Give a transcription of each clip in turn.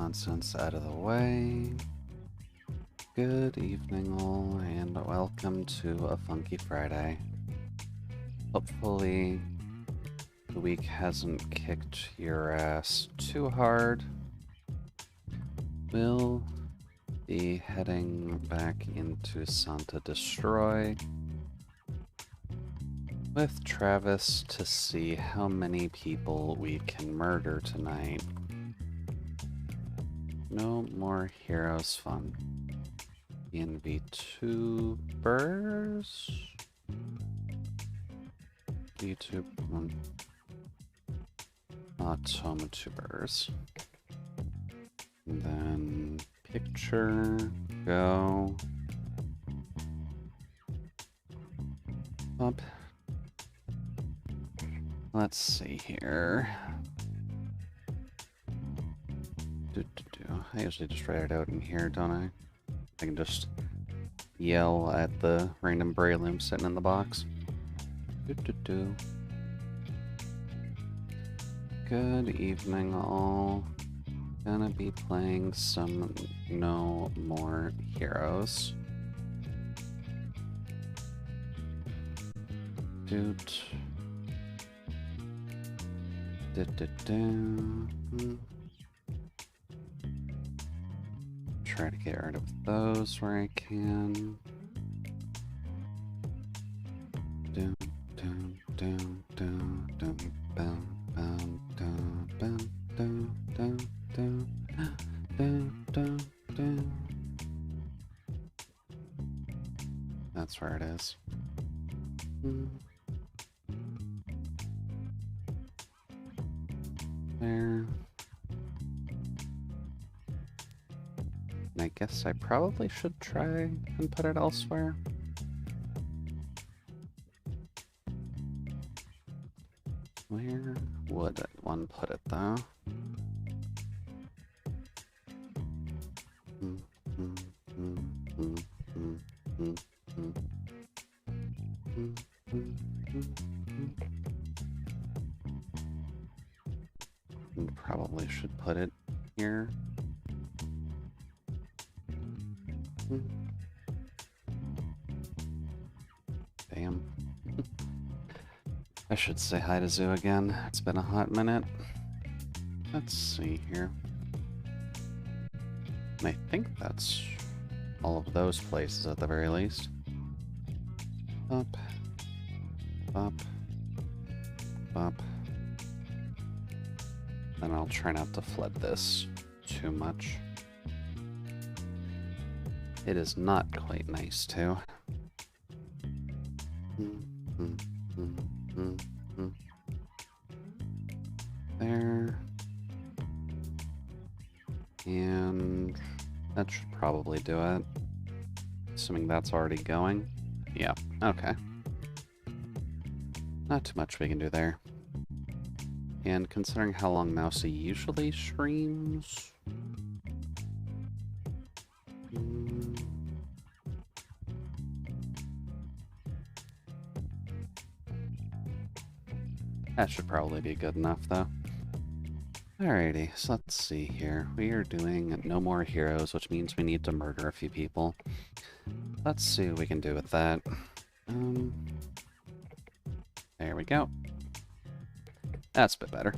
nonsense out of the way. Good evening all, and welcome to a Funky Friday. Hopefully the week hasn't kicked your ass too hard. We'll be heading back into Santa Destroy with Travis to see how many people we can murder tonight. No more heroes fun. VTubers? YouTube Automatubers. And then picture, go. Up. Let's see here. I usually just write it out in here, don't I? I can just yell at the random Breloom sitting in the box. Good evening, all. Gonna be playing some No More Heroes. Try to get rid of those where I can. That's where it is. There. And I guess I probably should try and put it elsewhere. Where would one put it, though? Probably should put it here. Damn. I should say hi to Zoo again. It's been a hot minute. Let's see here. I think that's all of those places at the very least. Up. Up. Up. And I'll try not to flood this too much. It is not quite nice, too. There. And that should probably do it. Assuming that's already going. Yeah, okay. Not too much we can do there. And considering how long Mousy usually streams... that should probably be good enough, though. Alrighty, so let's see here. We are doing No More Heroes, which means we need to murder a few people. Let's see what we can do with that. There we go. That's a bit better.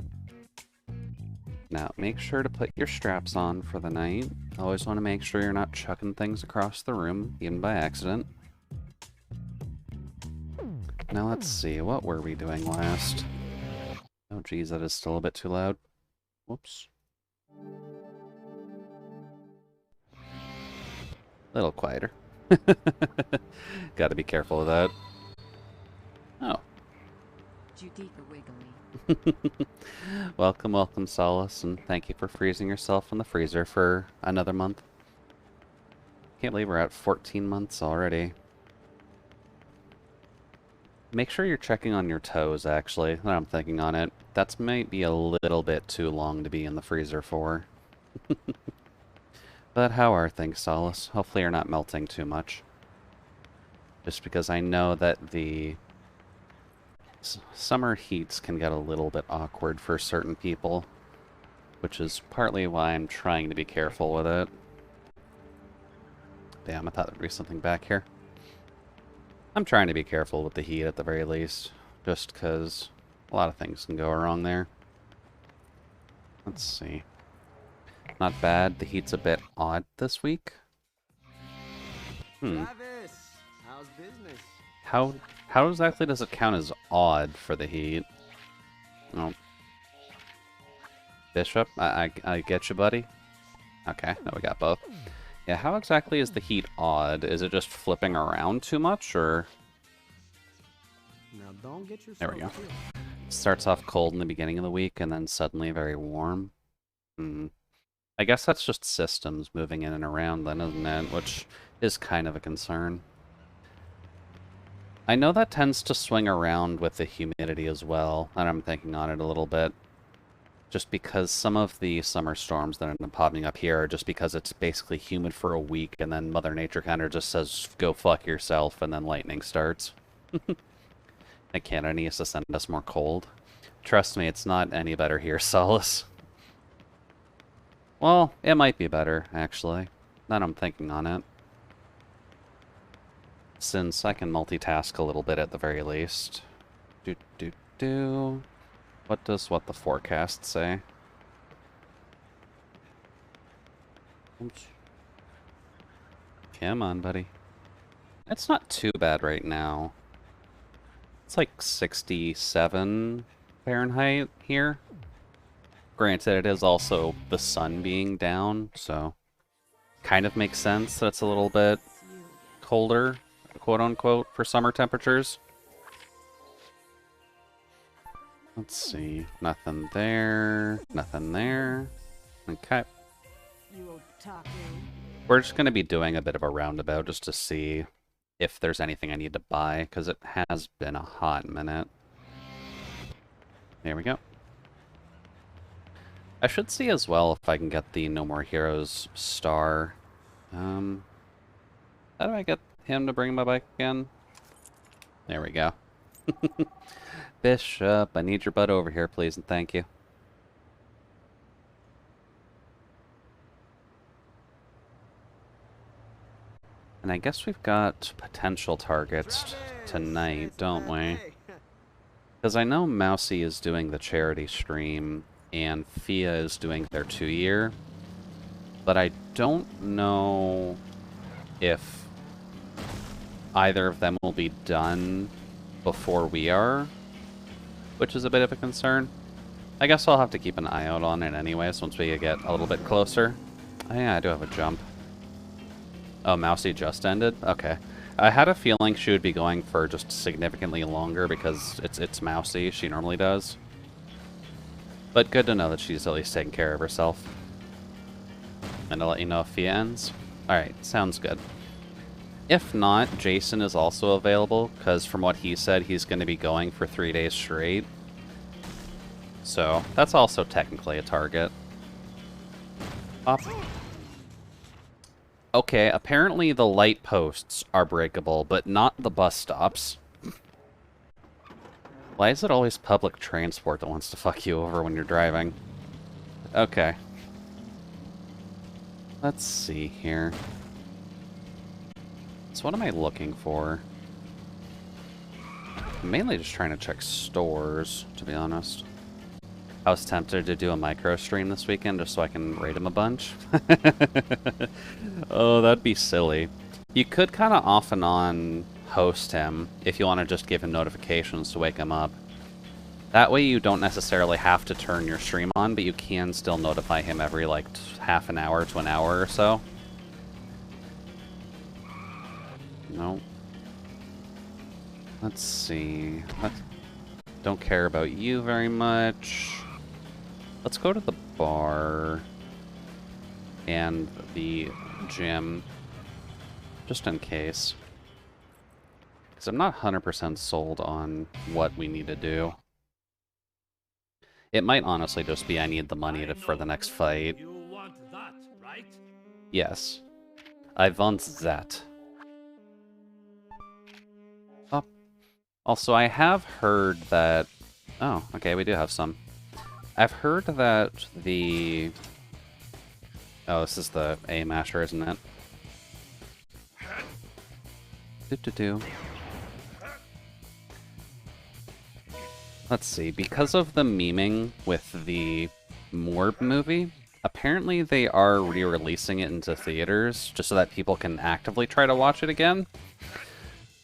Now, make sure to put your straps on for the night. Always want to make sure you're not chucking things across the room, even by accident. Now, let's see. What were we doing last? Oh, geez, that is still a bit too loud. Whoops. Little quieter. Gotta be careful of that. Oh. Judica Wiggly. Welcome, welcome, Solace, and thank you for freezing yourself in the freezer for another month. Can't believe we're at 14 months already. Make sure you're checking on your toes, actually, now I'm thinking on it. That might be a little bit too long to be in the freezer for. But how are things, Solace? Hopefully you're not melting too much. Just because I know that the summer heats can get a little bit awkward for certain people. which is partly why I'm trying to be careful with it. Damn, I thought there'd be something back here. I'm trying to be careful with the heat at the very least, just because a lot of things can go wrong there. Let's see. Not bad. The heat's a bit odd this week. Travis, how's business? How exactly does it count as odd for the heat? Oh. Bishop, I get you, buddy. Okay, now we got both. Yeah, how exactly is the heat odd? Is it just flipping around too much, or...? Now don't get yourself There we go. killed. Starts off cold in the beginning of the week, and then suddenly very warm. I guess that's just systems moving in and around then, isn't it? Which is kind of a concern. I know that tends to swing around with the humidity as well, and I'm thinking on it a little bit. Just because some of the summer storms that end up popping up here are just because it's basically humid for a week, and then Mother Nature kind of just says, go fuck yourself, and then lightning starts. And Canada needs to send us more cold. Trust me, it's not any better here, Solace. Well, it might be better, actually. Now I'm thinking on it. Since I can multitask a little bit at the very least. What does the forecast say? Oops. Come on, buddy. It's not too bad right now. It's like 67 Fahrenheit here. Granted, it is also the sun being down, so kind of makes sense that it's a little bit colder, quote-unquote, for summer temperatures. Let's see. Nothing there. Nothing there. Okay. We're just going to be doing a bit of a roundabout just to see if there's anything I need to buy, because it has been a hot minute. There we go. I should see as well if I can get the No More Heroes star. How do I get him to bring my bike again? There we go. Bishop, I need your butt over here, please, and thank you. And I guess we've got potential targets tonight, don't we? Because I know Mousy is doing the charity stream, and Fia is doing their 2-year. But I don't know if either of them will be done before we are, which is a bit of a concern. I guess I'll have to keep an eye out on it anyways once we get a little bit closer. Oh yeah, I do have a jump. Oh, Mousy just ended? Okay. I had a feeling she would be going for just significantly longer because it's Mousy, she normally does. But good to know that she's at least taking care of herself. And I'll let you know if Fia ends. Alright, sounds good. If not, Jason is also available, because from what he said, he's going to be going for 3 days straight. So, that's also technically a target. Up. Okay, apparently the light posts are breakable, but not the bus stops. Why is it always public transport that wants to fuck you over when you're driving? Okay. Let's see here. So what am I looking for? I'm mainly just trying to check stores, to be honest. I was tempted to do a micro stream this weekend just so I can raid him a bunch. Oh, that'd be silly. You could kind of off and on host him if you want to just give him notifications to wake him up. That way you don't necessarily have to turn your stream on, but you can still notify him every like half an hour to an hour or so. No. Let's see. Don't care about you very much. Let's go to the bar and the gym, just in case. Because I'm not 100% sold on what we need to do. It might honestly just be I need the money for the next fight. You want that, right? Yes. I want that. Oh. Also, I have heard that... Oh, okay, we do have some. I've heard that the... Oh, this is the A masher, isn't it? Do-do-do. Let's see, because of the memeing with the Morb movie, apparently they are re-releasing it into theaters just so that people can actively try to watch it again.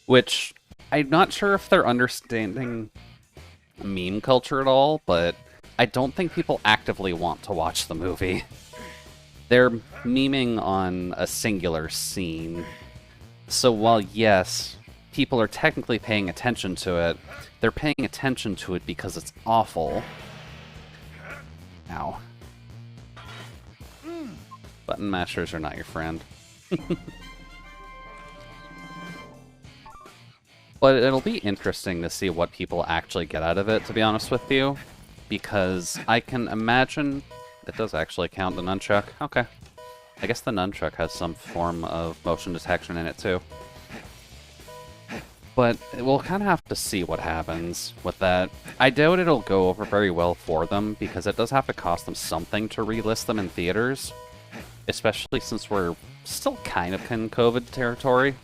Which, I'm not sure if they're understanding meme culture at all, but I don't think people actively want to watch the movie. They're memeing on a singular scene. So while, yes, people are technically paying attention to it, they're paying attention to it because it's awful. Ow. Button mashers are not your friend. But it'll be interesting to see what people actually get out of it, to be honest with you. Because I can imagine... It does actually count the nunchuck. Okay. I guess the nunchuck has some form of motion detection in it, too. But we'll kind of have to see what happens with that. I doubt it'll go over very well for them, because it does have to cost them something to relist them in theaters. Especially since we're still kind of in COVID territory.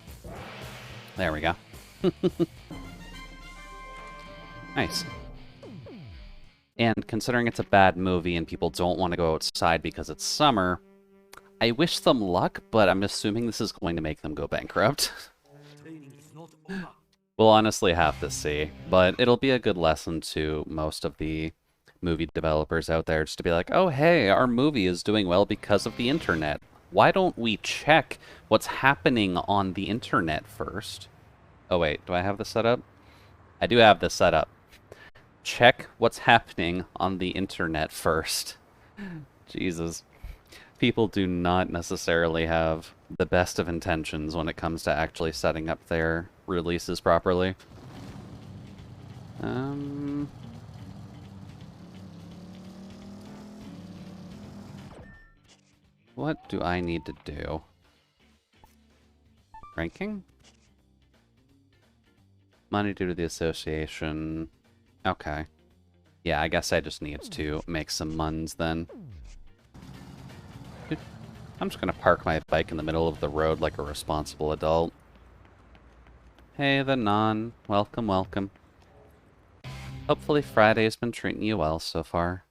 There we go. Nice. And considering it's a bad movie and people don't want to go outside because it's summer, I wish them luck, but I'm assuming this is going to make them go bankrupt. Training is not over. We'll honestly have to see, but it'll be a good lesson to most of the movie developers out there just to be like, oh hey, our movie is doing well because of the internet. Why don't we check what's happening on the internet first? Oh wait, do I have this set up? I do have this set up. Check what's happening on the internet first. Jesus. People do not necessarily have the best of intentions when it comes to actually setting up their releases properly. What do I need to do? Ranking? Money due to the association. Okay. Yeah, I guess I just need to make some muns then. I'm just gonna park my bike in the middle of the road like a responsible adult. Hey, the non. Welcome, welcome. Hopefully Friday's been treating you well so far.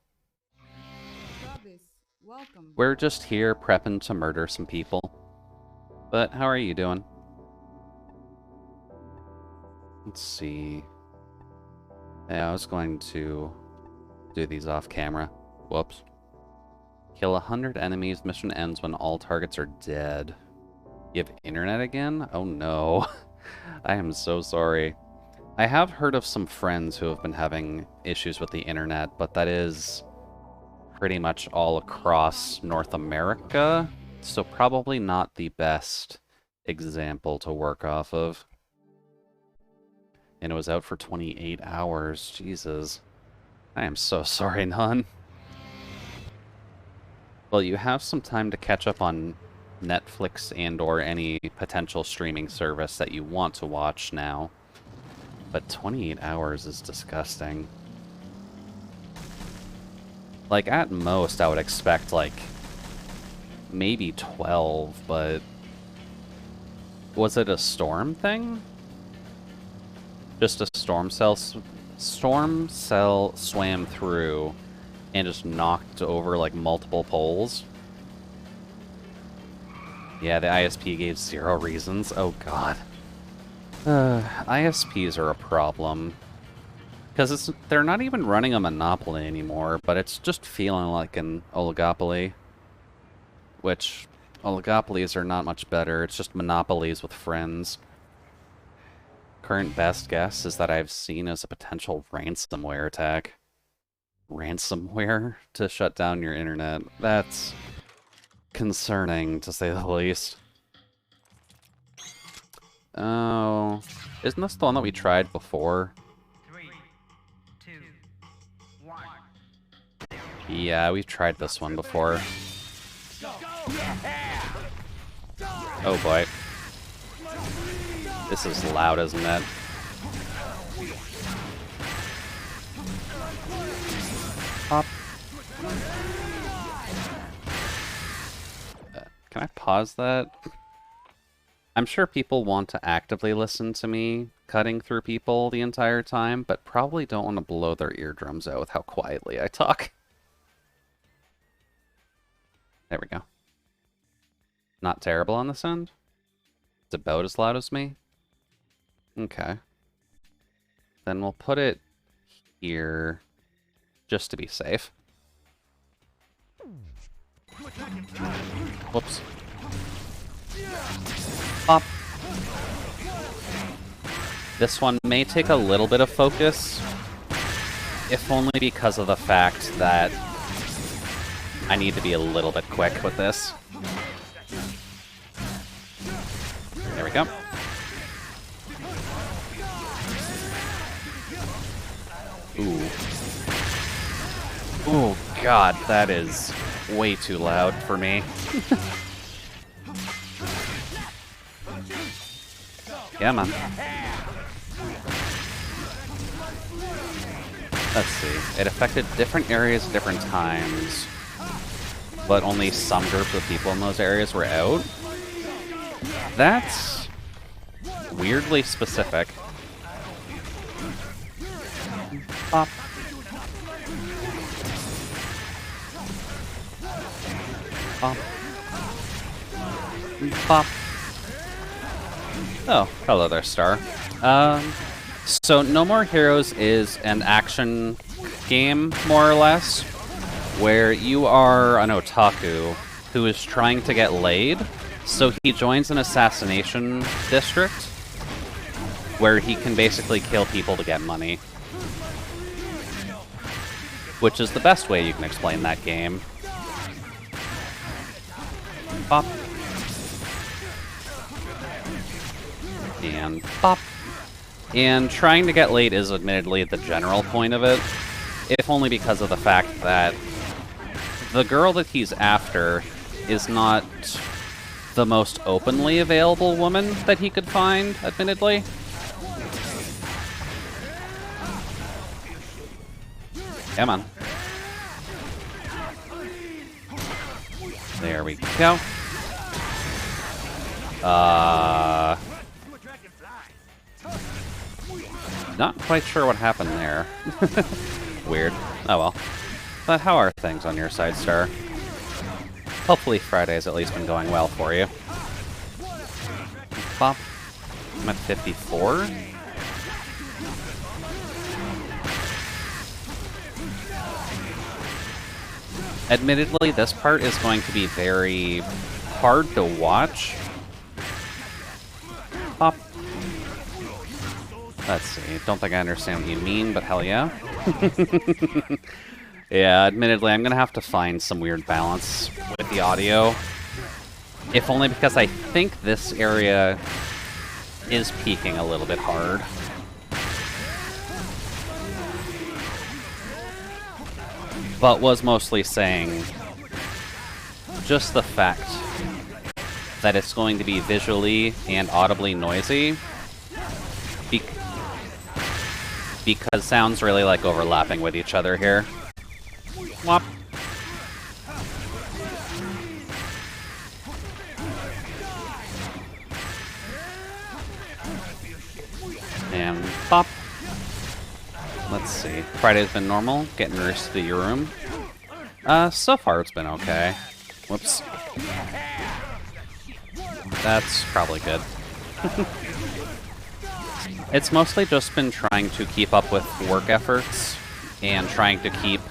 Travis, welcome. We're just here prepping to murder some people. But how are you doing? Let's see. Yeah, I was going to do these off camera. Whoops. Kill 100 enemies. Mission ends when all targets are dead. You have internet again? Oh no. I am so sorry. I have heard of some friends who have been having issues with the internet, but that is pretty much all across North America, so probably not the best example to work off of. And it was out for 28 hours. Jesus. I am so sorry, Nun. Well, you have some time to catch up on Netflix and or any potential streaming service that you want to watch now. But 28 hours is disgusting. Like, at most, I would expect, like, maybe 12, but... Was it a storm thing? Just a storm cell swam through and just knocked over like multiple poles. Yeah, the ISP gave 0 reasons. Oh god. ISPs are a problem. Because they're not even running a monopoly anymore, but it's just feeling like an oligopoly. Which, oligopolies are not much better, it's just monopolies with friends. Current best guess is that I've seen as a potential ransomware attack. Ransomware to shut down your internet. That's concerning, to say the least. Oh, isn't this the one that we tried before? 3, 2, 1. Yeah, we've tried this one before. Oh boy. This is loud, isn't it? Pop, Can I pause that? I'm sure people want to actively listen to me cutting through people the entire time, but probably don't want to blow their eardrums out with how quietly I talk. There we go. Not terrible on this end? It's about as loud as me? Okay. Then we'll put it here just to be safe. Whoops. Pop. This one may take a little bit of focus, if only because of the fact that I need to be a little bit quick with this. There we go. Ooh. Oh god, that is way too loud for me. Yeah, man. Let's see. It affected different areas at different times, but only some groups of people in those areas were out. That's weirdly specific. Pop. Pop. Pop. Oh, hello there, Star. So No More Heroes is an action game, more or less, where you are an otaku who is trying to get laid, so he joins an assassination district where he can basically kill people to get money. Which is the best way you can explain that game. Pop. And pop. And trying to get laid is admittedly the general point of it, if only because of the fact that the girl that he's after is not the most openly available woman that he could find, admittedly. Come on. There we go. Not quite sure what happened there. Weird. Oh well. But how are things on your side, Star? Hopefully Friday's at least been going well for you. Pop. I'm at 54. Admittedly, this part is going to be very hard to watch. Pop. Let's see. Don't think I understand what you mean, but hell yeah. Yeah, admittedly, I'm going to have to find some weird balance with the audio. If only because I think this area is peaking a little bit hard. But was mostly saying just the fact that it's going to be visually and audibly noisy because sounds really like overlapping with each other here. Whop. And pop. Let's see. Friday's been normal. Getting used to your room. So far it's been okay. Whoops. That's probably good. It's mostly just been trying to keep up with work efforts and trying to keep,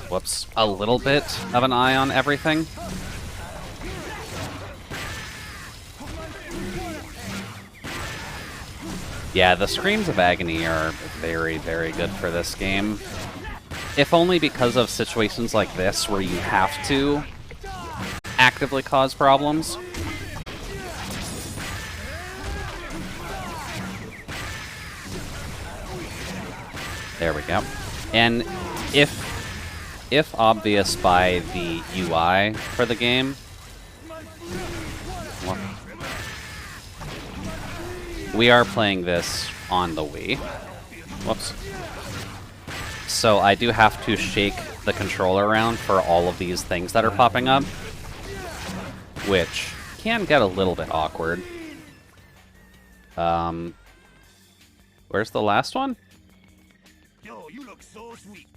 whoops, a little bit of an eye on everything. Yeah, the screams of agony are very, very good for this game. If only because of situations like this where you have to actively cause problems. There we go. And if obvious by the UI for the game, well, we are playing this on the Wii. Whoops. So I do have to shake the controller around for all of these things that are popping up, which can get a little bit awkward. Where's the last one? Yo, you look so sweet.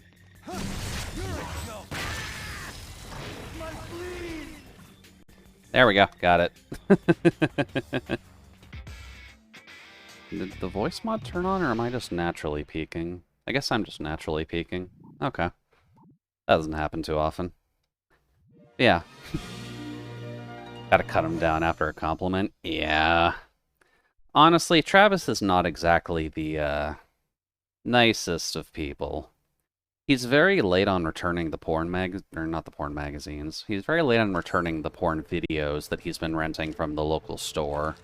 There we go. Got it. Did the voice mod turn on, or am I just naturally peeking? I guess I'm just naturally peeking. Okay. That doesn't happen too often. Yeah. Gotta cut him down after a compliment. Yeah. Honestly, Travis is not exactly the, nicest of people. He's very late on returning the not the porn magazines. He's very late on returning the porn videos that he's been renting from the local store.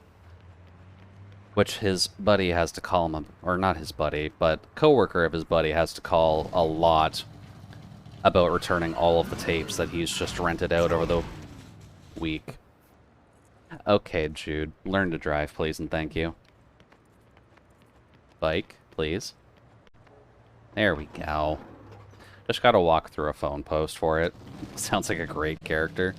Which his buddy has to call him, or not his buddy, but coworker of his buddy has to call a lot about returning all of the tapes that he's just rented out over the week. Okay, Jude, learn to drive, please, and thank you. Bike, please. There we go. Just gotta walk through a phone post for it. Sounds like a great character.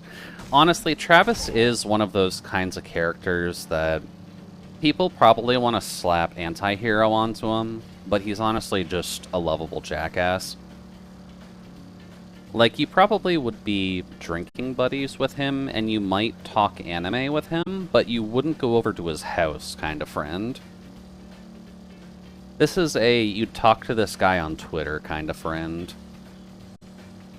Honestly, Travis is one of those kinds of characters that people probably want to slap anti-hero onto him, but he's honestly just a lovable jackass. Like, you probably would be drinking buddies with him, and you might talk anime with him, but you wouldn't go over to his house kind of friend. This is a you'd talk to this guy on Twitter kind of friend.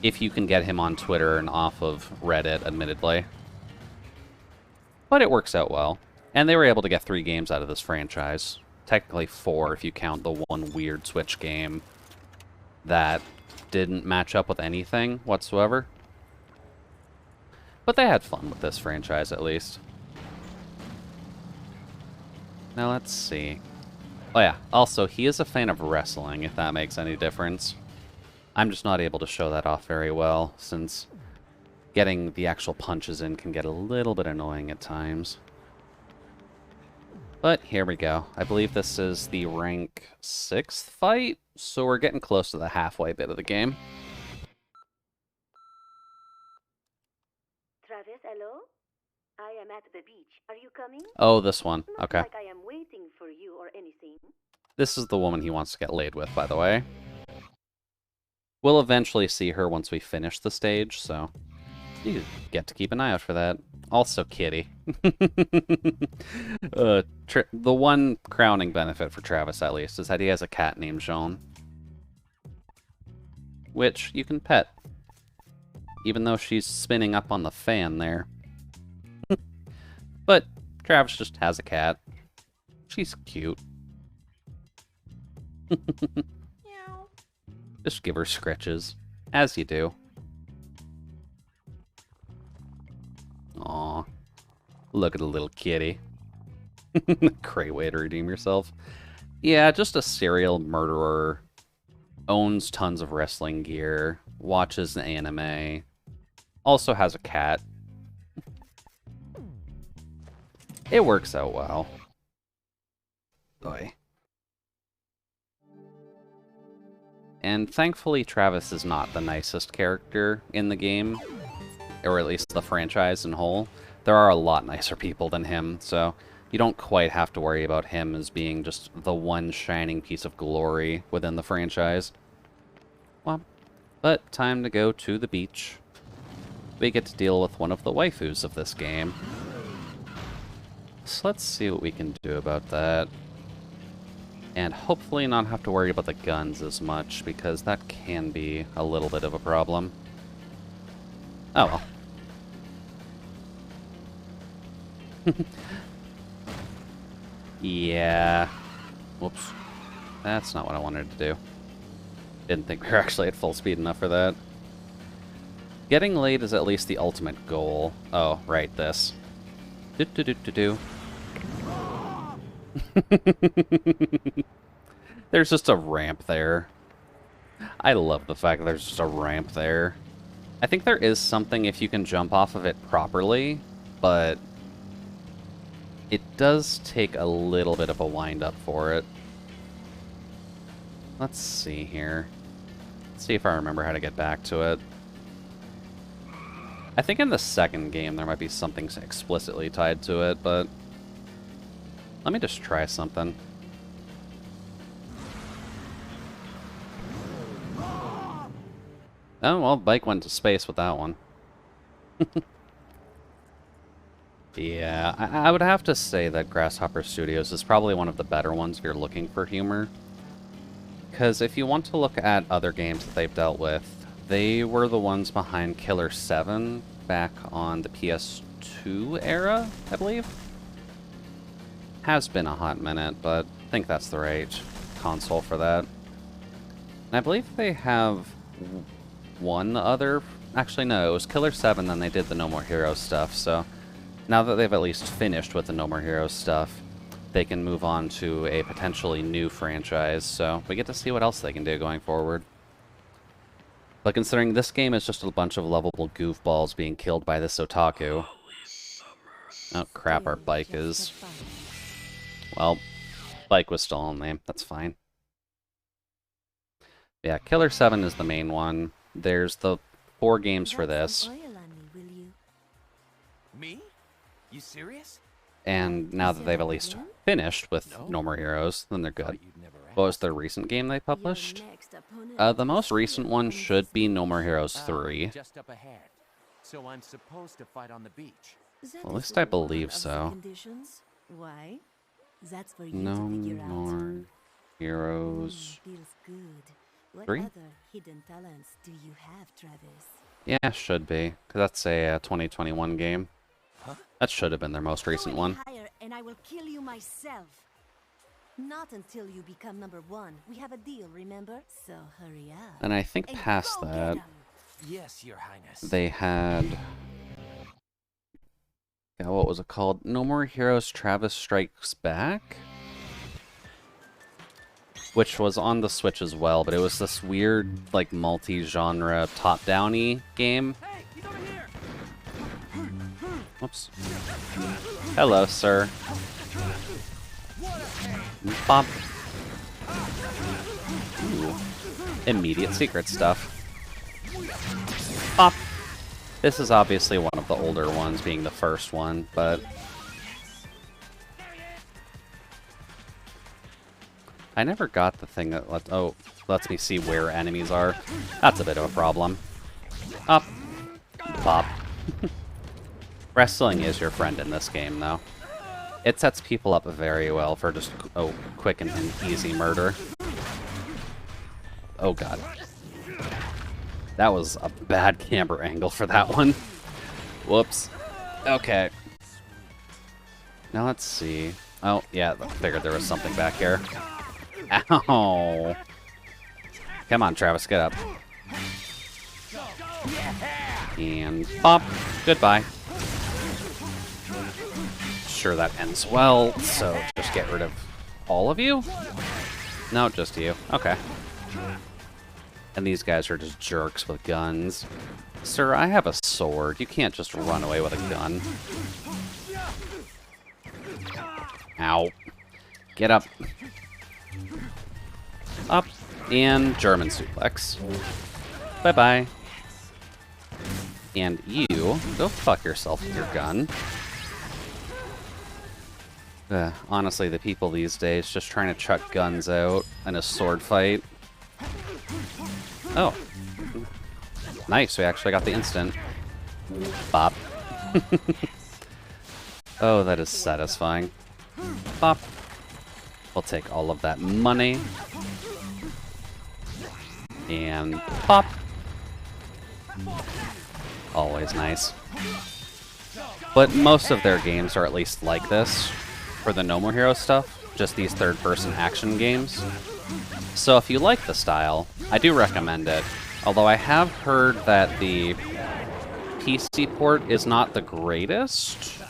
If you can get him on Twitter and off of Reddit, admittedly. But it works out well. And they were able to get 3 games out of this franchise. Technically 4 if you count the one weird Switch game that didn't match up with anything whatsoever. But they had fun with this franchise, at least. Now let's see. Oh yeah, also, he is a fan of wrestling, if that makes any difference. I'm just not able to show that off very well, since getting the actual punches in can get a little bit annoying at times. But here we go. I believe this is the rank 6th fight, so we're getting close to the halfway bit of the game. Travis, hello? I am at the beach. Are you coming? Oh, this one. Not Okay. like I am waiting for you or anything. This is the woman he wants to get laid with, by the way. We'll eventually see her once we finish the stage, so you get to keep an eye out for that. Also, Kitty. The one crowning benefit for Travis, at least, is that he has a cat named Jean. Which you can pet. Even though she's spinning up on the fan there. But Travis just has a cat. She's cute. Just give her scratches, as you do. Aw, look at the little kitty. Great way to redeem yourself. Yeah, just a serial murderer. Owns tons of wrestling gear. Watches anime. Also has a cat. It works out well. Boy. And thankfully, Travis is not the nicest character in the game, or at least the franchise in whole. There are a lot nicer people than him, so you don't quite have to worry about him as being just the one shining piece of glory within the franchise. Well, but time to go to the beach. We get to deal with one of the waifus of this game. So let's see what we can do about that. And hopefully not have to worry about the guns as much, because that can be a little bit of a problem. Oh well. Yeah. Whoops. That's not what I wanted to do. Didn't think we were actually at full speed enough for that. Getting laid is at least the ultimate goal. Oh, right, this. Do-do-do-do-do. There's just a ramp there. I love the fact that there's just a ramp there. I think there is something if you can jump off of it properly, but it does take a little bit of a wind up for it. Let's see here. Let's see if I remember how to get back to it. I think in the second game there might be something explicitly tied to it, but let me just try something. Oh, well, Bike went to space with that one. Yeah, I would have to say that Grasshopper Studios is probably one of the better ones if you're looking for humor. Because if you want to look at other games that they've dealt with, they were the ones behind Killer 7 back on the PS2 era, I believe. Has been a hot minute, but I think that's the right console for that. And I believe they have one other... Actually, no, it was Killer 7, then they did the No More Heroes stuff, so now that they've at least finished with the No More Heroes stuff, they can move on to a potentially new franchise, so we get to see what else they can do going forward. But considering this game is just a bunch of lovable goofballs being killed by this otaku... Oh crap, our Bike is... Well, Bike was still in the name, that's fine. Yeah, Killer 7 is the main one. There's the 4 games for this. Me? You serious? And now that they've at least finished with No More Heroes, then they're good. What was their recent game they published? The most recent one should be No More Heroes 3. Just up ahead. So I'm supposed to fight on the beach. At least I believe so. Why? That's for you No to figure More Heroes Feels good. What 3? other hidden talents do you have, Travis? Yeah, should be. Because that's a 2021 game. Huh? That should have been their most recent one. Higher and I will kill you myself. Not until you become number 1. We have a deal, remember? So hurry up. And I think And past go get that, 'em. Yes, Your Highness. they had... Yeah, what was it called? No More Heroes Travis Strikes Back? Which was on the Switch as well, but it was this weird, like, multi-genre top-down-y game. Hey, he's over here. Whoops. Hello, sir. Bop. Ooh. Immediate secret stuff. Bop. This is obviously one of the older ones, being the first one, but... I never got the thing that lets me see where enemies are. That's a bit of a problem. Up. Bop. Wrestling is your friend in this game, though. It sets people up very well for just, quick and easy murder. Oh god. That was a bad camera angle for that one. Whoops. Okay. Now let's see. Oh, yeah, I figured there was something back here. Ow! Come on, Travis, get up. And pop. Goodbye. Sure, that ends well, so just get rid of all of you? No, just you. Okay. And these guys are just jerks with guns. Sir, I have a sword. You can't just run away with a gun. Ow. Get up. Up. And German suplex. Bye-bye. And you, go fuck yourself with your gun. Honestly, the people these days just trying to chuck guns out in a sword fight. Oh. Nice, we actually got the instant. Bop. Oh, that is satisfying. Bop. We'll take all of that money. And pop. Always nice. But most of their games are at least like this. For the No More Heroes stuff, just these third-person action games. So if you like the style, I do recommend it. Although I have heard that the PC port is not the greatest.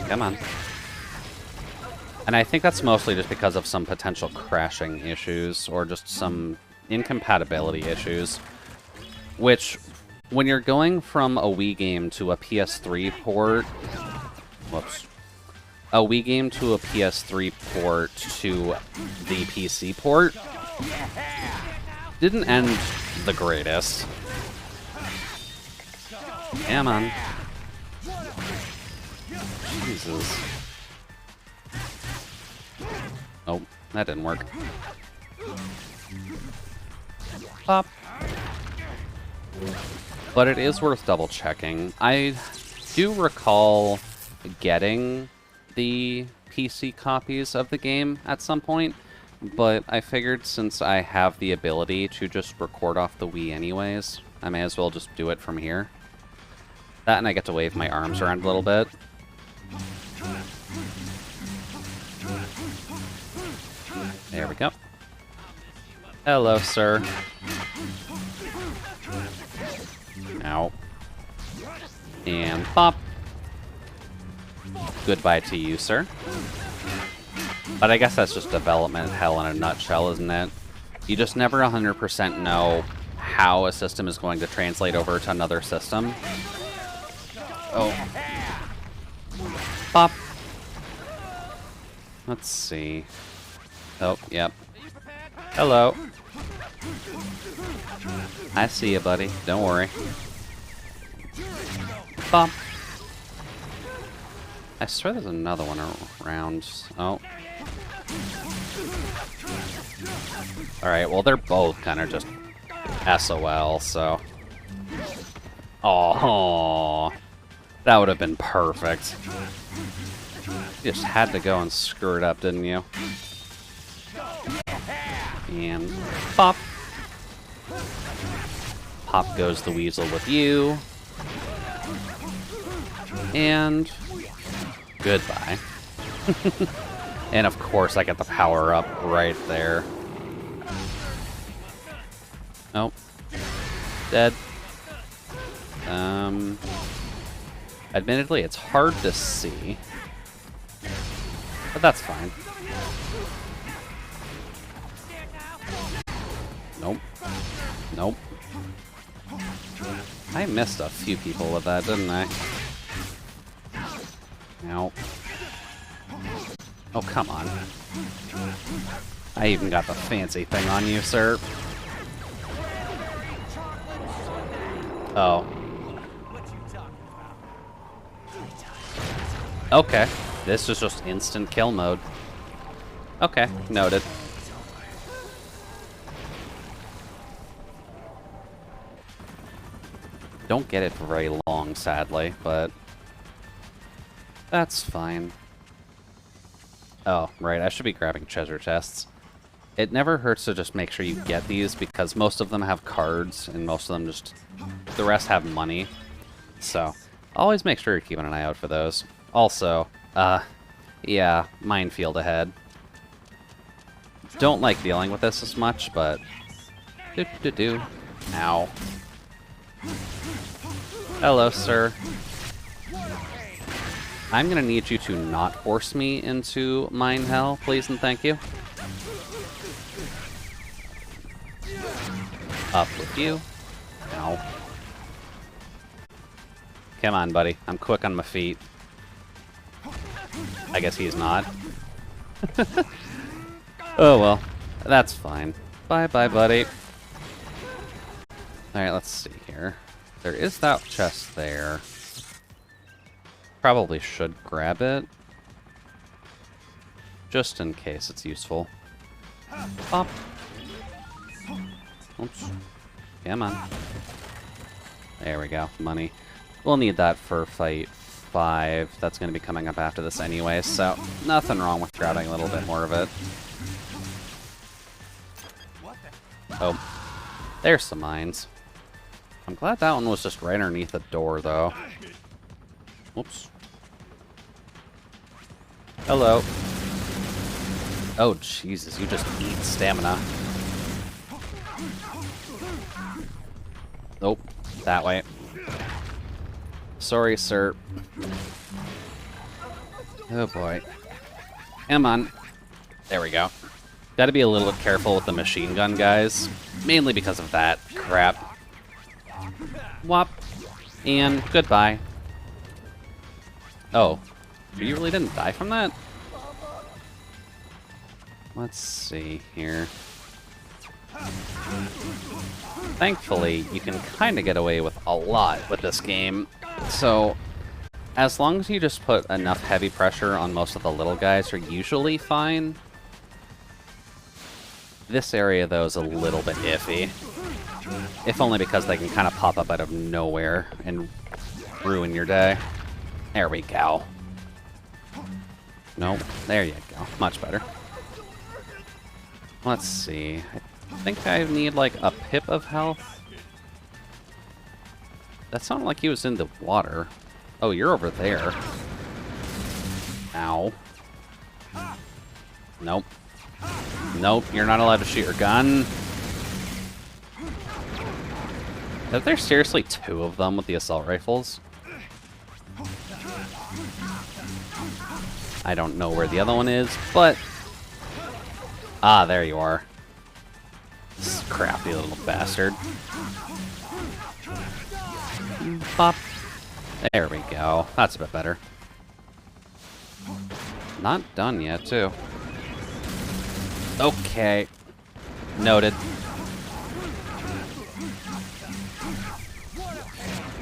Come on. And I think that's mostly just because of some potential crashing issues or just some incompatibility issues. Which, when you're going from a Wii game to a PS3 port... Whoops. a Wii game to a PS3 port to the PC port didn't end the greatest. Come on. Jesus. Oh, that didn't work. Pop. But it is worth double checking. I do recall getting the PC copies of the game at some point, but I figured since I have the ability to just record off the Wii anyways, I may as well just do it from here. That and I get to wave my arms around a little bit. There we go. Hello, sir. Ow. And pop. Goodbye to you, sir. But I guess that's just development hell in a nutshell, isn't it? You just never 100% know how a system is going to translate over to another system. Oh. Pop. Let's see. Oh, yep. Hello. I see you, buddy. Don't worry. Pop. I swear there's another one around. Oh. Alright, well, they're both kind of just SOL, so. Oh, that would have been perfect. You just had to go and screw it up, didn't you? And pop. Pop goes the weasel with you. And goodbye. And of course I get the power up right there. Nope. Dead. Admittedly, it's hard to see. But that's fine. Nope. Nope. I missed a few people with that, didn't I? Nope. Oh, come on. I even got the fancy thing on you, sir. Oh. Okay. This is just instant kill mode. Okay, noted. Don't get it for very long, sadly, but that's fine. Oh, right, I should be grabbing treasure chests. It never hurts to just make sure you get these, because most of them have cards, and most of them just... the rest have money. So, always make sure you're keeping an eye out for those. Also, yeah, minefield ahead. Don't like dealing with this as much, but... do-do-do. Ow. Hello, sir. I'm gonna need you to not force me into mine hell, please and thank you. Up with you. Ow. Come on, buddy. I'm quick on my feet. I guess he's not. Oh well. That's fine. Bye-bye, buddy. Alright, let's see here. There is that chest there. Probably should grab it. Just in case it's useful. Pop. Oops. Come on. There we go. Money. We'll need that for fight 5. That's going to be coming up after this anyway, so nothing wrong with grabbing a little bit more of it. Oh. There's some mines. I'm glad that one was just right underneath the door, though. Whoops. Hello. Oh, Jesus, you just eat stamina. Nope. That way. Sorry, sir. Oh, boy. Come on. There we go. Gotta be a little careful with the machine gun, guys. Mainly because of that crap. Whop. And goodbye. Oh. You really didn't die from that? Let's see here. Thankfully, you can kind of get away with a lot with this game. So, as long as you just put enough heavy pressure on most of the little guys, you're usually fine. This area, though, is a little bit iffy. If only because they can kind of pop up out of nowhere and ruin your day. There we go. Nope. There you go. Much better. Let's see. I think I need, like, a pip of health. That sounded like he was in the water. Oh, you're over there. Ow. Nope. Nope, you're not allowed to shoot your gun. Are there seriously 2 of them with the assault rifles? I don't know where the other one is, but... Ah, there you are. This crafty little bastard. Pop. There we go. That's a bit better. Not done yet, too. Okay. Noted.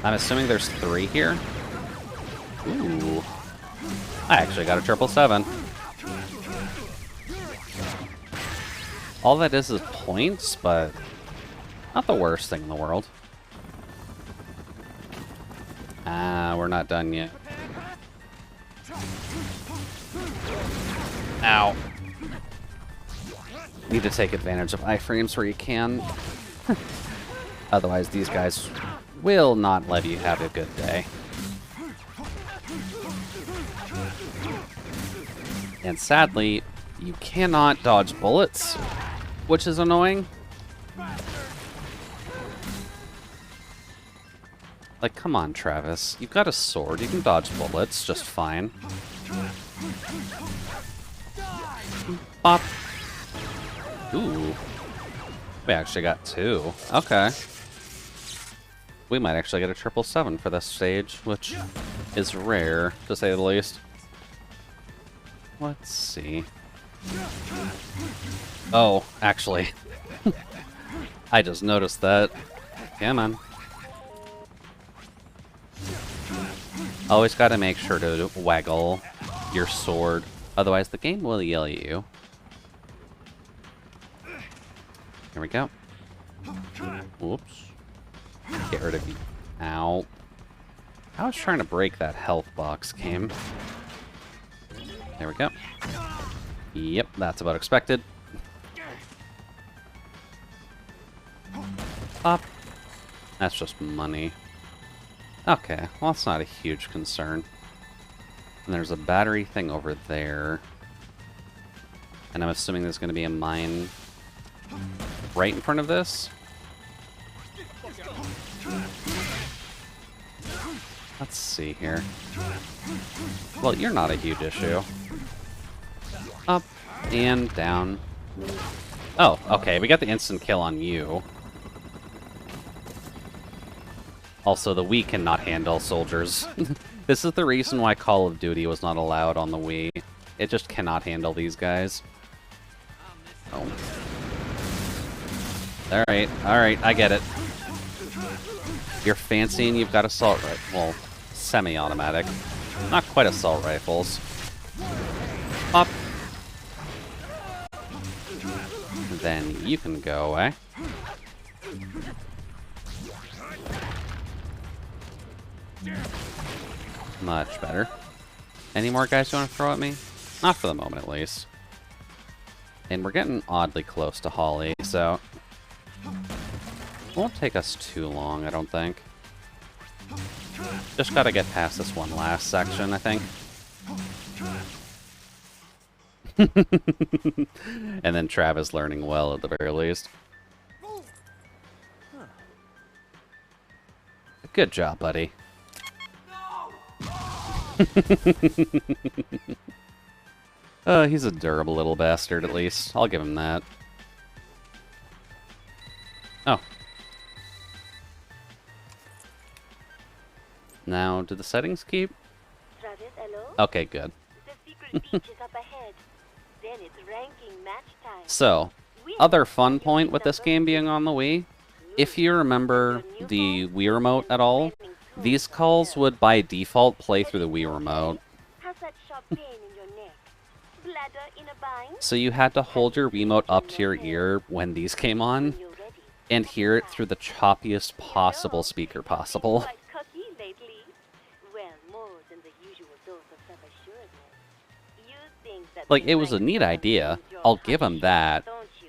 I'm assuming there's 3 here. Ooh. I actually got a 777. All that is points, but not the worst thing in the world. Ah, we're not done yet. Ow. Need to take advantage of iframes where you can. Otherwise, these guys will not let you have a good day. And sadly, you cannot dodge bullets, which is annoying. Like, come on, Travis. You've got a sword. You can dodge bullets just fine. Bop. Ooh. We actually got 2. Okay. We might actually get a 777 for this stage, which is rare, to say the least. Let's see. Oh, actually. I just noticed that. Come on. Always gotta make sure to waggle your sword, otherwise the game will yell at you. Here we go. Whoops. Get rid of you. Ow. I was trying to break that health box, game. There we go. Yep, that's about expected. Pop. That's just money. Okay, well, that's not a huge concern. And there's a battery thing over there. And I'm assuming there's going to be a mine right in front of this. Let's see here. Well, you're not a huge issue. Up and down. Oh, okay, we got the instant kill on you. Also, the Wii cannot handle soldiers. This is the reason why Call of Duty was not allowed on the Wii. It just cannot handle these guys. Oh. Alright, I get it. You're fancy and you've got assault rifles. Well, semi-automatic. Not quite assault rifles. Up. Then you can go away. Much better. Any more guys you want to throw at me? Not for the moment, at least. And we're getting oddly close to Holly, so... won't take us too long, I don't think. Just gotta get past this one last section, I think. And then Travis learning well, at the very least. Good job, buddy. He's a durable little bastard, at least. I'll give him that. Oh. Now, do the settings keep? Travis, Travis, hello? Okay, good. The secret beach is up ahead. Then it's ranking match time. So, We other have fun your point with this number. game being on the Wii, if you remember the Wii Remote at all, these calls would by default play through the Wii Remote. How's that sharp pain in your neck? Bladder in a bind? So you had to hold your Wiimote up to your ear when these came on, When you're ready. and hear it through the choppiest possible speaker possible. Quite cocky lately. Well, more than the usual dose of self-assuredness. You think that Like, being it was a right neat down idea, is your I'll give him hobby, that, don't you?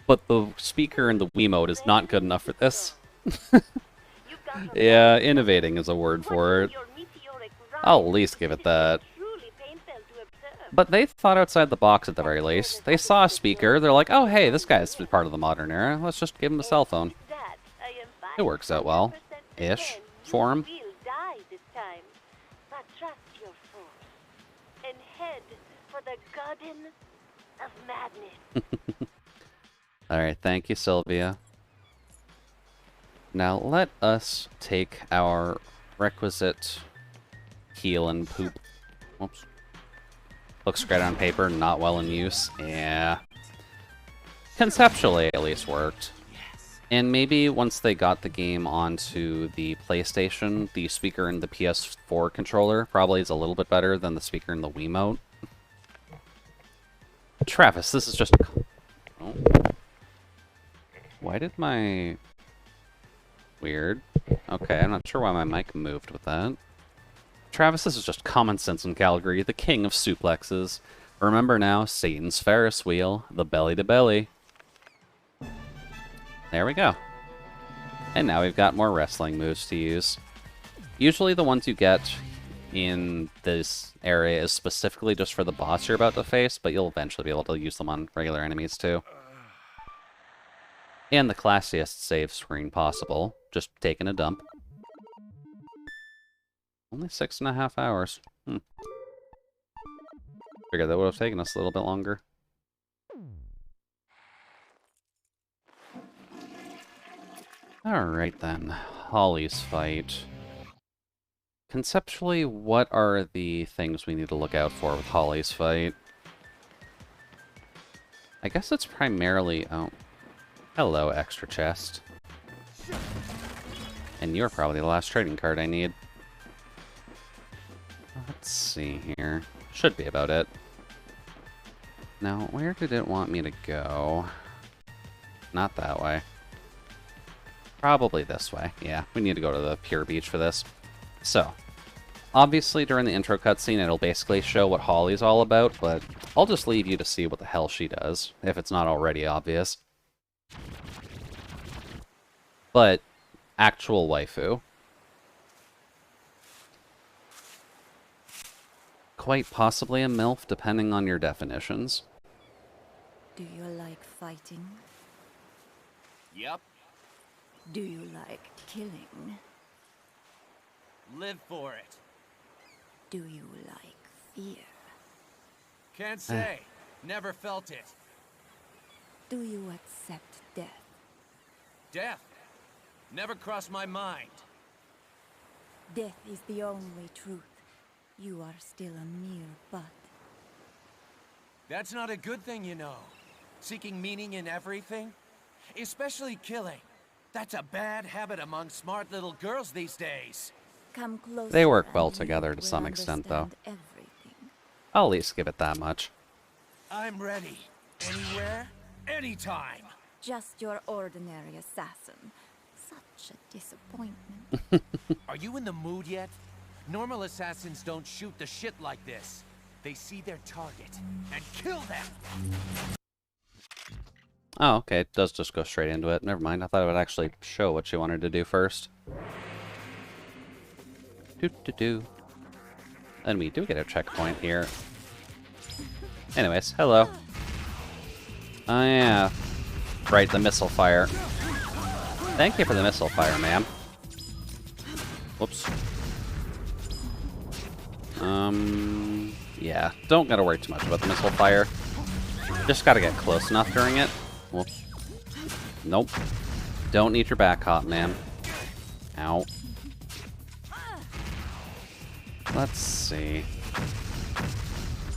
but the speaker in the Wiimote is not good enough for this. You've got some Yeah, innovating is a word for it. your meteoric I'll rise. at least give it This is that. truly painful to observe. But they thought outside the box at the very least. They saw a speaker, they're like, oh hey, this guy's part of the modern era, let's just give him a cell phone. That I am It works out well. 500% Ish. certain For him. you will die this time. But trust your force and head for the Garden of Madness. Alright, thank you, Sylvia. Now let us take our requisite heal and poop. Whoops. Looks great on paper, not well in use. Yeah. Conceptually, at least worked. And maybe once they got the game onto the PlayStation, the speaker in the PS4 controller probably is a little bit better than the speaker in the Wiimote. Travis, this is just... Oh. Why did my... Weird. Okay, I'm not sure why my mic moved with that. Travis, this is just common sense in Calgary, the king of suplexes. Remember now, Satan's Ferris wheel, the belly-to-belly. There we go. And now we've got more wrestling moves to use. Usually the ones you get in this area is specifically just for the boss you're about to face, but you'll eventually be able to use them on regular enemies too. And the classiest save screen possible, just taking a dump. Only 6.5 hours. Figured that would have taken us a little bit longer. Alright then, Holly's fight. Conceptually, what are the things we need to look out for with Holly's fight? I guess it's primarily... Oh. Hello, extra chest. And you're probably the last trading card I need. Let's see here. Should be about it. Now, where did it want me to go? Not that way. Probably this way. Yeah, we need to go to the Pure Beach for this. So, obviously during the intro cutscene it'll basically show what Holly's all about, but I'll just leave you to see what the hell she does, if it's not already obvious. But, actual waifu. Quite possibly a MILF, depending on your definitions. Do you like fighting? Yep. Do you like killing? Live for it. Do you like fear? Can't say. Never felt it. Do you accept death? Death. Never crossed my mind. Death is the only truth. You are still a mere butt. That's not a good thing, you know. Seeking meaning in everything. Especially killing. That's a bad habit among smart little girls these days. Come closer. They work and well you together to will some extent, though. understand everything. I'll at least give it that much. I'm ready. Anywhere, anytime. Just your ordinary assassin. Such a disappointment. Are you in the mood yet? Normal assassins don't shoot the shit like this. They see their target and kill them. Oh, okay, it does just go straight into it. Never mind, I thought it would actually show what she wanted to do first. Doo-doo-doo. And we do get a checkpoint here. Anyways, hello. Oh yeah. Right, the missile fire. Thank you for the missile fire, ma'am. Whoops. Yeah, don't gotta worry too much about the missile fire. Just gotta get close enough during it. Whoops. Nope. Don't need your back hot, man. Ow. Let's see.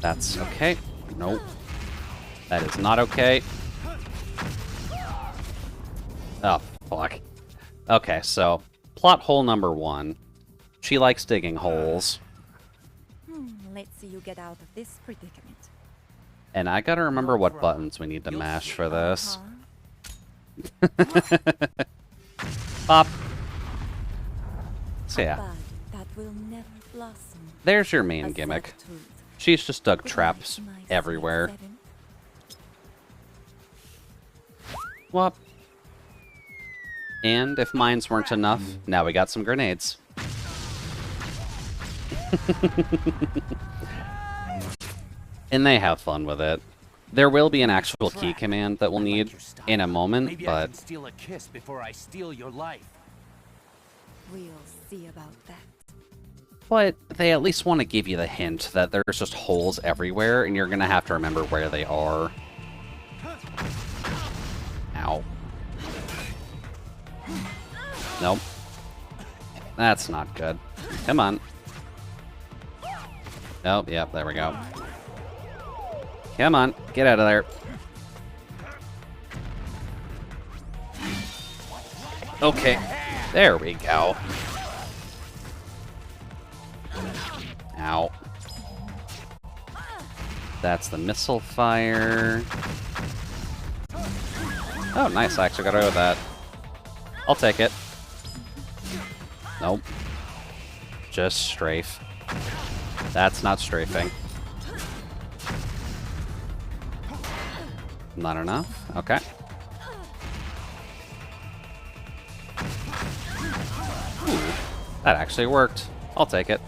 That's okay. Nope. That is not okay. Oh, fuck. Okay, so, plot hole number 1. She likes digging holes. Let's see you get out of this predicament. And I gotta remember what buttons we need to mash for this. Pop. So yeah, Bud that will never blossom. there's your A main sad gimmick. truth. She's just dug Goodbye, traps my sweet everywhere. seven. Whoop. And if mines weren't enough, now we got some grenades. And they have fun with it. There will be an actual key command that we'll need in a moment, Maybe I but can steal a kiss before I steal your life. We'll see about that. they at least want to give you the hint that there's just holes everywhere, and you're gonna have to remember where they are. Ow. Nope. That's not good. Come on. Oh, yep, there we go. Come on, get out of there. Okay, there we go. Ow. That's the missile fire. Oh, nice, I actually got away with that. I'll take it. Nope. Just strafe. That's not strafing. Not enough? Okay. Ooh, that actually worked. I'll take it.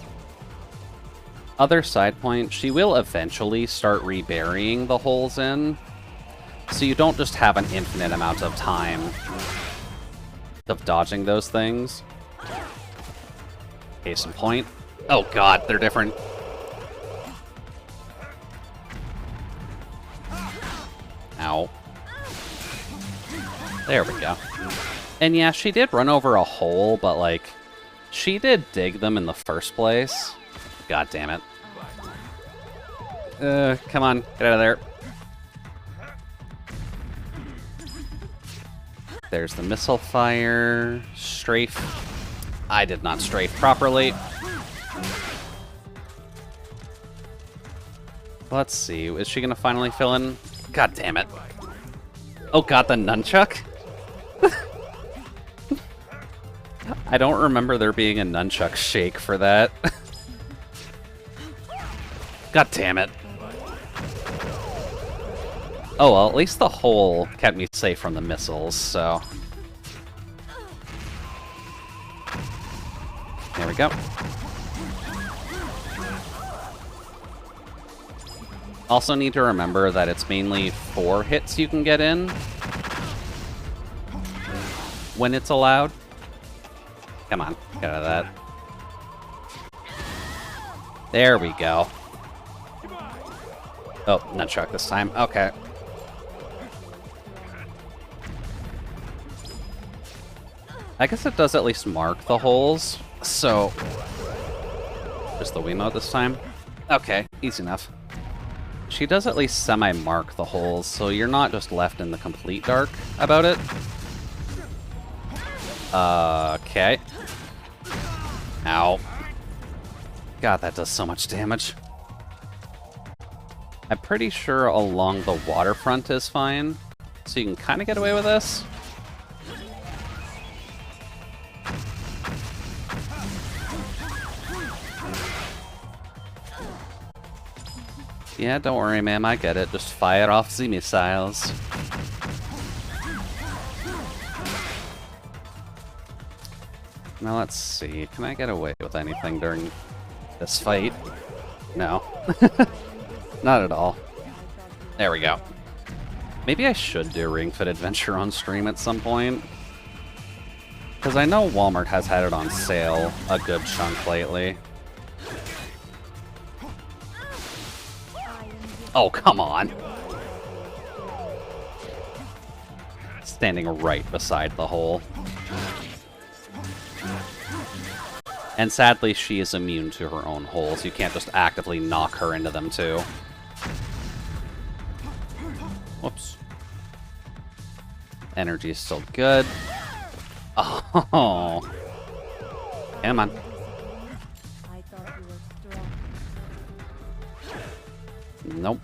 Other side point, she will eventually start reburying the holes in, so you don't just have an infinite amount of time of dodging those things. Case in point. Oh god, they're different. Ow. There we go. And yeah, she did run over a hole, but like, she did dig them in the first place. God damn it. Come on, get out of there. There's the missile fire. Strafe. I did not strafe properly. Let's see, is she gonna finally fill in? God damn it. Oh god, the nunchuck? I don't remember there being a nunchuck shake for that. God damn it. Oh well, at least the hole kept me safe from the missiles, so... There we go. Also need to remember that it's mainly 4 hits you can get in when it's allowed. Come on, get out of that. There we go. Oh, nunchuck this time. Okay. I guess it does at least mark the holes, so... Just the Wiimote this time? Okay, easy enough. She does at least semi-mark the holes, so you're not just left in the complete dark about it. Okay. Ow. God, that does so much damage. I'm pretty sure along the waterfront is fine, so you can kind of get away with this. Yeah, don't worry, ma'am, I get it. Just fire off the missiles. Now let's see, can I get away with anything during this fight? No. Not at all. There we go. Maybe I should do Ring Fit Adventure on stream at some point. Because I know Walmart has had it on sale a good chunk lately. Oh, come on. Standing right beside the hole. And sadly, she is immune to her own holes. You can't just actively knock her into them, too. Whoops. Energy is still good. Oh. Come on. I thought you were strong. Nope.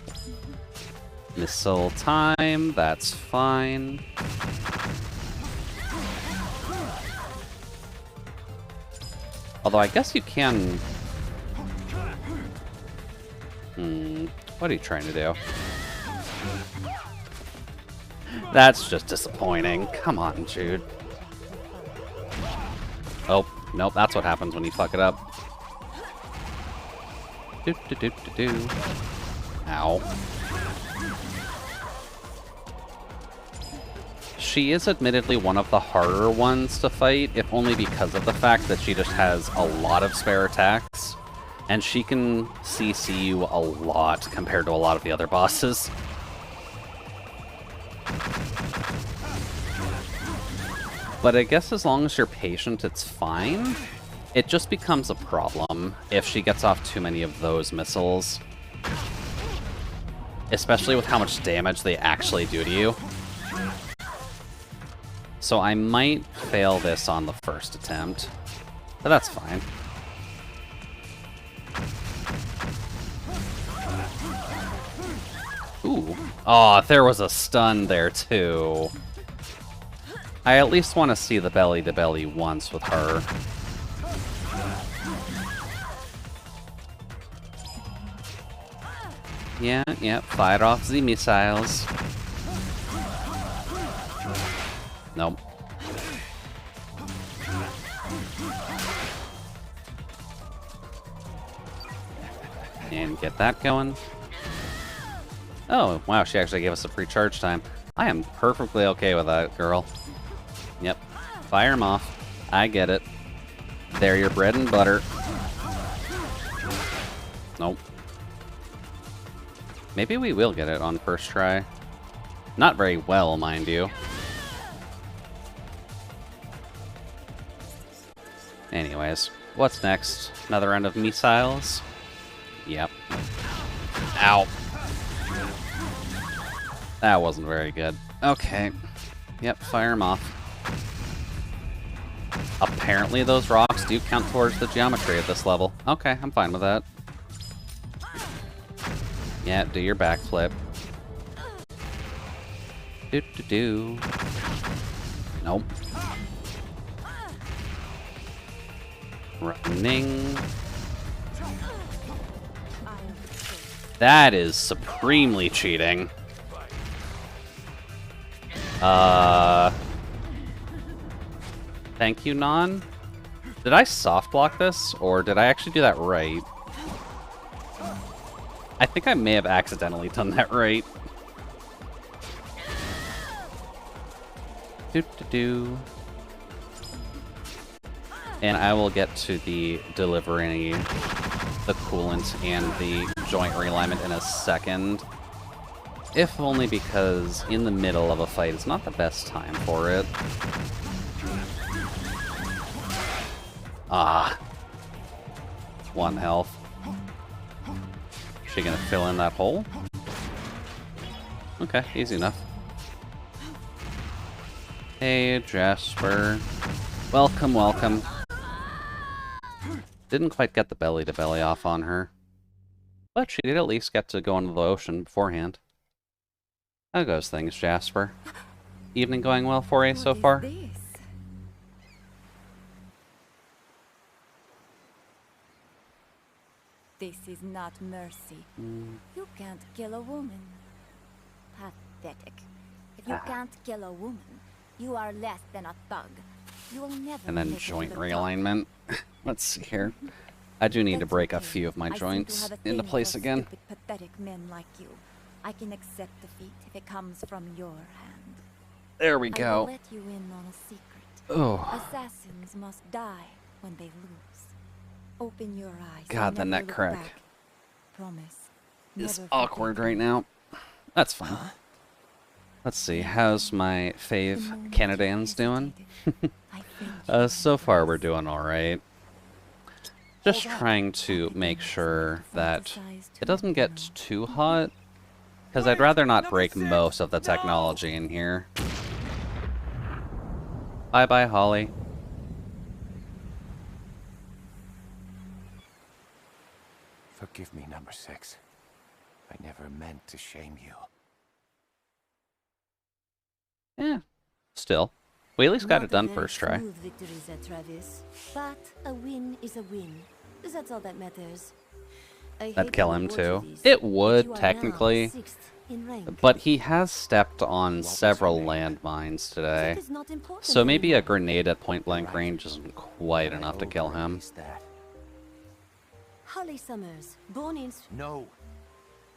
Missile time. That's fine. Although I guess you can... What are you trying to do? That's just disappointing. Come on, Jude. Oh, nope, that's what happens when you fuck it up. Do. Ow. She is admittedly one of the harder ones to fight, if only because of the fact that she just has a lot of spare attacks. And she can CC you a lot compared to a lot of the other bosses. But I guess as long as you're patient, it's fine. It just becomes a problem if she gets off too many of those missiles. Especially with how much damage they actually do to you. So I might fail this on the first attempt. But that's fine. Ooh. Oh, there was a stun there too. I at least want to see the belly-to-belly once with her. Yeah, fire off the missiles. Nope. And get that going. Oh, wow, she actually gave us a free charge time. I am perfectly okay with that, girl. Yep. Fire them off. I get it. They're your bread and butter. Nope. Maybe we will get it on first try. Not very well, mind you. Anyways, what's next? Another round of missiles? Yep. Ow. That wasn't very good. Okay. Yep, fire them off. Apparently those rocks do count towards the geometry at this level. Okay, I'm fine with that. Yeah, do your backflip. Do. Nope. Running. That is supremely cheating. Thank you, Non. Did I soft block this, or did I actually do that right? I think I may have accidentally done that right. Do. And I will get to the delivering the coolant and the joint realignment in a second. If only because in the middle of a fight is not the best time for it. Ah. 1 health. Is she gonna fill in that hole? Okay, easy enough. Hey, Jasper. Welcome, welcome. Didn't quite get the belly-to-belly off on her. But she did at least get to go into the ocean beforehand. How goes things, Jasper? Evening going well for you so far? This is not mercy. You can't kill a woman. Pathetic. If you can't kill a woman, you are less than a thug. You will never. And then joint realignment. Let's see here. I do need to break a few of my joints into place again. Pathetic men like you. I can accept defeat if it comes from your hand. There we I will go. let you in on a secret. Oh. Assassins must die when they lose. Open your eyes. God, and the never neck look crack. back. Promise. It's Never awkward forget. right now. That's fine. Let's see, how's my fave Canadians doing? I think So far we're doing alright. Just Hold on. trying to make sure that Fantasize it doesn't too get now. too hot. Because I'd rather not Number break 6, most of the no! technology in here. Bye-bye, Holly. Forgive me, number 6. I never meant to shame you. Eh, still. We at least got Not it done a very first try. smooth victory there, Travis. But a win is a win. That's all that matters. I That'd hate kill to him reward you too. this, It but would, you are now technically. 6th in rank. But he has stepped on was her several name? landmines That today. is not important So maybe a anymore. grenade at point blank Right. range isn't quite enough to kill him. That. Holly Summers, born in... No.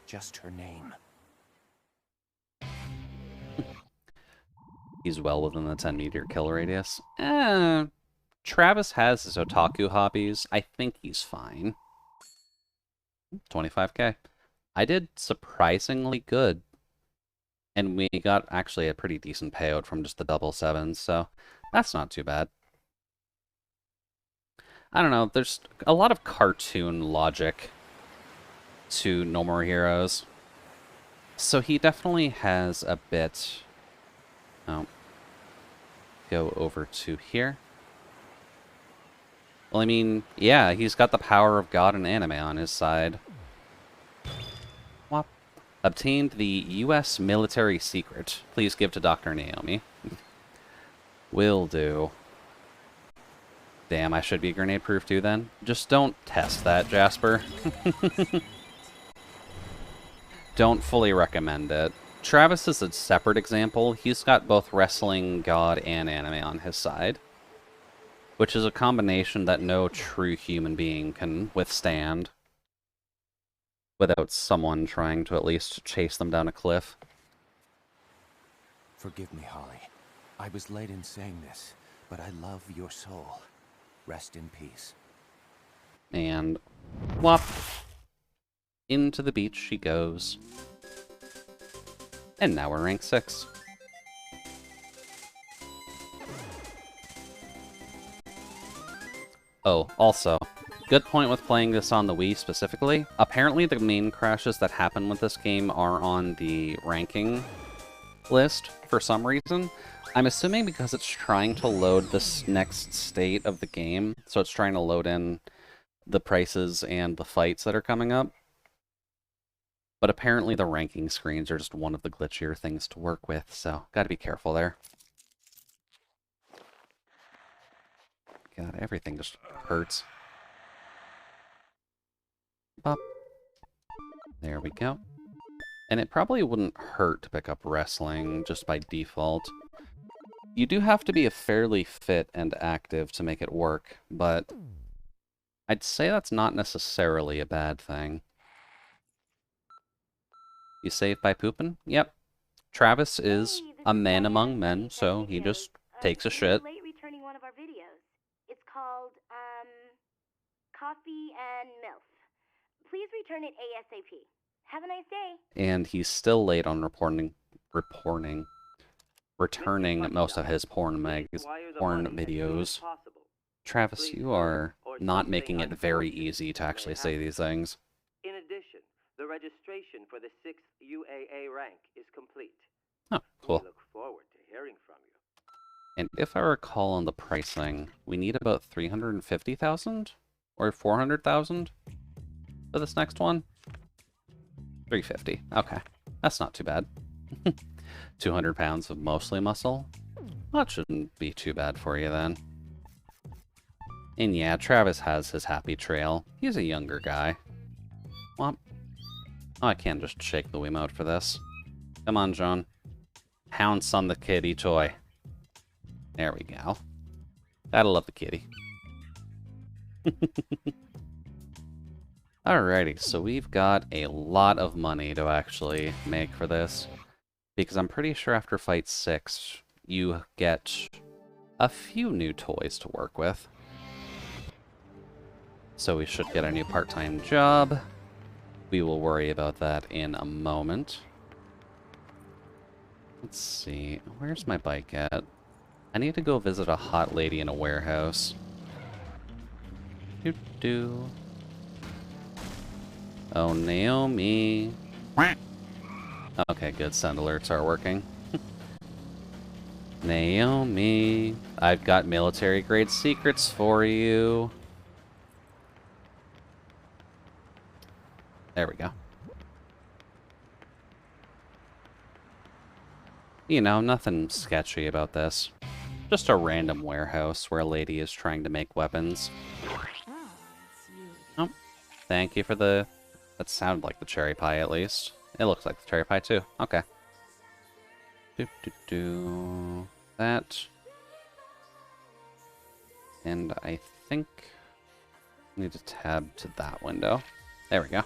Just her name. He's well within the 10-meter kill radius. Travis has his otaku hobbies. I think he's fine. 25k. I did surprisingly good. And we got actually a pretty decent payout from just the double sevens, so that's not too bad. I don't know, there's a lot of cartoon logic to No More Heroes. So he definitely has a bit... Oh. Go over to here. Well, I mean, yeah, he's got the power of God and anime on his side. Whop. Obtained the U.S. military secret. Please give to Dr. Naomi. Will do. Damn, I should be grenade-proof too then. Just don't test that, Jasper. Don't fully recommend it. Travis is a separate example. He's got both wrestling, God, and anime on his side. Which is a combination that no true human being can withstand. Without someone trying to at least chase them down a cliff. Forgive me, Holly. I was late in saying this, but I love your soul. Rest in peace. And whop. Into the beach she goes. And now we're rank 6. Oh, also, good point with playing this on the Wii specifically. Apparently the main crashes that happen with this game are on the ranking list for some reason. I'm assuming because it's trying to load this next state of the game, so it's trying to load in the prices and the fights that are coming up. But apparently the ranking screens are just one of the glitchier things to work with, so gotta be careful there. God, everything just hurts. Bop. There we go. And it probably wouldn't hurt to pick up wrestling just by default. You do have to be a fairly fit and active to make it work, but I'd say that's not necessarily a bad thing. You save by pooping? Yep. Travis is a man among men, so he just takes a shit. Late returning one of our videos. It's called, Coffee and MILF. Please return it ASAP. Have a nice day. And he's still late on returning most of his porn videos. Travis, you are not making it very easy to actually say these things. In addition, the registration for the 6th UAA rank is complete. Oh, cool. We look forward to hearing from you. And if I recall on the pricing, we need about 350,000 or 400,000 for this next one. 350. Okay, that's not too bad. 200 pounds of mostly muscle. That shouldn't be too bad for you then. And yeah, Travis has his happy trail. He's a younger guy. Well, oh, I can't just shake the Wiimote for this. Come on, John. Pounce on the kitty toy. There we go. Gotta love the kitty. Alrighty, so we've got a lot of money to actually make for this. Because I'm pretty sure after Fight 6, you get a few new toys to work with. So we should get a new part-time job. We will worry about that in a moment. Let's see, where's my bike at? I need to go visit a hot lady in a warehouse. Do do. Oh, Naomi. Okay, good. Sound alerts are working. Naomi, I've got military-grade secrets for you. There we go. You know, nothing sketchy about this. Just a random warehouse where a lady is trying to make weapons. Oh, thank you for the... That sounded like the cherry pie, at least. It looks like the cherry pie, too. Okay. That. And I think I need to tab to that window. There we go.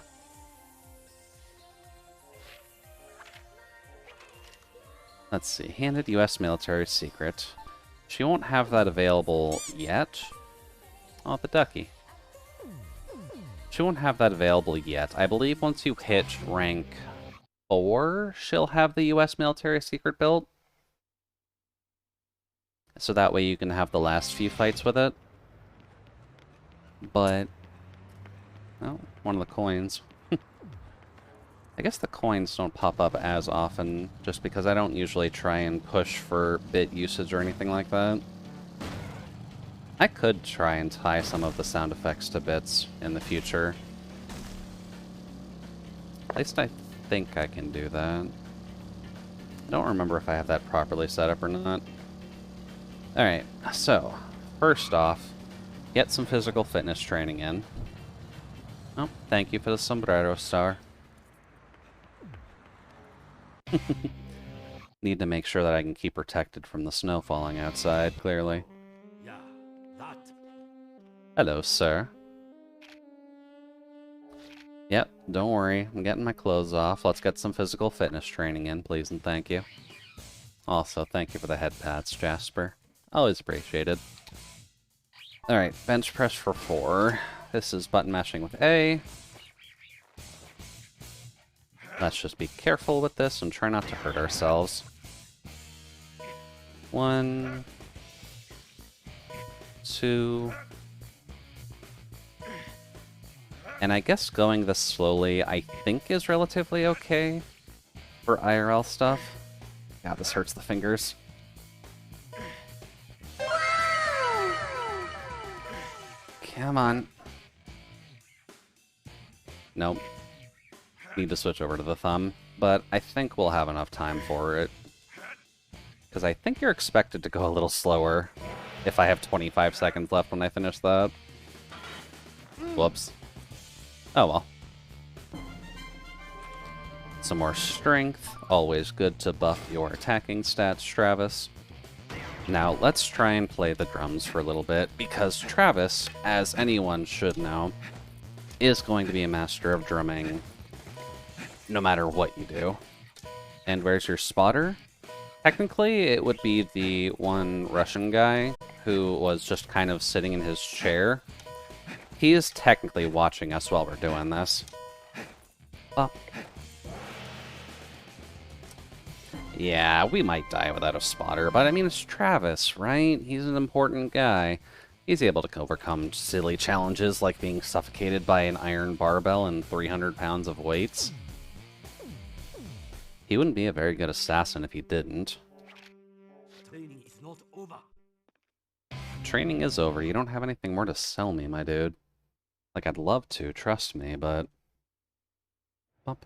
Let's see. Handed U.S. military secret. She won't have that available yet. Oh, the ducky. She won't have that available yet. I believe once you hit rank 4, she'll have the U.S. military secret built. So that way you can have the last few fights with it. But... oh, one of the coins. I guess the coins don't pop up as often, just because I don't usually try and push for bit usage or anything like that. I could try and tie some of the sound effects to bits in the future. At least I think I can do that. I don't remember if I have that properly set up or not. Alright, so, first off, get some physical fitness training in. Oh, thank you for the sombrero star. Need to make sure that I can keep protected from the snow falling outside, clearly. Yeah, that. Hello, sir. Yep, don't worry. I'm getting my clothes off. Let's get some physical fitness training in, please and thank you. Also, thank you for the head pats, Jasper. Always appreciated. Alright, bench press for 4. This is button mashing with A. Let's just be careful with this and try not to hurt ourselves. 1, 2... And I guess going this slowly, I think, is relatively okay for IRL stuff. God, this hurts the fingers. Come on. Nope. Need to switch over to the thumb, but I think we'll have enough time for it. Because I think you're expected to go a little slower if I have 25 seconds left when I finish that. Whoops. Oh well. Some more strength. Always good to buff your attacking stats, Travis. Now, let's try and play the drums for a little bit, because Travis, as anyone should know, is going to be a master of drumming no matter what you do. And where's your spotter? Technically, it would be the one Russian guy who was just kind of sitting in his chair. He is technically watching us while we're doing this. Oh. Yeah, we might die without a spotter, but I mean, it's Travis, right? He's an important guy. He's able to overcome silly challenges like being suffocated by an iron barbell and 300 pounds of weights. He wouldn't be a very good assassin if he didn't. Training is not over. Training is over. You don't have anything more to sell me, my dude. Like, I'd love to, trust me, but... Up.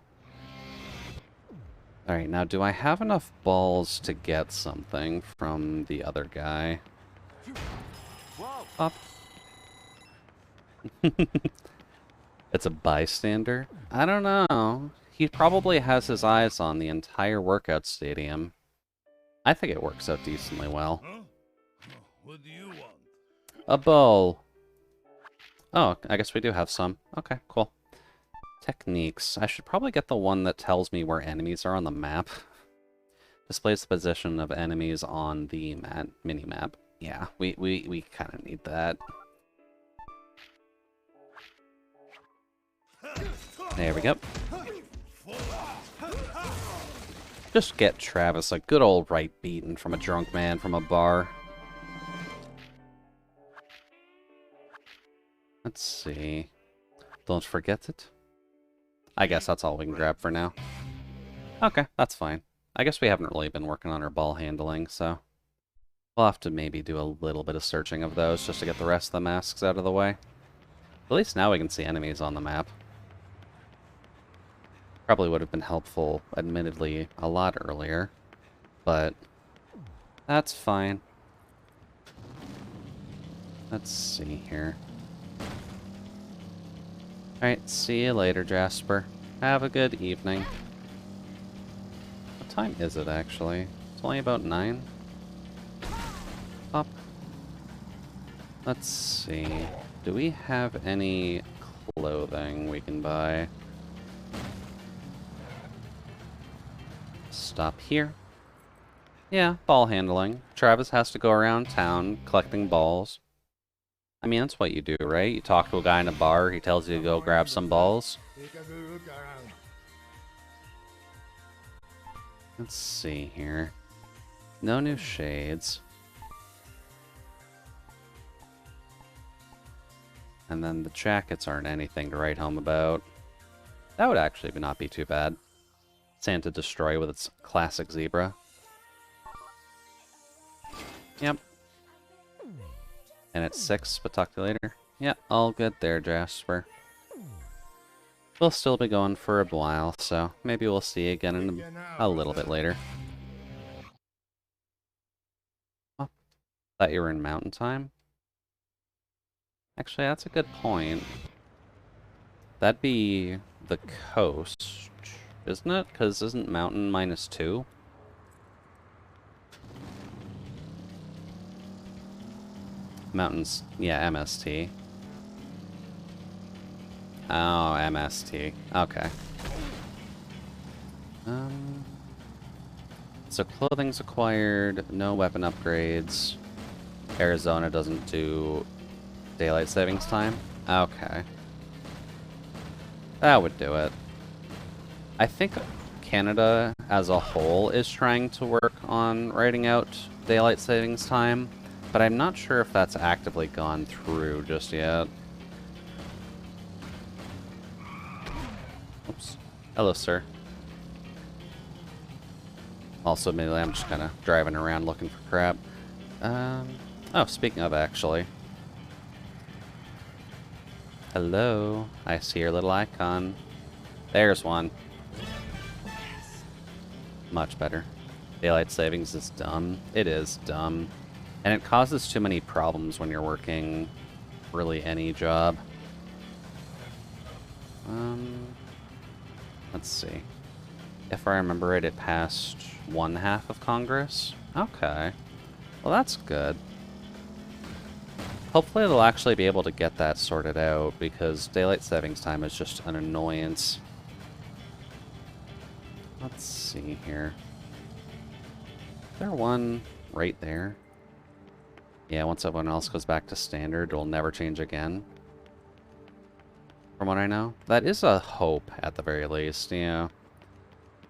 Alright, now do I have enough balls to get something from the other guy? Up. It's a bystander? I don't know. He probably has his eyes on the entire workout stadium. I think it works out decently well. Huh? What do you want? A bowl. Oh, I guess we do have some. Okay, cool. Techniques. I should probably get the one that tells me where enemies are on the map. Displays the position of enemies on the mini-map. Yeah, we kind of need that. There we go. Just get Travis a good old right beating from a drunk man from a bar. Let's see. Don't forget it. I guess that's all we can grab for now. Okay, that's fine. I guess we haven't really been working on our ball handling, so we'll have to maybe do a little bit of searching of those just to get the rest of the masks out of the way. At least now we can see enemies on the map. Probably would have been helpful, admittedly, a lot earlier, but that's fine. Let's see here. Alright, see you later, Jasper. Have a good evening. What time is it, actually? It's only about 9. Up. Let's see. Do we have any clothing we can buy? Stop here. Yeah, ball handling. Travis has to go around town collecting balls. I mean, that's what you do, right? You talk to a guy in a bar, he tells you to go grab some balls. Let's see here. No new shades. And then the jackets aren't anything to write home about. That would actually not be too bad. Santa Destroy with its classic zebra. Yep. And it's 6 spectaculator. Yeah, all good there, Jasper. We'll still be going for a while, so maybe we'll see you again in a little bit later. Oh, thought you were in mountain time? Actually, that's a good point. That'd be the coast, isn't it? Because isn't mountain -2? Mountains, yeah, MST. Oh, MST. Okay. So clothing's acquired, no weapon upgrades. Arizona doesn't do daylight savings time. Okay. That would do it. I think Canada as a whole is trying to work on writing out daylight savings time, but I'm not sure if that's actively gone through just yet. Oops. Hello, sir. Also, maybe I'm just kind of driving around looking for crap. Oh, speaking of, actually. Hello. I see your little icon. There's one. Much better. Daylight savings is dumb. It is dumb. And it causes too many problems when you're working really any job. Let's see. If I remember right, it passed 1/2 of Congress. Okay. Well, that's good. Hopefully they'll actually be able to get that sorted out, because daylight savings time is just an annoyance. Let's see here. Is there one right there? Yeah, once everyone else goes back to standard, it'll never change again. From what I know. That is a hope, at the very least, yeah.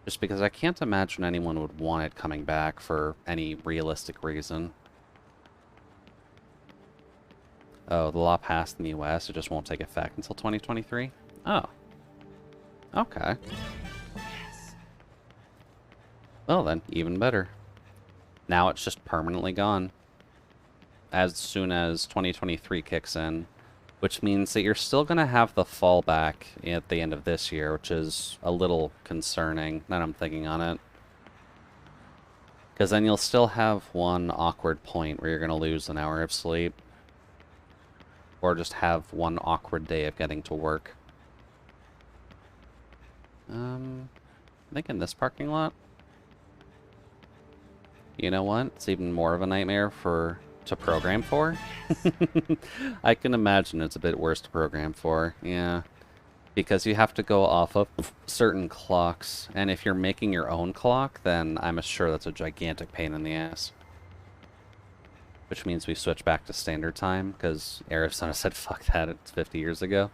Just because I can't imagine anyone would want it coming back for any realistic reason. Oh, the law passed in the US, it just won't take effect until 2023? Oh. Okay. Well then, even better. Now it's just permanently gone. As soon as 2023 kicks in. Which means that you're still going to have the fallback at the end of this year, which is a little concerning, now I'm thinking on it. Because then you'll still have one awkward point where you're going to lose an hour of sleep. Or just have one awkward day of getting to work. I think in this parking lot. You know what? It's even more of a nightmare to program for. I can imagine it's a bit worse to program for, yeah. Because you have to go off of certain clocks, and if you're making your own clock, then I'm sure that's a gigantic pain in the ass. Which means we switch back to standard time, because Arizona said fuck that, it's 50 years ago.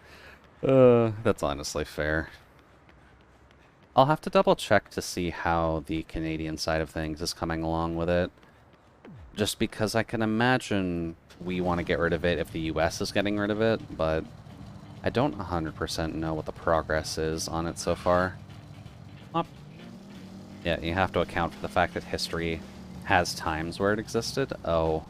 That's honestly fair. I'll have to double check to see how the Canadian side of things is coming along with it. Just because I can imagine we want to get rid of it if the US is getting rid of it, but I don't 100% know what the progress is on it so far. Yeah, you have to account for the fact that history has times where it existed. Oh,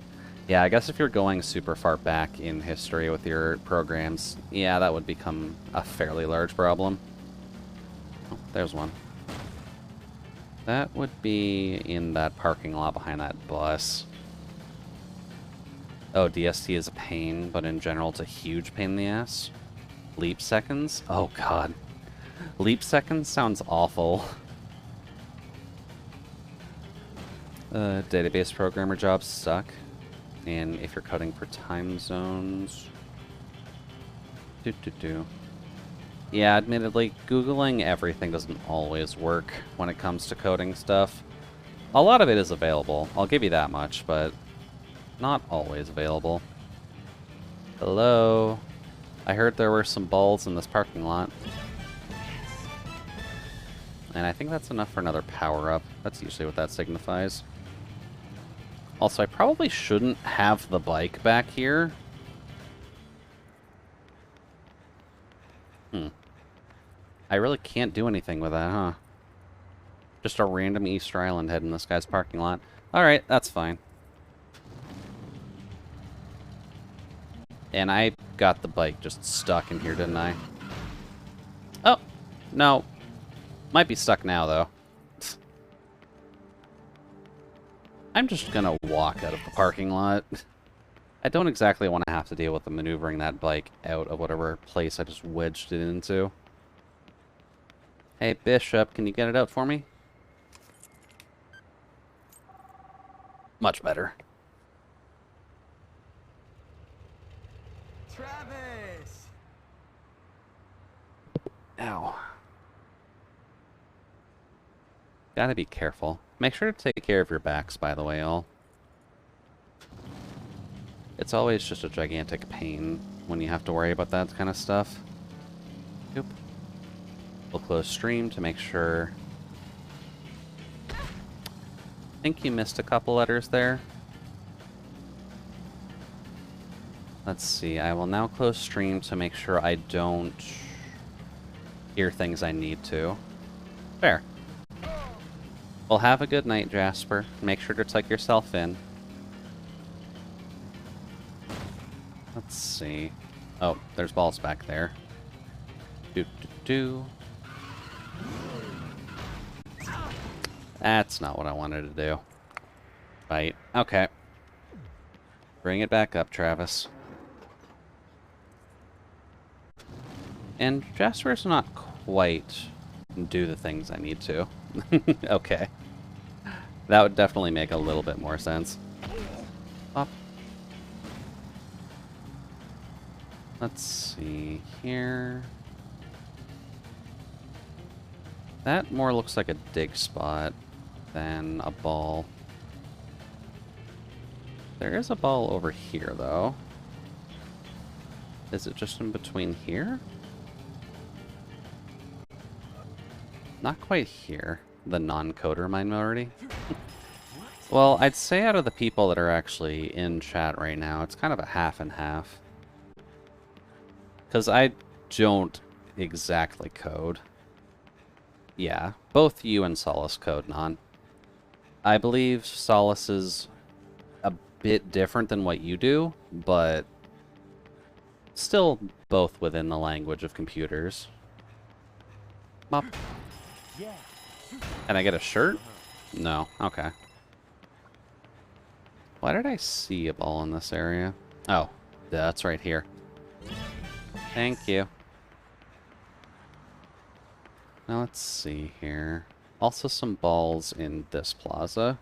yeah, I guess if you're going super far back in history with your programs, yeah, that would become a fairly large problem. Oh, there's one. That would be in that parking lot behind that bus. Oh, DST is a pain, but in general it's a huge pain in the ass. Leap seconds? Oh god. Leap seconds sounds awful. Database programmer jobs suck. And if you're coding for time zones... Yeah, admittedly, Googling everything doesn't always work when it comes to coding stuff. A lot of it is available, I'll give you that much, but not always available. Hello? I heard there were some balls in this parking lot. And I think that's enough for another power-up. That's usually what that signifies. Also, I probably shouldn't have the bike back here. I really can't do anything with that, huh? Just a random Easter Island head in this guy's parking lot. Alright, that's fine. And I got the bike just stuck in here, didn't I? Oh, no. Might be stuck now, though. I'm just gonna walk out of the parking lot. I don't exactly want to have to deal with the maneuvering that bike out of whatever place I just wedged it into. Hey, Bishop, can you get it out for me? Much better. Travis! Ow. Gotta be careful. Make sure to take care of your backs, by the way, all. It's always just a gigantic pain when you have to worry about that kind of stuff. Oop. We'll close stream to make sure. I think you missed a couple letters there. Let's see. I will now close stream to make sure I don't hear things I need to. Fair. Well, have a good night, Jasper. Make sure to tuck yourself in. Let's see. Oh, there's balls back there. That's not what I wanted to do. Right. Okay. Bring it back up, Travis. And Jasper's not quite do the things I need to. Okay. That would definitely make a little bit more sense. Up. Let's see here. That more looks like a dig spot than a ball. There is a ball over here, though. Is it just in between here? Not quite here. The non-coder minority. Well, I'd say out of the people that are actually in chat right now, it's kind of a half and half. Because I don't exactly code. Yeah, both you and Solace code non. I believe Solace is a bit different than what you do, but still both within the language of computers. Bop. Can I get a shirt? No. Okay. Why did I see a ball in this area? Oh, that's right here. Thank you. Now let's see here. Also some balls in this plaza.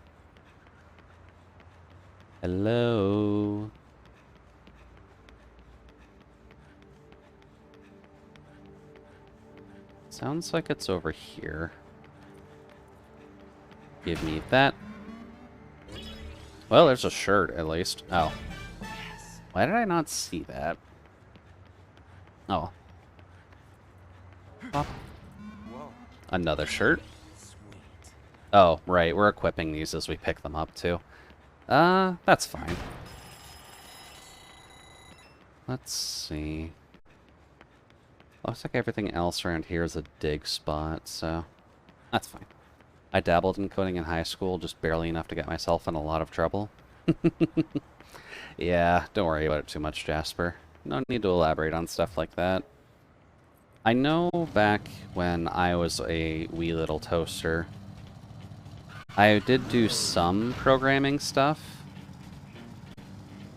Hello. Sounds like it's over here. Give me that. Well, there's a shirt, at least. Oh. Why did I not see that? Oh. Pop. Another shirt. Oh, right. We're equipping these as we pick them up, too. That's fine. Let's see. Looks like everything else around here is a dig spot, so that's fine. I dabbled in coding in high school, just barely enough to get myself in a lot of trouble. Yeah, don't worry about it too much, Jasper. No need to elaborate on stuff like that. I know back when I was a wee little toaster, I did do some programming stuff,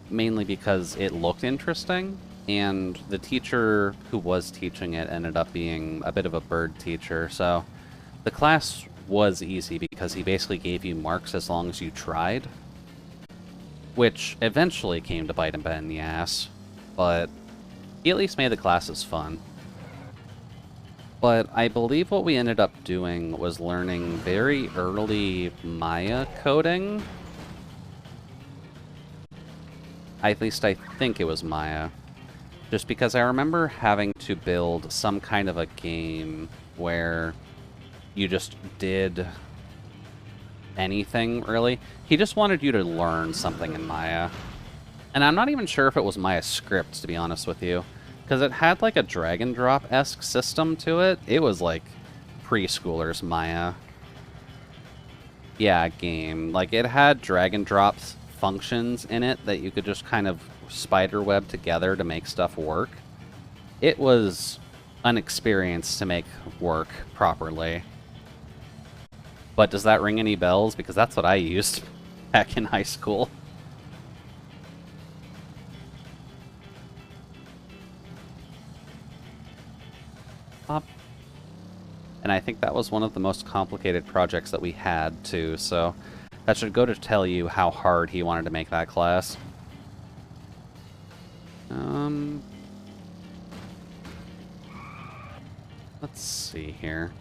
mainly because it looked interesting, and the teacher who was teaching it ended up being a bit of a bird teacher, so the class was easy because he basically gave you marks as long as you tried, which eventually came to bite him in the ass, but he at least made the classes fun. But I believe what we ended up doing was learning very early Maya coding. At least I think it was Maya. Just because I remember having to build some kind of a game where you just did anything, really. He just wanted you to learn something in Maya. And I'm not even sure if it was Maya script, to be honest with you. Because it had like a drag and drop-esque system to it. It was like preschoolers Maya. Yeah, game. Like it had drag and drop functions in it that you could just kind of spiderweb together to make stuff work. It was an experience to make work properly. But does that ring any bells? Because that's what I used back in high school. And I think that was one of the most complicated projects that we had, too, so that should go to tell you how hard he wanted to make that class. Let's see here.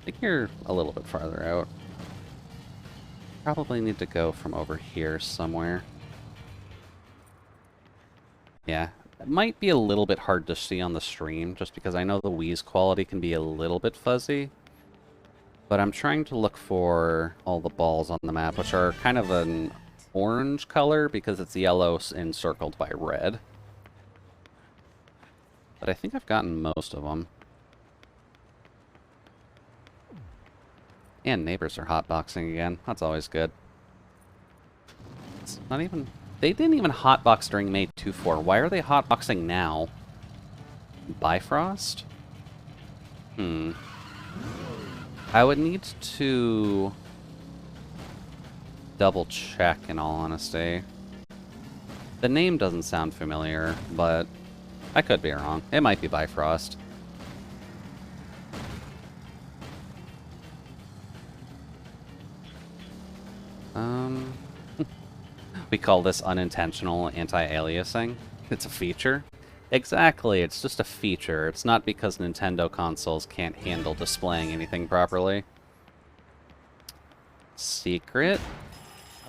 I think you're a little bit farther out. Probably need to go from over here somewhere. Yeah. It might be a little bit hard to see on the stream, just because I know the Wii's quality can be a little bit fuzzy. But I'm trying to look for all the balls on the map, which are kind of an orange color, because it's yellow encircled by red. But I think I've gotten most of them. And neighbors are hotboxing again. That's always good. It's not even... They didn't even hotbox during May 2.4. Why are they hotboxing now? Bifrost? I would need to double check, in all honesty. The name doesn't sound familiar, but I could be wrong. It might be Bifrost. We call this unintentional anti-aliasing. It's a feature. Exactly, it's just a feature. It's not because Nintendo consoles can't handle displaying anything properly. Secret?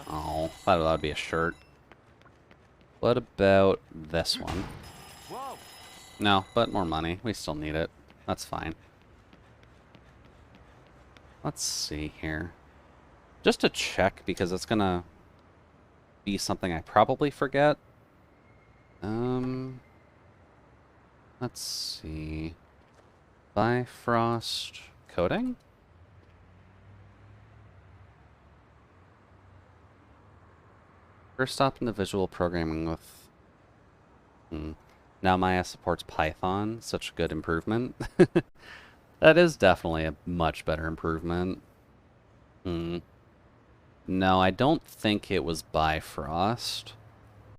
Oh, thought that would be a shirt. What about this one? No, but more money. We still need it. That's fine. Let's see here. Just to check, because it's gonna be something I probably forget. Let's see. Bifrost coding? First stop in the visual programming with... Now Maya supports Python. Such a good improvement. That is definitely a much better improvement. No, I don't think it was Bifrost.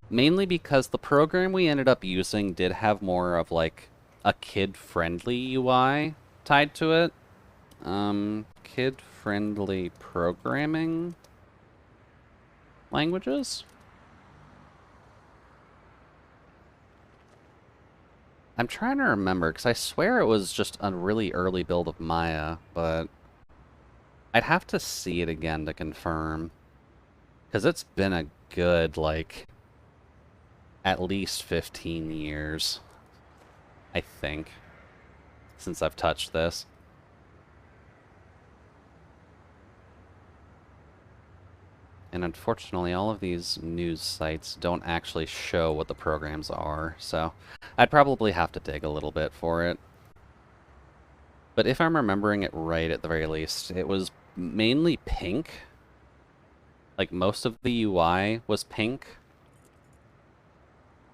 Mainly because the program we ended up using did have more of, like, a kid-friendly UI tied to it. Kid-friendly programming languages? I'm trying to remember, because I swear it was just a really early build of Maya, but I'd have to see it again to confirm. Because it's been a good, like, at least 15 years, I think, since I've touched this. And unfortunately, all of these news sites don't actually show what the programs are, so I'd probably have to dig a little bit for it. But if I'm remembering it right, at the very least, it was mainly pink. Like, most of the UI was pink.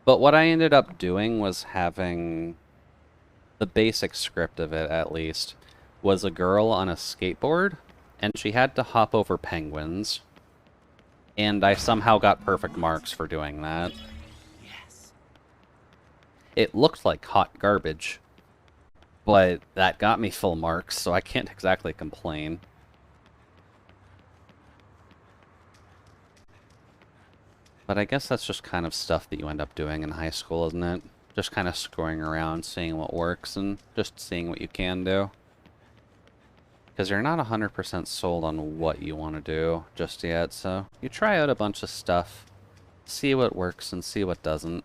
But what I ended up doing was having the basic script of it, at least, was a girl on a skateboard, and she had to hop over penguins. And I somehow got perfect marks for doing that. Yes. It looked like hot garbage, but that got me full marks, so I can't exactly complain. But I guess that's just kind of stuff that you end up doing in high school, isn't it? Just kind of screwing around, seeing what works, and just seeing what you can do. Because you're not 100% sold on what you want to do just yet, so you try out a bunch of stuff, see what works and see what doesn't.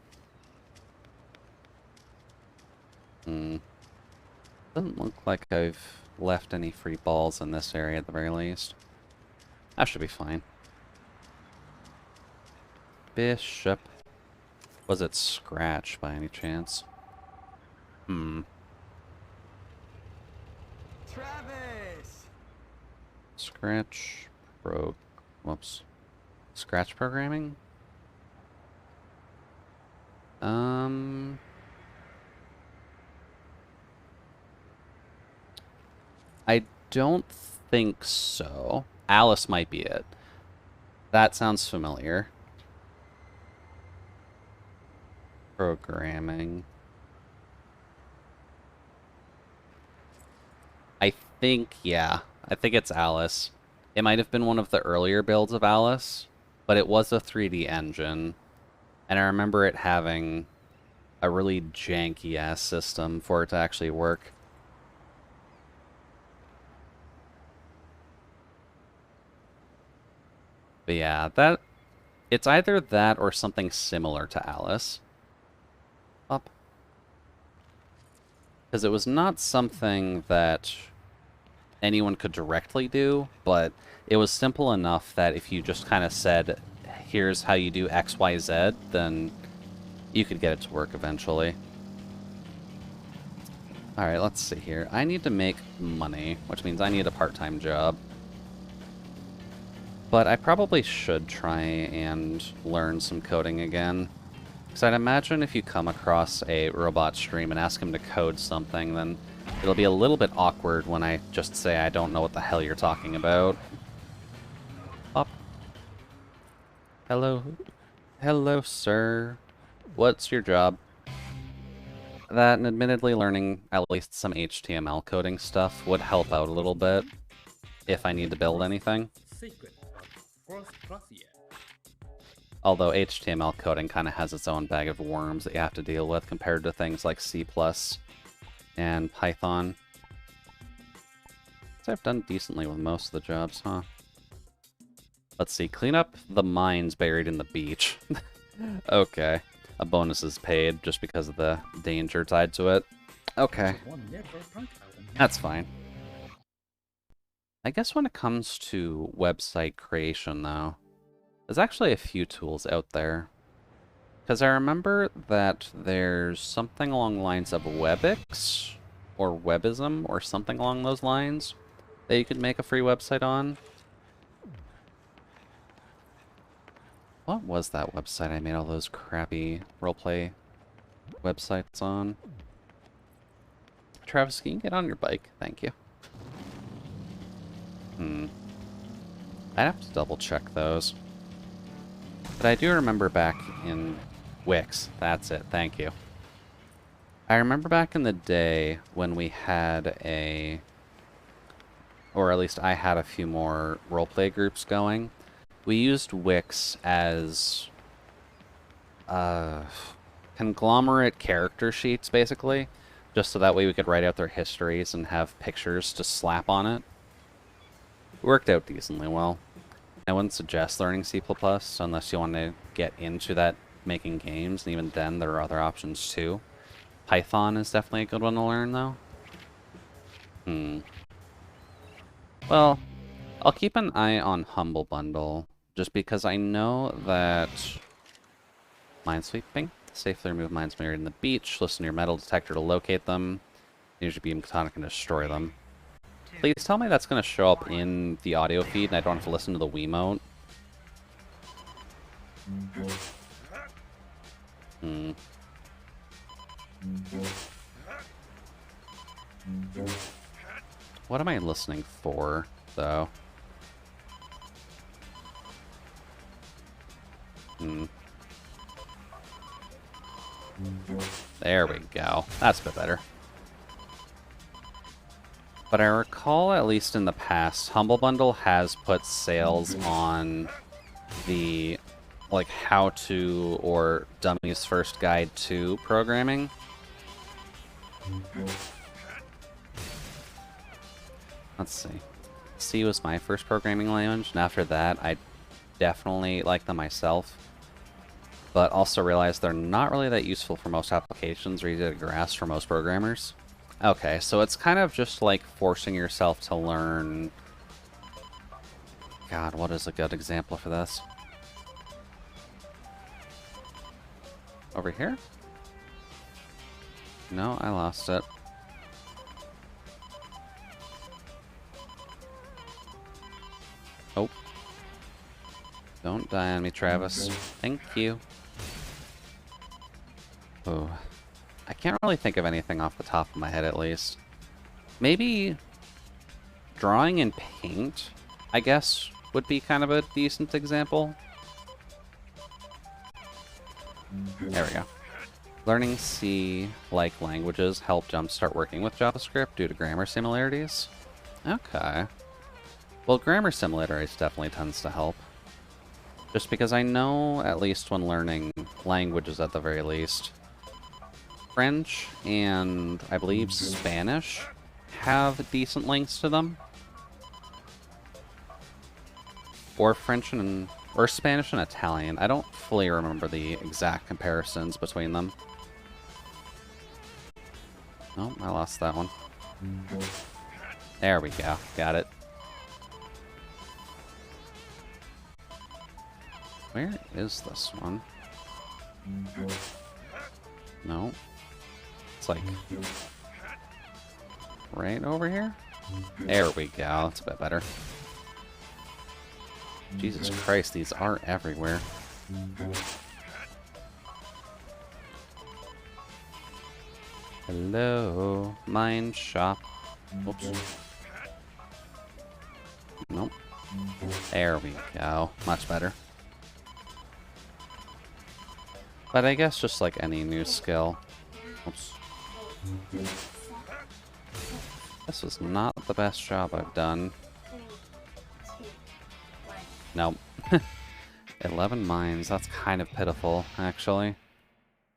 Doesn't look like I've left any free balls in this area at the very least. That should be fine. Bishop. Was it Scratch by any chance? Travis! Scratch whoops. Scratch programming? I don't think so. Alice might be it. That sounds familiar. Programming. I think, yeah. I think it's Alice. It might have been one of the earlier builds of Alice, but it was a 3D engine. And I remember it having a really janky-ass system for it to actually work. But yeah, it's either that or something similar to Alice. Up. Because it was not something that anyone could directly do, but it was simple enough that if you just kind of said, here's how you do X, Y, Z, then you could get it to work eventually. Alright, let's see here. I need to make money, which means I need a part-time job. But I probably should try and learn some coding again. Because I'd imagine if you come across a robot stream and ask him to code something, then it'll be a little bit awkward when I just say I don't know what the hell you're talking about. Up. Hello. Hello, sir. What's your job? That, and admittedly learning at least some HTML coding stuff would help out a little bit if I need to build anything. Secret of First Glacier. Although HTML coding kind of has its own bag of worms that you have to deal with compared to things like C++ and Python. So I've done decently with most of the jobs, huh? Let's see, clean up the mines buried in the beach. Okay. A bonus is paid just because of the danger tied to it. Okay. That's fine. I guess when it comes to website creation, though, there's actually a few tools out there. Because I remember that there's something along the lines of Webix, or Webism, or something along those lines, that you could make a free website on. What was that website I made all those crappy roleplay websites on? Travis, can you get on your bike? Thank you. I'd have to double check those. But I do remember back in Wix. That's it. Thank you. I remember back in the day when we had a... or at least I had a few more roleplay groups going. We used Wix as conglomerate character sheets, basically, just so that way we could write out their histories and have pictures to slap on it. It worked out decently well. I wouldn't suggest learning C++ unless you want to get into that making games, and even then there are other options too. Python is definitely a good one to learn, though. Well, I'll keep an eye on Humble Bundle, just because I know that minesweeping, safely remove mines buried in the beach, listen to your metal detector to locate them, use your beam tonic and destroy them. Please tell me that's going to show up in the audio feed and I don't have to listen to the Wiimote. What am I listening for, though? There we go. That's a bit better. But I recall, at least in the past, Humble Bundle has put sales on the, like, how-to or Dummy's First Guide to programming. Let's see. C was my first programming language, and after that, I definitely like them myself. But also realized they're not really that useful for most applications or easy to grasp for most programmers. Okay, so it's kind of just like forcing yourself to learn... God, what is a good example for this? Over here? No, I lost it. Oh. Don't die on me, Travis. Thank you. Oh. I can't really think of anything off the top of my head, at least. Maybe drawing in paint, I guess, would be kind of a decent example. There we go. Learning C-like languages help jumpstart working with JavaScript due to grammar similarities. Okay. Well, grammar similarities definitely tends to help. Just because I know, at least when learning languages at the very least, French and, I believe, Spanish have decent links to them. Or or Spanish and Italian. I don't fully remember the exact comparisons between them. Oh, I lost that one. There we go. Got it. Where is this one? No. It's like... right over here? There we go. That's a bit better. Jesus Christ, these are everywhere. Hello, mine shop. Oops. Nope. There we go. Much better. But I guess just like any new skill. Oops. This was not the best job I've done. Nope. 11 mines, that's kind of pitiful, actually.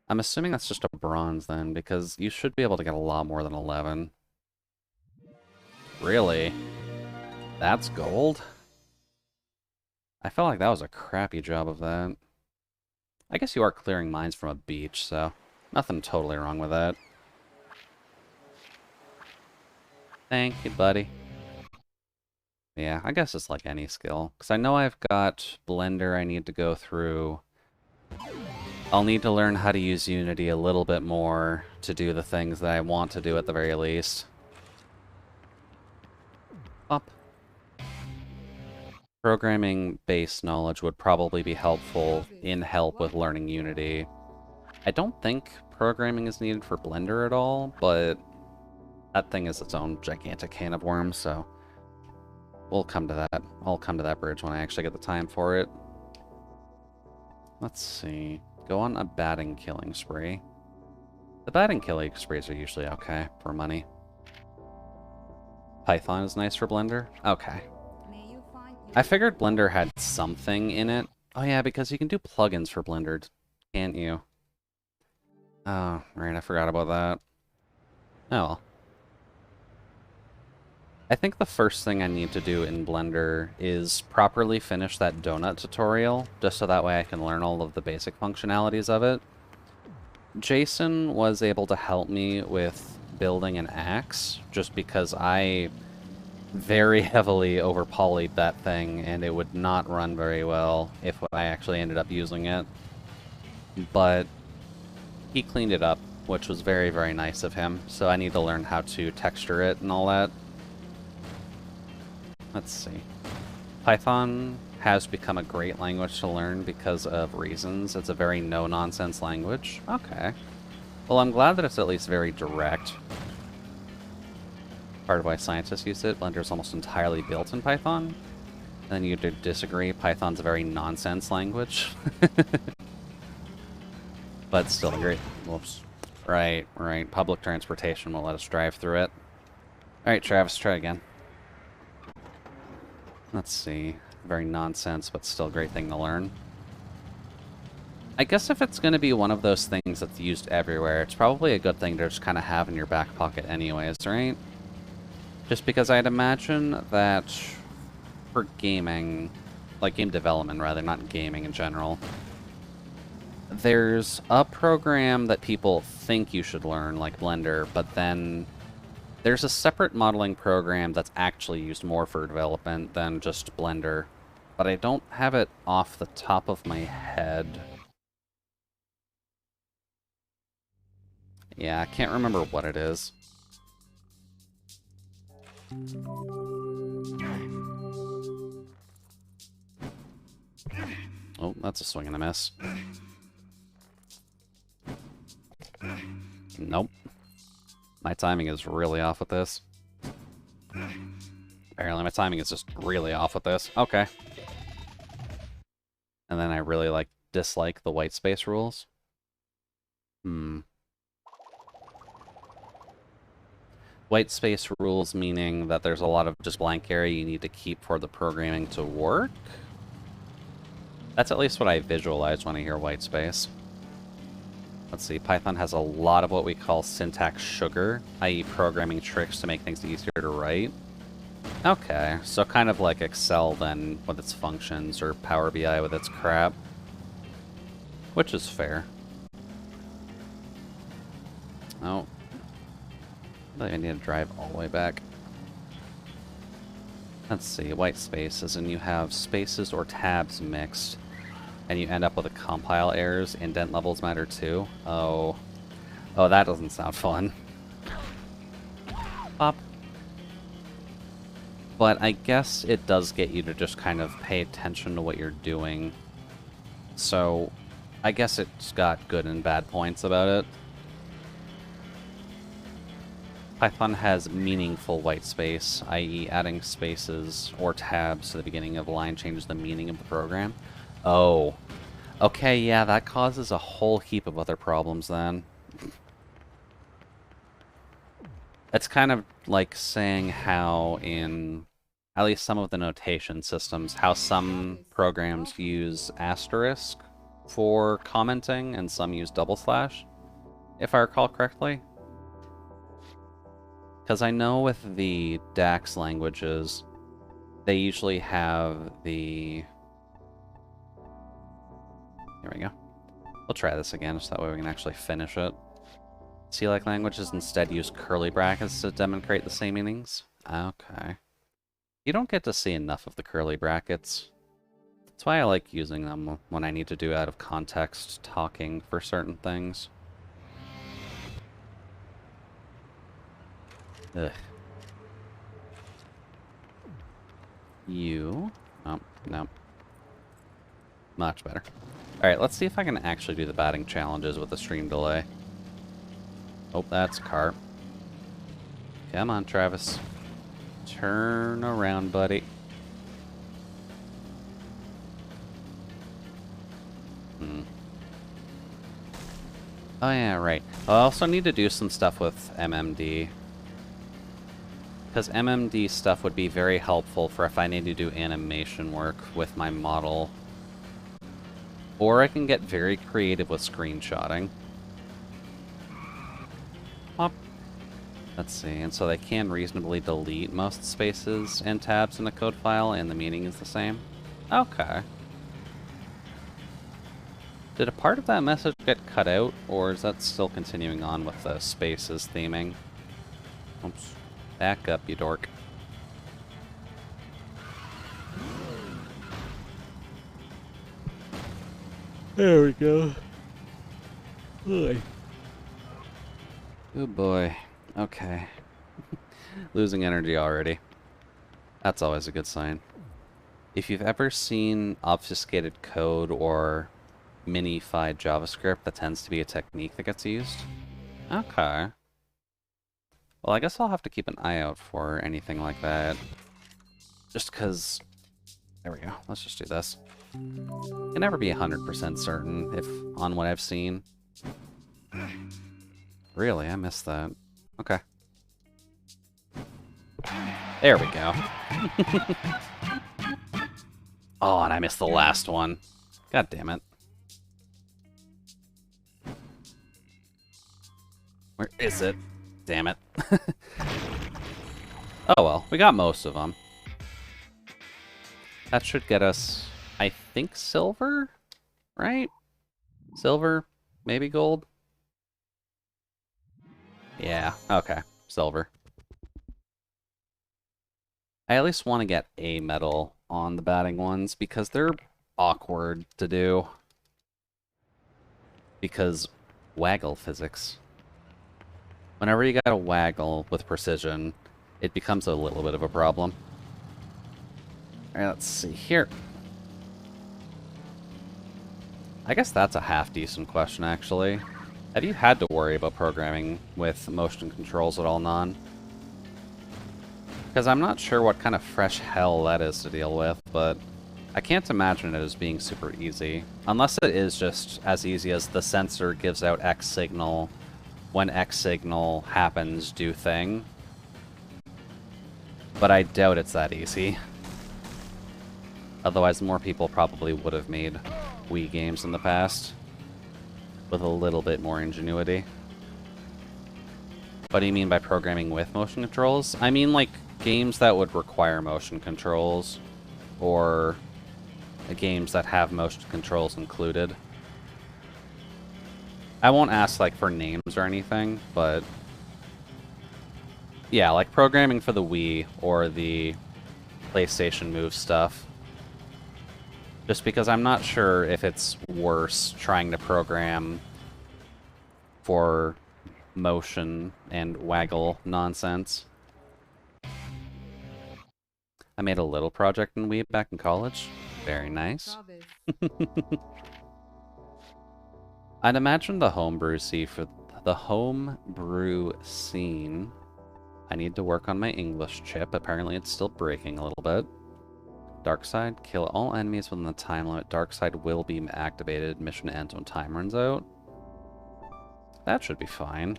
I'm assuming that's just a bronze then, because you should be able to get a lot more than 11. Really? That's gold? I felt like that was a crappy job of that. I guess you are clearing mines from a beach, so nothing totally wrong with that. Thank you, buddy. Yeah, I guess it's like any skill. Because I know I've got Blender I need to go through. I'll need to learn how to use Unity a little bit more to do the things that I want to do at the very least. Up. Programming base knowledge would probably be helpful in help with learning Unity. I don't think programming is needed for Blender at all, but that thing is its own gigantic can of worms, so we'll come to that. I'll come to that bridge when I actually get the time for it. Let's see. Go on a batting killing spree. The batting killing sprees are usually okay for money. Python is nice for Blender? Okay. I figured Blender had something in it. Oh yeah, because you can do plugins for Blender, can't you? Oh, right, I forgot about that. Oh well. I think the first thing I need to do in Blender is properly finish that donut tutorial, just so that way I can learn all of the basic functionalities of it. Jason was able to help me with building an axe, just because I very heavily over-polyed that thing, and it would not run very well if I actually ended up using it. But he cleaned it up, which was very, very nice of him. So I need to learn how to texture it and all that. Let's see. Python has become a great language to learn because of reasons. It's a very no-nonsense language. Okay. Well, I'm glad that it's at least very direct. Part of why scientists use it. Blender is almost entirely built in Python. And then you disagree. Python's a very nonsense language. But still great. Whoops. Right. Public transportation will let us drive through it. Alright, Travis, try again. Let's see. Very nonsense, but still a great thing to learn. I guess if it's going to be one of those things that's used everywhere, it's probably a good thing to just kind of have in your back pocket anyways, right? Just because I'd imagine that for gaming, like game development rather, not gaming in general, there's a program that people think you should learn, like Blender, but then there's a separate modeling program that's actually used more for development than just Blender, but I don't have it off the top of my head. Yeah, I can't remember what it is. Oh, that's a swing and a miss. Nope. My timing is really off with this. Apparently my timing is just really off with this. Okay. And then I really, dislike the white space rules. White space rules meaning that there's a lot of just blank area you need to keep for the programming to work? That's at least what I visualize when I hear white space. Let's see, Python has a lot of what we call syntax sugar, i.e. programming tricks to make things easier to write. Okay, so kind of like Excel then with its functions, or Power BI with its crap. Which is fair. Oh. I think I need to drive all the way back. Let's see, white spaces, and you have spaces or tabs mixed. And you end up with a compile errors. Indent levels matter too. Oh. Oh, that doesn't sound fun. Pop. But I guess it does get you to just kind of pay attention to what you're doing. So, I guess it's got good and bad points about it. Python has meaningful white space, i.e. adding spaces or tabs to the beginning of a line changes the meaning of the program. Oh. Okay, yeah, that causes a whole heap of other problems then. It's kind of like saying how in at least some of the notation systems, how some programs use asterisk for commenting and some use double slash, if I recall correctly. Because I know with the DAX languages, they usually have the... Here we go. We'll try this again, so that way we can actually finish it. C-like languages instead use curly brackets to demonstrate the same meanings. Okay. You don't get to see enough of the curly brackets. That's why I like using them when I need to do out-of-context talking for certain things. Ugh. You... Oh, no. Much better. Alright, let's see if I can actually do the batting challenges with the stream delay. Oh, that's a car. Come on, Travis. Turn around, buddy. Oh yeah, right. I also need to do some stuff with MMD. Because MMD stuff would be very helpful for if I need to do animation work with my model. Or I can get very creative with screenshotting. Pop. Let's see, and so they can reasonably delete most spaces and tabs in a code file, and the meaning is the same? Okay. Did a part of that message get cut out, or is that still continuing on with the spaces theming? Oops. Back up, you dork. There we go. Boy. Good boy. Okay. Losing energy already. That's always a good sign. If you've ever seen obfuscated code or minified JavaScript, that tends to be a technique that gets used. Okay. Well, I guess I'll have to keep an eye out for anything like that. Just because... There we go. Let's just do this. Can never be 100% certain if on what I've seen. Really? I missed that. Okay. There we go. Oh, and I missed the last one. God damn it. Where is it? Damn it. Oh well, we got most of them. That should get us, I think, silver? Right? Silver? Maybe gold? Yeah, okay. Silver. I at least want to get a medal on the batting ones because they're awkward to do. Because waggle physics. Whenever you gotta waggle with precision, it becomes a little bit of a problem. Alright, let's see here. I guess that's a half-decent question, actually. Have you had to worry about programming with motion controls at all, Non? Because I'm not sure what kind of fresh hell that is to deal with, but I can't imagine it as being super easy. Unless it is just as easy as the sensor gives out X signal. When X signal happens, do thing. But I doubt it's that easy. Otherwise, more people probably would have made Wii games in the past. With a little bit more ingenuity. What do you mean by programming with motion controls? I mean, like, games that would require motion controls. Or games that have motion controls included. I won't ask, like, for names or anything, but... yeah, like, programming for the Wii or the PlayStation Move stuff. Just because I'm not sure if it's worse trying to program for motion and waggle nonsense. I made a little project in Wii back in college. Very nice. I'd imagine the homebrew scene I need to work on my English chip. Apparently it's still breaking a little bit. Darkside, kill all enemies within the time limit. Darkside will be activated. Mission ends when time runs out. That should be fine.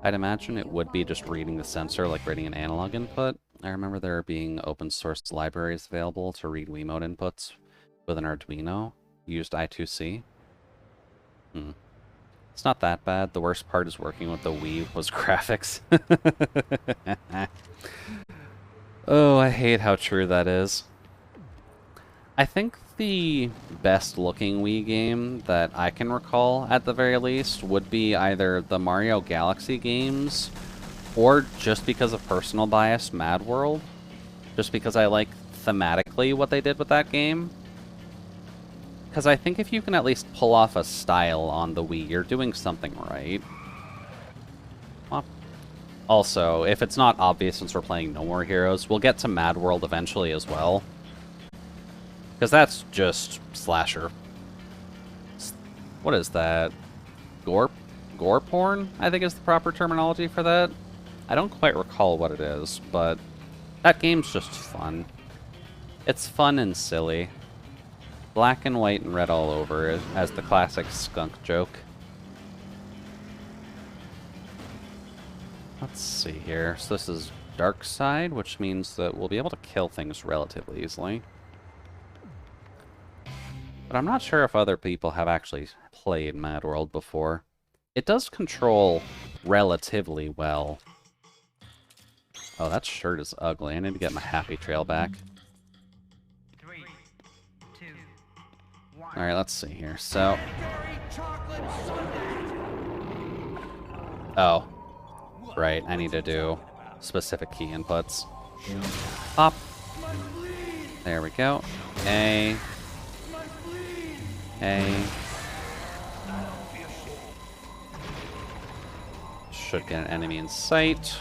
I'd imagine it would be just reading the sensor, like reading an analog input. I remember there being open source libraries available to read Wiimote inputs with an Arduino. Used I2C. It's not that bad. The worst part is working with the Wii was graphics. Oh, I hate how true that is. I think the best looking Wii game that I can recall, at the very least, would be either the Mario Galaxy games, or just because of personal bias, Mad World. Just because I like thematically what they did with that game. Because I think if you can at least pull off a style on the Wii, you're doing something right. Well, also, if it's not obvious since we're playing No More Heroes, we'll get to Mad World eventually as well. Because that's just slasher. What is that? Gore porn, I think is the proper terminology for that. I don't quite recall what it is, but that game's just fun. It's fun and silly. Black and white and red all over, as the classic skunk joke. Let's see here. So this is Darkside, which means that we'll be able to kill things relatively easily. But I'm not sure if other people have actually played Mad World before. It does control relatively well. Oh, that shirt is ugly. I need to get my Happy Trail back. 3, 2, 1. Alright, let's see here. So... oh. Right, I need to do specific key inputs. Pop. There we go. A. Okay. Should get an enemy in sight.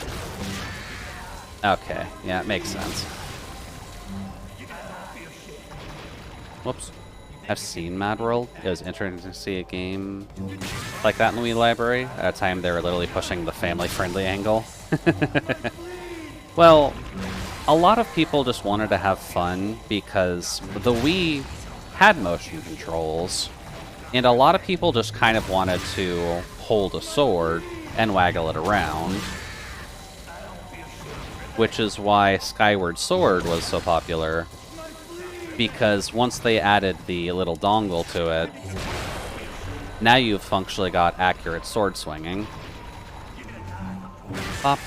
Okay, yeah, it makes sense. Whoops. I've seen Mad World. It was interesting to see a game like that in the Wii library. At a time, they were literally pushing the family-friendly angle. Well, a lot of people just wanted to have fun because the Wii had motion controls, and a lot of people just kind of wanted to hold a sword and waggle it around, which is why Skyward Sword was so popular, because once they added the little dongle to it, now you've functionally got accurate sword swinging. Pop.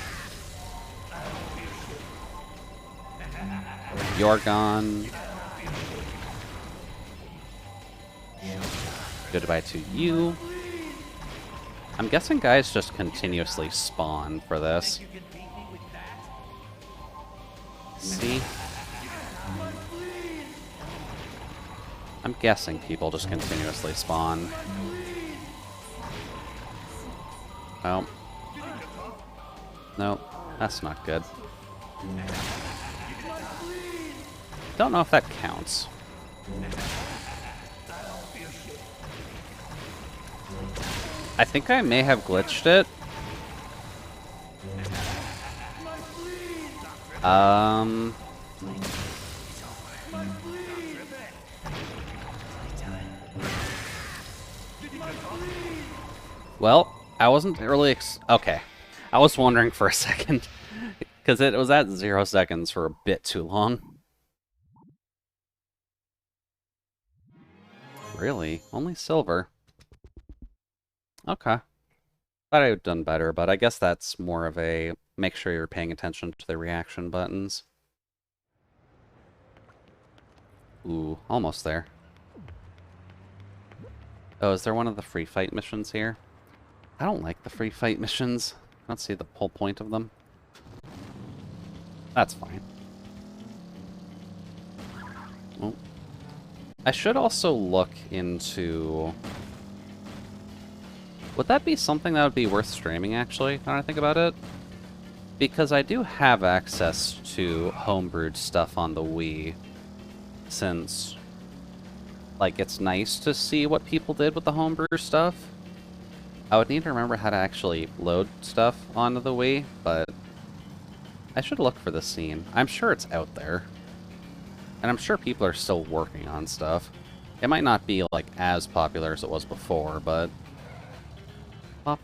You're gone. Goodbye to you. I'm guessing guys just continuously spawn for this. See? I'm guessing people just continuously spawn. Oh. Nope, that's not good. Don't know if that counts. I think I may have glitched it. Well, I wasn't really okay. I was wondering for a second, because it was at 0 seconds for a bit too long. Really? Only silver? Okay. Thought I would have done better, but I guess that's more of a make sure you're paying attention to the reaction buttons. Ooh, almost there. Oh, is there one of the free fight missions here? I don't like the free fight missions. I don't see the whole point of them. That's fine. Oh. I should also look into... Would that be something that would be worth streaming, actually, now that I think about it? Because I do have access to homebrewed stuff on the Wii, since, like, it's nice to see what people did with the homebrew stuff. I would need to remember how to actually load stuff onto the Wii, but I should look for the scene. I'm sure it's out there. And I'm sure people are still working on stuff. It might not be, like, as popular as it was before, but... Pop.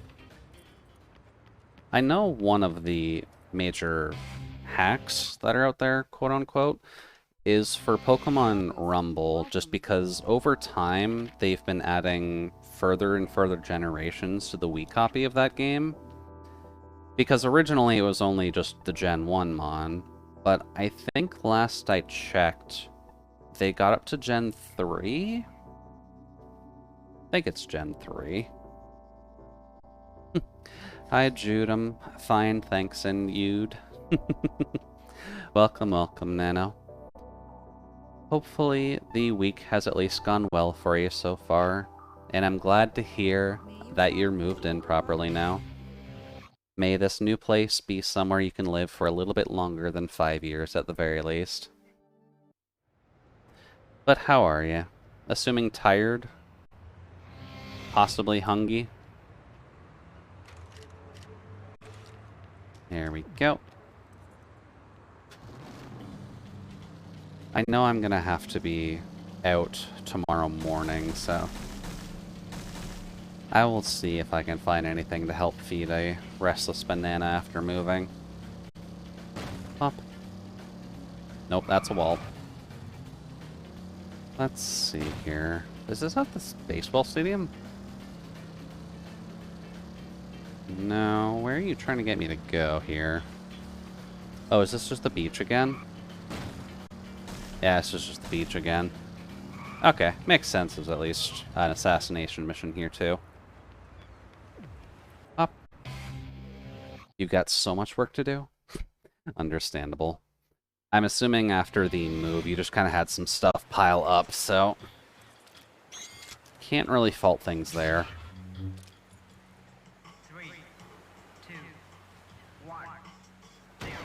I know one of the major hacks that are out there, quote-unquote, is for Pokemon Rumble, just because over time they've been adding further and further generations to the Wii copy of that game. Because originally it was only just the Gen 1 Mon, but I think last I checked, they got up to Gen 3? I think it's Gen 3. Hi Jude, I'm fine, thanks, and you'd. Welcome, welcome, Nano. Hopefully the week has at least gone well for you so far, and I'm glad to hear that you're moved in properly now. May this new place be somewhere you can live for a little bit longer than 5 years at the very least. But how are you? Assuming tired? Possibly hungry? There we go. I know I'm gonna have to be out tomorrow morning, so I will see if I can find anything to help feed a restless banana after moving. Pop. Nope, that's a wall. Let's see here. Is this at this baseball stadium? No, where are you trying to get me to go here? Oh, is this just the beach again? Yeah, it's just the beach again. Okay, makes sense. There's at least an assassination mission here too. Up. You got so much work to do? Understandable. I'm assuming after the move, you just kind of had some stuff pile up, so... Can't really fault things there. 3, 2, 1.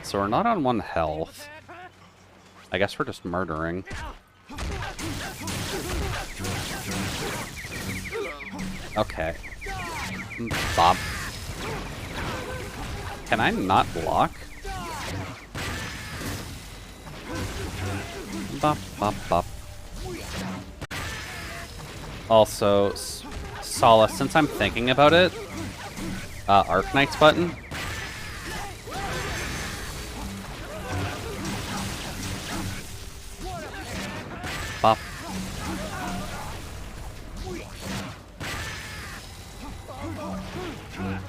So we're not on 1 health. I guess we're just murdering. Okay. Bob. Can I not block? Bop, bop, bop. Also, Sala, since I'm thinking about it, Arknight's button. Bop.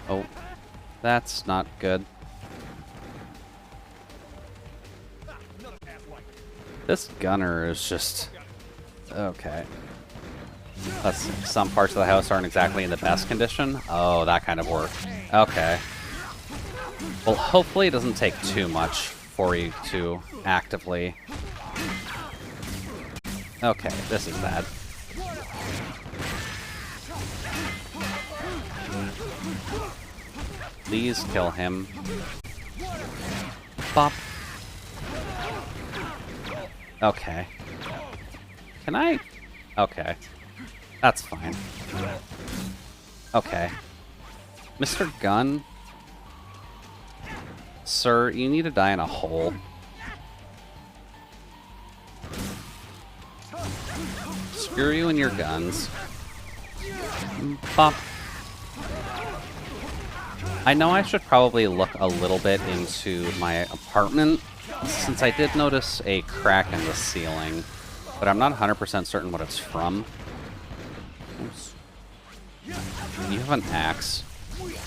Oh, that's not good. This gunner is just... okay. Let's see. Some parts of the house aren't exactly in the best condition. Oh, that kind of work. Okay. Well, hopefully it doesn't take too much for you to actively... okay, this is bad. Please kill him. Bop. Okay. Can I? Okay. That's fine. Okay. Mr. Gunn? Sir, you need to die in a hole. Screw you and your guns. Bop. I know I should probably look a little bit into my apartment, since I did notice a crack in the ceiling, but I'm not 100% certain what it's from. Oops. You have an axe.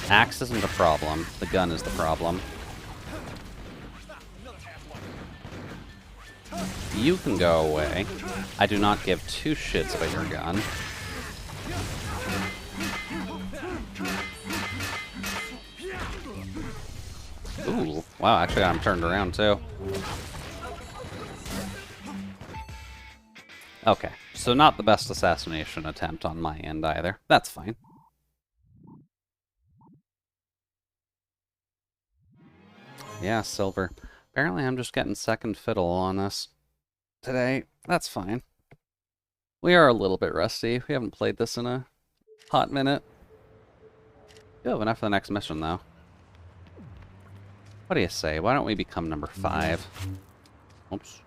Axe isn't the problem. The gun is the problem. You can go away. I do not give 2 shits about your gun. Ooh, wow, actually I'm turned around too. Okay, so not the best assassination attempt on my end either. That's fine. Yeah, silver. Apparently I'm just getting second fiddle on this today. That's fine. We are a little bit rusty. We haven't played this in a hot minute. You'll have enough for the next mission, though. What do you say? Why don't we become number 5? Oops.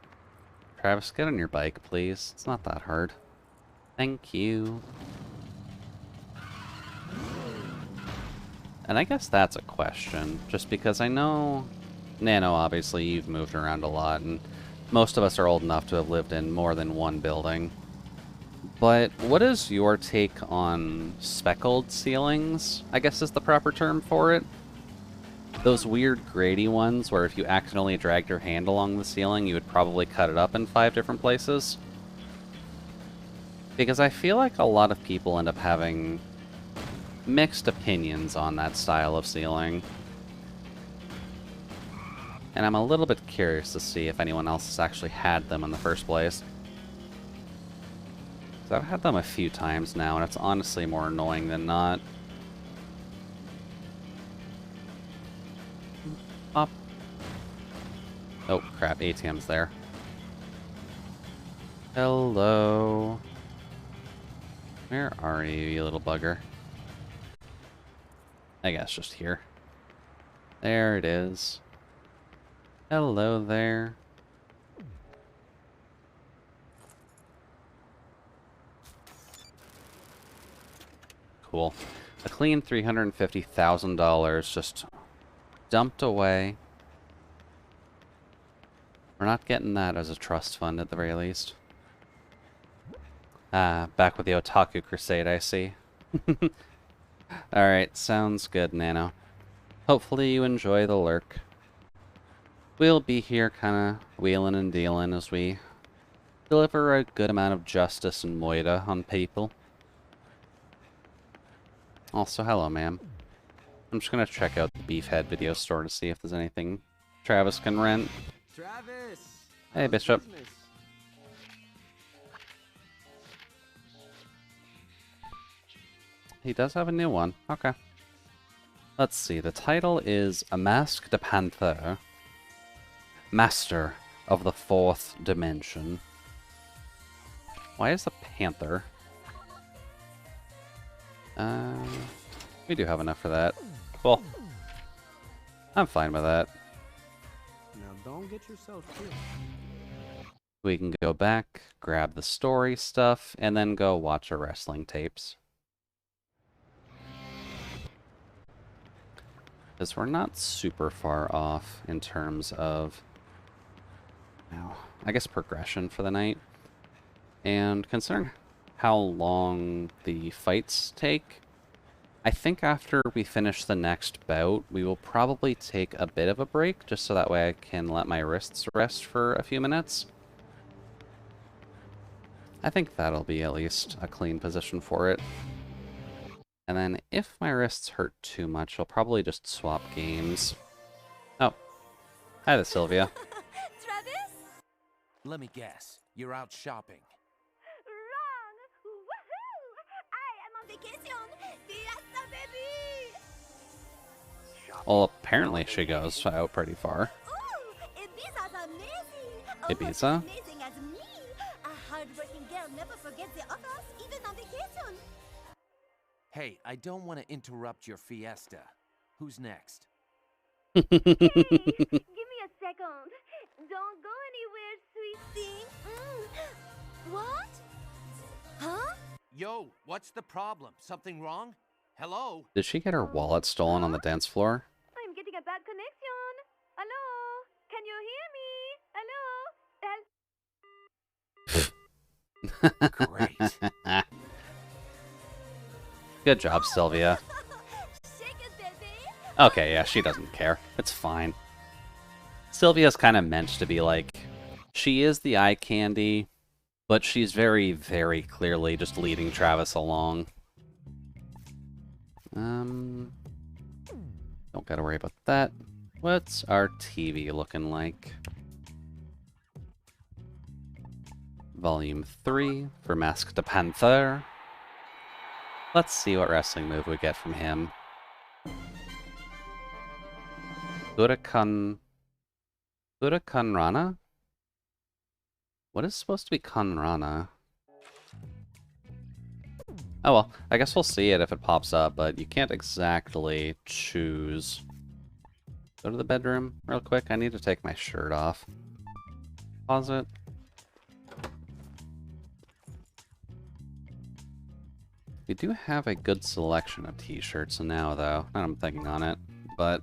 Travis, get on your bike, please. It's not that hard. Thank you. And I guess that's a question, just because I know... Nano, obviously, you've moved around a lot, and most of us are old enough to have lived in more than one building. But what is your take on speckled ceilings, I guess is the proper term for it? Those weird grady ones where if you accidentally dragged your hand along the ceiling, you would probably cut it up in 5 different places. Because I feel like a lot of people end up having mixed opinions on that style of ceiling. And I'm a little bit curious to see if anyone else has actually had them in the first place. Because I've had them a few times now, and it's honestly more annoying than not. Up. Oh, crap, ATM's there. Hello. Where are you, you little bugger? I guess just here. There it is. Hello there. Cool. A clean $350,000 just dumped away. We're not getting that as a trust fund at the very least. Ah, back with the Otaku Crusade, I see. Alright, sounds good, Nano. Hopefully you enjoy the lurk. We'll be here kinda wheeling and dealing as we deliver a good amount of justice and moida on people. Also, hello, ma'am. I'm just gonna check out the Beefhead video store to see if there's anything Travis can rent. Travis! Hey, Bishop. he does have a new one. Okay. Let's see. The title is A Mask de Panther, Master of the Fourth Dimension. Why is the panther? We do have enough for that. Cool. I'm fine with that. Now don't get yourself killed. We can go back, grab the story stuff, and then go watch our wrestling tapes. Because we're not super far off in terms of, I guess, progression for the night. And considering how long the fights take, I think after we finish the next bout, we will probably take a bit of a break, just so that way I can let my wrists rest for a few minutes. I think that'll be at least a clean position for it. And then if my wrists hurt too much, I'll probably just swap games. Oh. Hi there, Sylvia. Travis? Let me guess. You're out shopping. Wrong! Woohoo! I am on vacation! Fiesta, baby! Well, apparently she goes out pretty far. Ooh! Ibiza's amazing! Ibiza? Almost as amazing as me! A hard-working girl never forgets the others, even on vacation! Hey, I don't want to interrupt your fiesta. Who's next? Hey, give me a second. Don't go anywhere, sweet thing. What? Huh? Yo, what's the problem? Something wrong? Hello? Did she get her wallet stolen on the dance floor? I'm getting a bad connection. Hello? Can you hear me? Hello? Great. Good job, Sylvia. Shake it, baby! Okay, yeah, she doesn't care. It's fine. Sylvia's kind of meant to be like, she is the eye candy, but she's very, very clearly just leading Travis along. Don't gotta worry about that. What's our TV looking like? Volume 3 for Mask de Panther. Let's see what wrestling move we get from him. Huracan Rana? What is supposed to be Kanrana? Oh well, I guess we'll see it if it pops up, but you can't exactly choose. Go to the bedroom real quick. I need to take my shirt off. Pause it. We do have a good selection of t-shirts now, though. Now I'm thinking on it, but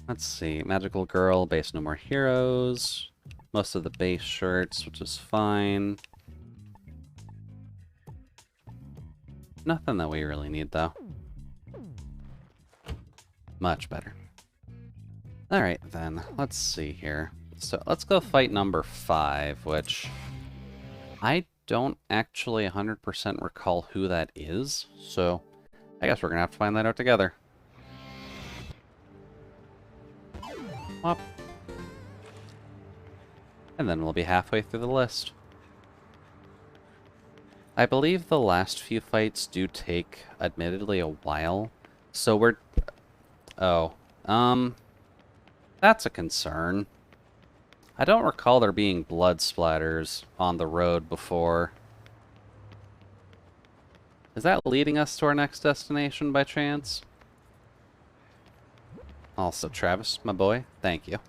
let's see. Magical Girl, base No More Heroes. Most of the base shirts, which is fine. Nothing that we really need, though. Much better. Alright, then. Let's see here. So, let's go fight number 5, which I don't actually 100% recall who that is, so I guess we're gonna have to find that out together. Whop. And then we'll be halfway through the list. I believe the last few fights do take, admittedly, a while, so we're... Oh, that's a concern. I don't recall there being blood splatters on the road before. Is that leading us to our next destination by chance? Also, Travis, my boy, thank you.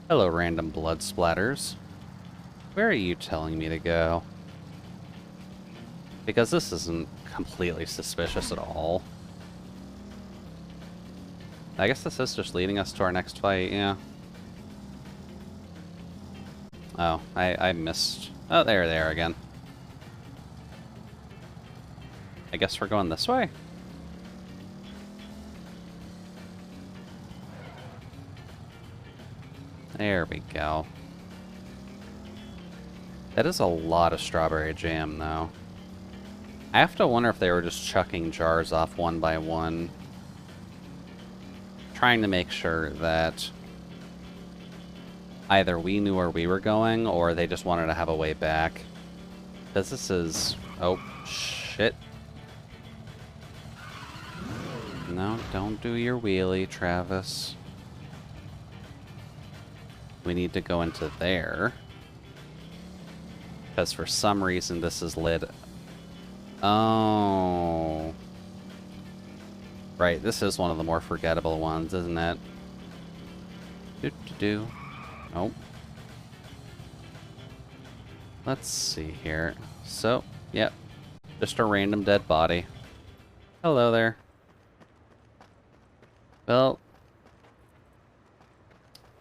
Hello, random blood splatters. Where are you telling me to go? Because this isn't completely suspicious at all. I guess this is just leading us to our next fight, yeah. Oh, I missed... Oh, there they are again. I guess we're going this way? There we go. That is a lot of strawberry jam, though. I have to wonder if they were just chucking jars off one by one, trying to make sure that either we knew where we were going, or they just wanted to have a way back. Because this is... Oh, shit. No, don't do your wheelie, Travis. We need to go into there. Because for some reason this is lit. Oh. Right, this is one of the more forgettable ones, isn't it? Do. Nope. Let's see here. So, yep. Just a random dead body. Hello there. Well,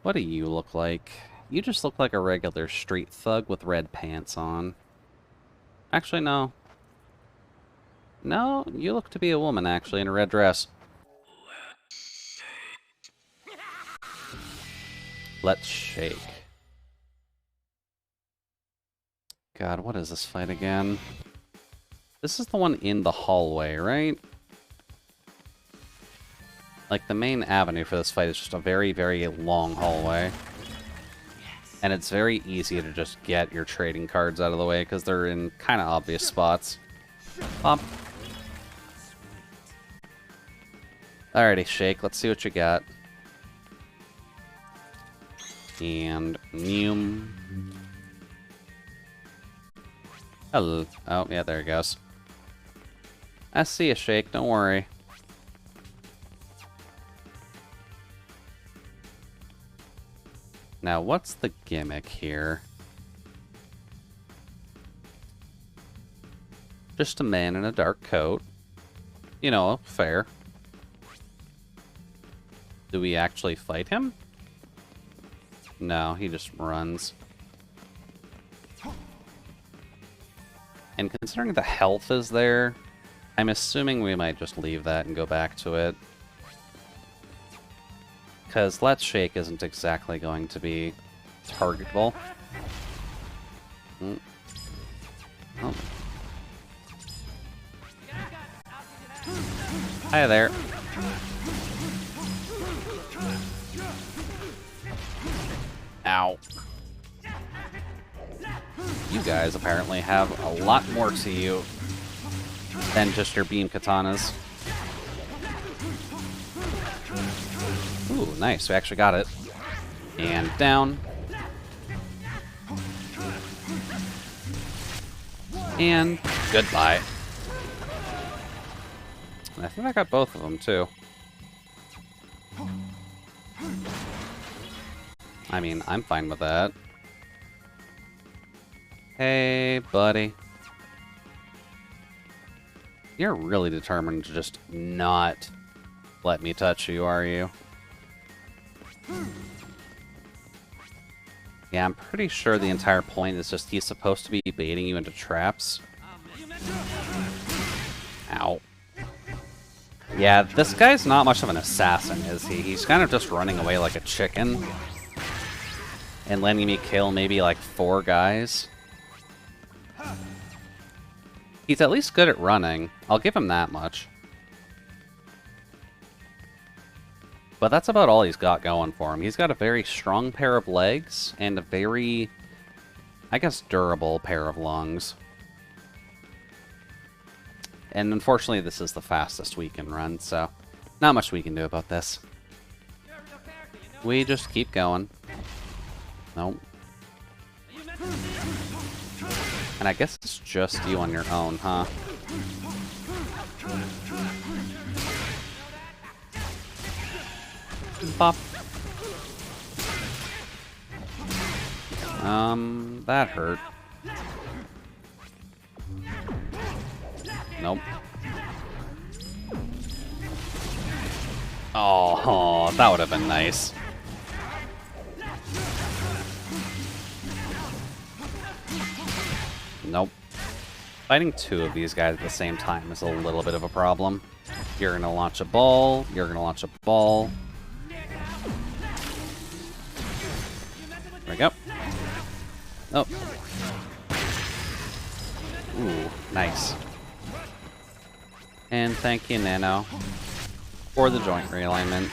what do you look like? You just look like a regular street thug with red pants on. Actually, no. No, you look to be a woman, actually, in a red dress. Let's shake. God, what is this fight again? This is the one in the hallway, right? Like, the main avenue for this fight is just a very, very long hallway. And it's very easy to just get your trading cards out of the way, because they're in kind of obvious spots. Pop. Alrighty, Shake, let's see what you got. And... Neum. Hello. Oh, yeah, there it goes. I see you, Shake, don't worry. Now, what's the gimmick here? Just a man in a dark coat. You know, fair. Do we actually fight him? No, he just runs. And considering the health is there, I'm assuming we might just leave that and go back to it. Because Let's Shake isn't exactly going to be targetable. Oh. Hi there. Ow. You guys apparently have a lot more to you than just your beam katanas. Ooh, nice. We actually got it. And down. And goodbye. I think I got both of them, too. I mean, I'm fine with that. Hey, buddy. You're really determined to just not let me touch you, are you? Yeah, I'm pretty sure the entire point is just he's supposed to be baiting you into traps. Ow. Yeah, this guy's not much of an assassin, is he? He's kind of just running away like a chicken. And letting me kill maybe like 4 guys. He's at least good at running. I'll give him that much. But that's about all he's got going for him. He's got a very strong pair of legs and a very, I guess, durable pair of lungs. And unfortunately, this is the fastest we can run, so not much we can do about this. We just keep going. Nope. And I guess it's just you on your own, huh? Pop. That hurt. Nope. Oh, that would have been nice. Nope. Fighting 2 of these guys at the same time is a little bit of a problem. You're gonna launch a ball, you're gonna launch a ball. There we go. Oh. Ooh, nice. And thank you, Nano, for the joint realignment.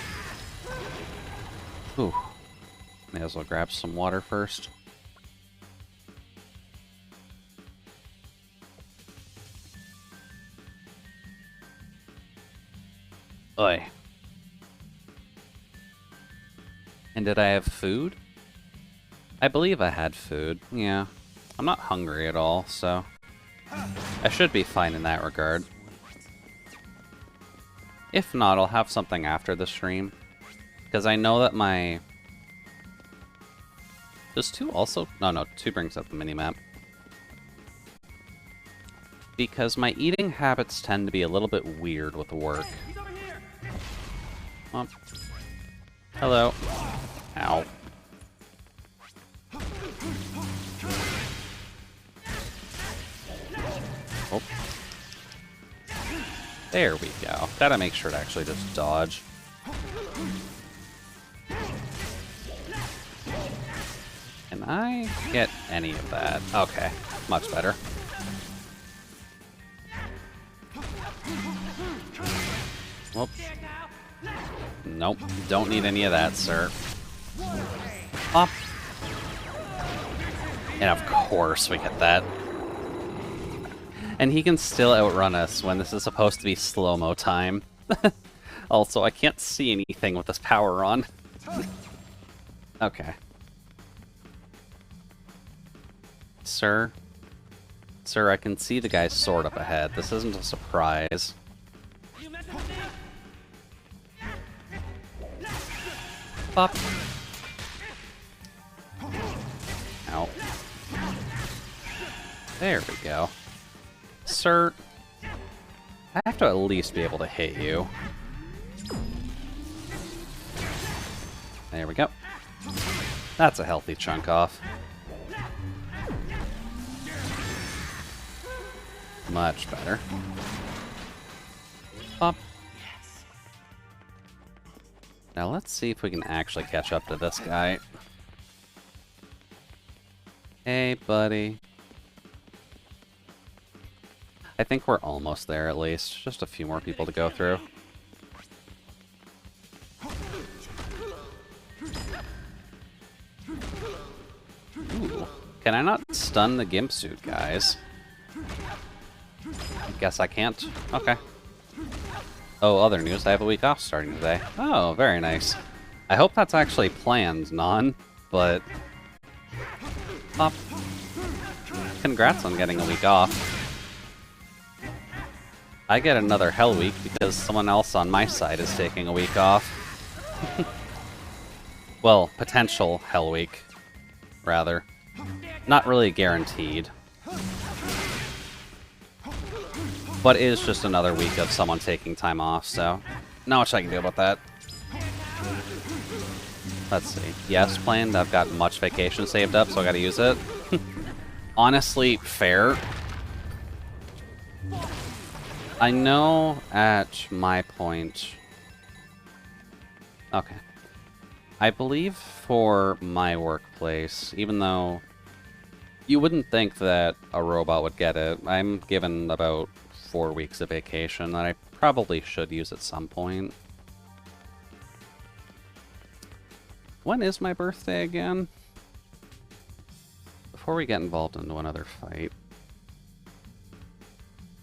Ooh. May as well grab some water first. Oi. And did I have food? I believe I had food, yeah. I'm not hungry at all, so I should be fine in that regard. If not, I'll have something after the stream. Because I know that my... Does 2 also... No, 2 brings up the minimap. Because my eating habits tend to be a little bit weird with work. Oh. Hello. Ow. Oh. There we go. Gotta make sure to actually just dodge. Can I get any of that? Okay, much better. Whoops. Nope, don't need any of that, sir. Up. And of course we get that. And he can still outrun us when this is supposed to be slow-mo time. Also, I can't see anything with this power on. Okay. Sir? Sir, I can see the guy's sword up ahead. This isn't a surprise. Pop. Ow. There we go. Sir, I have to at least be able to hit you. There we go. That's a healthy chunk off. Much better. Pop. Now let's see if we can actually catch up to this guy. Hey, buddy. I think we're almost there, at least. Just a few more people to go through. Ooh. Can I not stun the Gimp Suit, guys? I guess I can't. Okay. Oh, other news. I have a week off starting today. Oh, very nice. I hope that's actually planned, Non, but... Pop. Congrats on getting a week off. I get another Hell Week because someone else on my side is taking a week off. Well, potential Hell Week, rather. Not really guaranteed. But it is just another week of someone taking time off, so not much I can do about that. Let's see. Yes, planned. I've got much vacation saved up, so I gotta use it. Honestly, fair. I know at my point... Okay. I believe for my workplace, even though you wouldn't think that a robot would get it, I'm given about 4 weeks of vacation that I probably should use at some point. When is my birthday again? Before we get involved into another fight.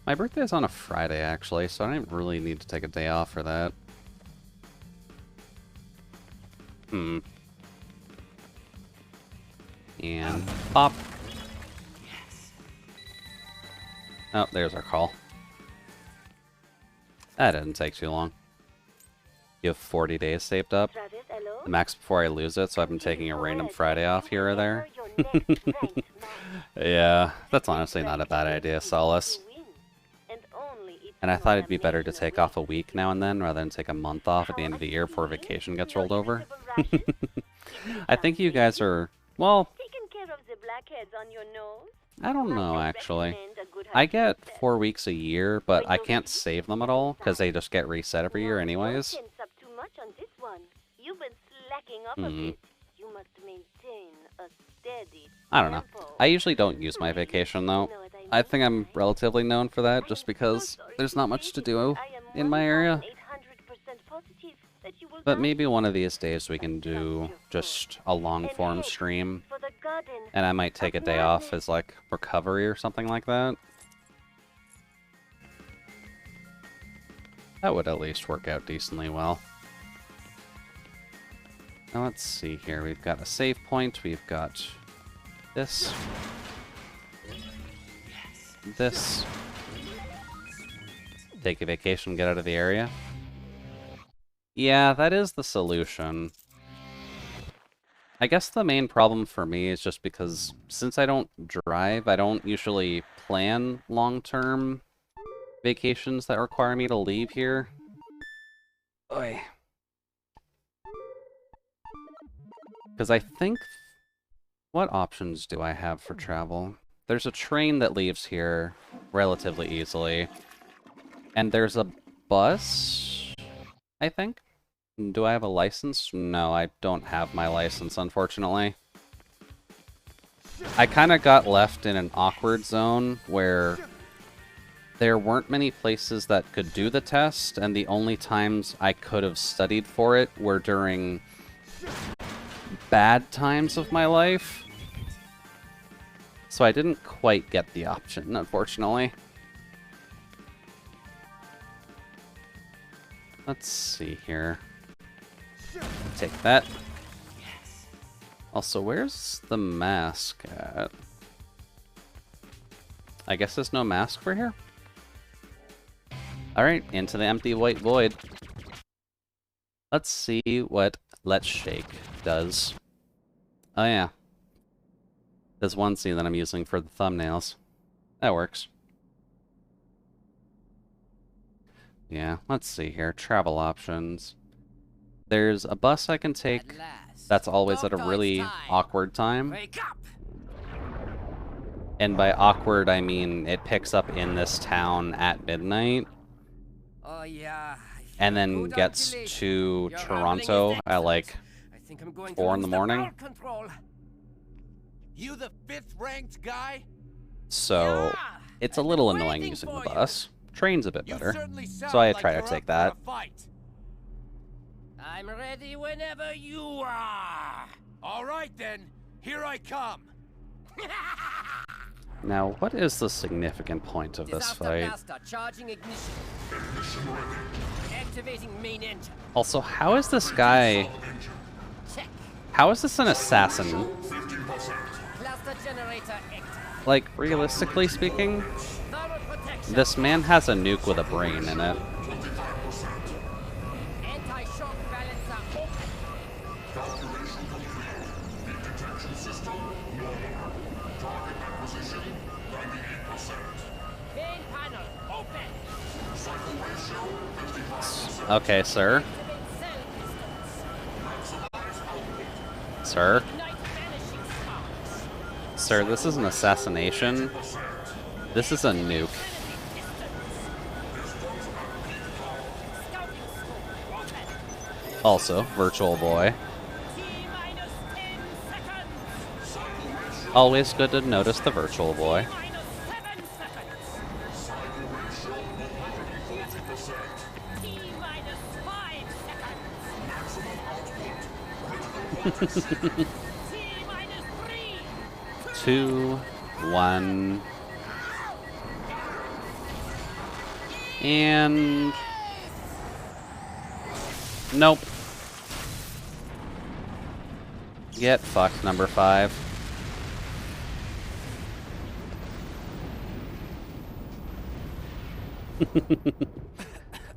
My birthday is on a Friday, actually, so I don't really need to take a day off for that. And pop. Oh, there's our call. That didn't take too long. You have 40 days saved up. The max before I lose it, so I've been taking a random Friday off here or there. Yeah, that's honestly not a bad idea, Solace. And I thought it'd be better to take off a week now and then rather than take a month off at the end of the year before vacation gets rolled over. I think you guys are, well, I don't know actually. I get 4 weeks a year, but I can't save them at all because they just get reset every year anyways. I don't know. I usually don't use my vacation though. I think I'm relatively known for that just because there's not much to do in my area. But maybe one of these days we can do just a long form stream and I might take a day off as like recovery or something like that. That would at least work out decently well. Now let's see here. We've got a save point. We've got this. This. Take a vacation, get out of the area. Yeah, that is the solution. I guess the main problem for me is just because since I don't drive, I don't usually plan long-term vacations that require me to leave here. Oy. Because I think... What options do I have for travel? There's a train that leaves here relatively easily. And there's a bus, I think? Do I have a license? No, I don't have my license, unfortunately. I kind of got left in an awkward zone where there weren't many places that could do the test, and the only times I could have studied for it were during bad times of my life. So I didn't quite get the option, unfortunately. Let's see here. Take that. Also, where's the mask at? I guess there's no mask for here? Alright, into the empty white void. Let's see what Let's Shake does. Oh yeah. There's one scene that I'm using for the thumbnails. That works. Yeah, let's see here. Travel options. There's a bus I can take. That's always at a really awkward time. And by awkward, I mean it picks up in this town at midnight. Oh yeah. and then gets to Toronto at like 4 in the morning. You the 5th ranked guy? So it's a little annoying using the bus. Train's a bit better, so I try to take that. I'm ready whenever you are. All right then, here I come. Now, what is the significant point of this fight? Charging ignition. Activating main engine. Also, how is this guy... How is this an assassin? Cluster generator active. Like, realistically speaking, this man has a nuke with a brain in it. Anti-shock balancer open. Main panel open. Okay, sir. Sir? Sir, this is an assassination. This is a nuke. Also, Virtual Boy. Always good to notice the Virtual Boy. Two, 1, and nope. Get fucked, number 5.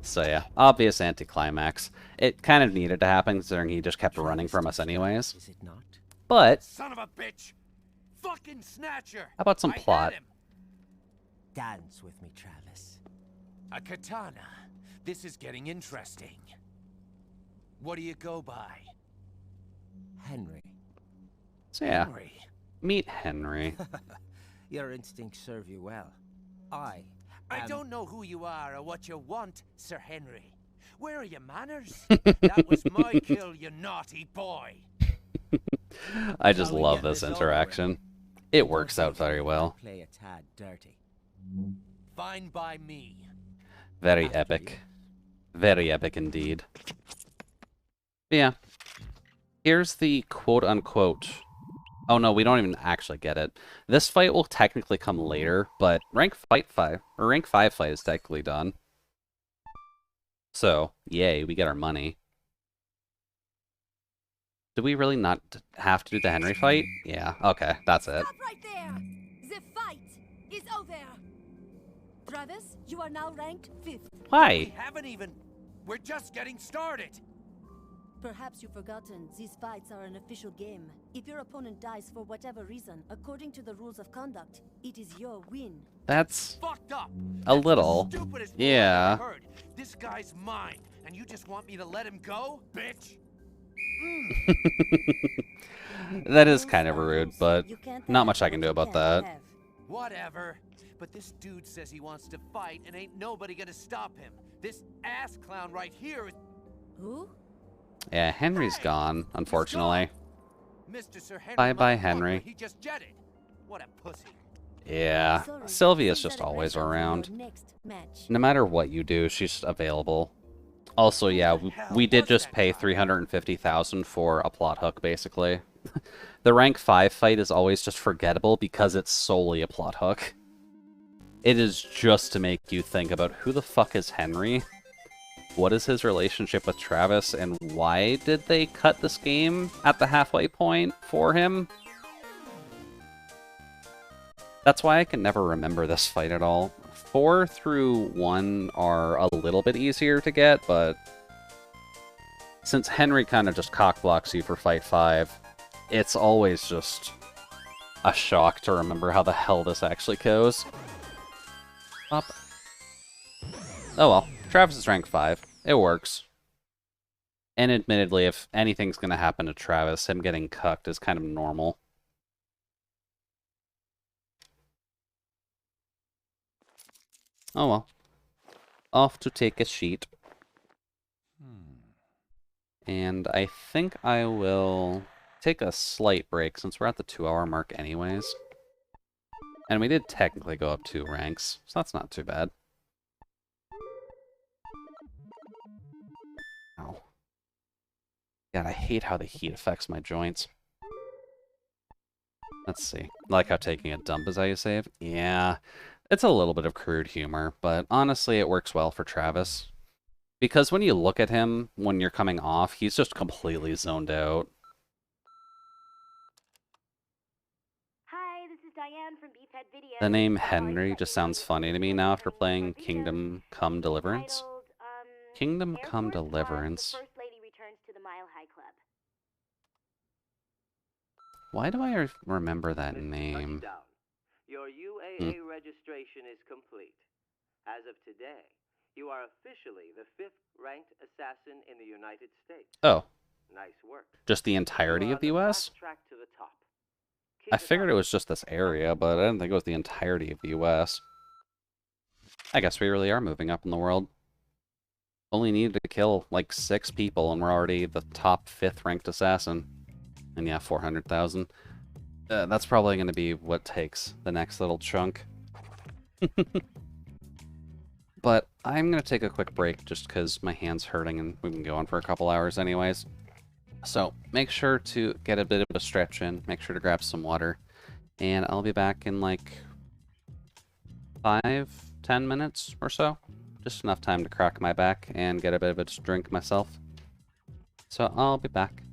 So yeah, obvious anticlimax. It kind of needed to happen considering he just kept running from us anyways. Is it not? But Son of a bitch! Fucking snatcher! how about some plot? Dance with me, Travis. A katana. This is getting interesting. What do you go by? Henry. So yeah, Henry. meet Henry. Your instincts serve you well. I don't know who you are or what you want, Sir Henry. Where are your manners? That was my kill, you naughty boy. I just love this interaction. It works out very well. Play a tad dirty. Fine by me. Very epic. Very epic indeed. But yeah. Here's the quote-unquote... Oh no, we don't even actually get it. This fight will technically come later, but rank 5 fight is technically done. So, yay, we get our money. Do we really not have to do the Henry fight? Yeah, okay, that's it. Stop right there! The fight is over! Travis, you are now ranked 5th. We Why? haven't even... We're just getting started. Perhaps you've forgotten, these fights are an official game. If your opponent dies for whatever reason, according to the rules of conduct, it is your win. That's Fucked up. a little. That's the stupidest rule Yeah. I've ever heard. This guy's mine, and you just want me to let him go, bitch? That is kind of rude, but not much I can do about that. Whatever. But this dude says he wants to fight, and ain't nobody gonna stop him. This ass clown right here is... Who? Yeah, Henry's gone, unfortunately. Mr. Sir Henry Bye-bye, motherfucker, Henry. He just jetted. What a pussy. Yeah, Sylvia's just always around. No matter what you do, she's available. Also, yeah, we did just pay $350,000 for a plot hook, basically. The rank 5 fight is always just forgettable because it's solely a plot hook. It is just to make you think about who the fuck is Henry, what is his relationship with Travis, and why did they cut this game at the halfway point for him? That's why I can never remember this fight at all. 4 through 1 are a little bit easier to get, but since Henry kind of just cockblocks you for Fight 5, it's always just a shock to remember how the hell this actually goes. Up. Oh well, Travis is rank 5. It works. And admittedly, if anything's gonna happen to Travis, him getting cucked is kind of normal. Oh well. Off to take a sheet. And I think I will take a slight break since we're at the 2-hour mark anyways. And we did technically go up 2 ranks, so that's not too bad. Ow. God, I hate how the heat affects my joints. Let's see. Like how taking a dump is how you save? Yeah. It's a little bit of crude humor, but honestly it works well for Travis. Because when you look at him when you're coming off, he's just completely zoned out. Hi, this is Diane from Beefhead Video. The name Henry just sounds funny to me now after playing Kingdom Come Deliverance. Kingdom Come Deliverance. First Lady returns to the Mile High Club. Why do I remember that name? Your UAA registration is complete. As of today, you are officially the 5th ranked assassin in the United States. Oh. Nice work. Just the entirety of the US? Track to the top. I figured it was just this area, but I didn't think it was the entirety of the US. I guess we really are moving up in the world. Only needed to kill like 6 people and we're already the top 5th ranked assassin. And yeah, 400,000. That's probably going to be what takes the next little chunk. But I'm going to take a quick break just because my hand's hurting and we've been going for a couple hours anyways. So make sure to get a bit of a stretch in, make sure to grab some water, and I'll be back in like 5-10 minutes or so. Just enough time to crack my back and get a bit of a drink myself. So I'll be back.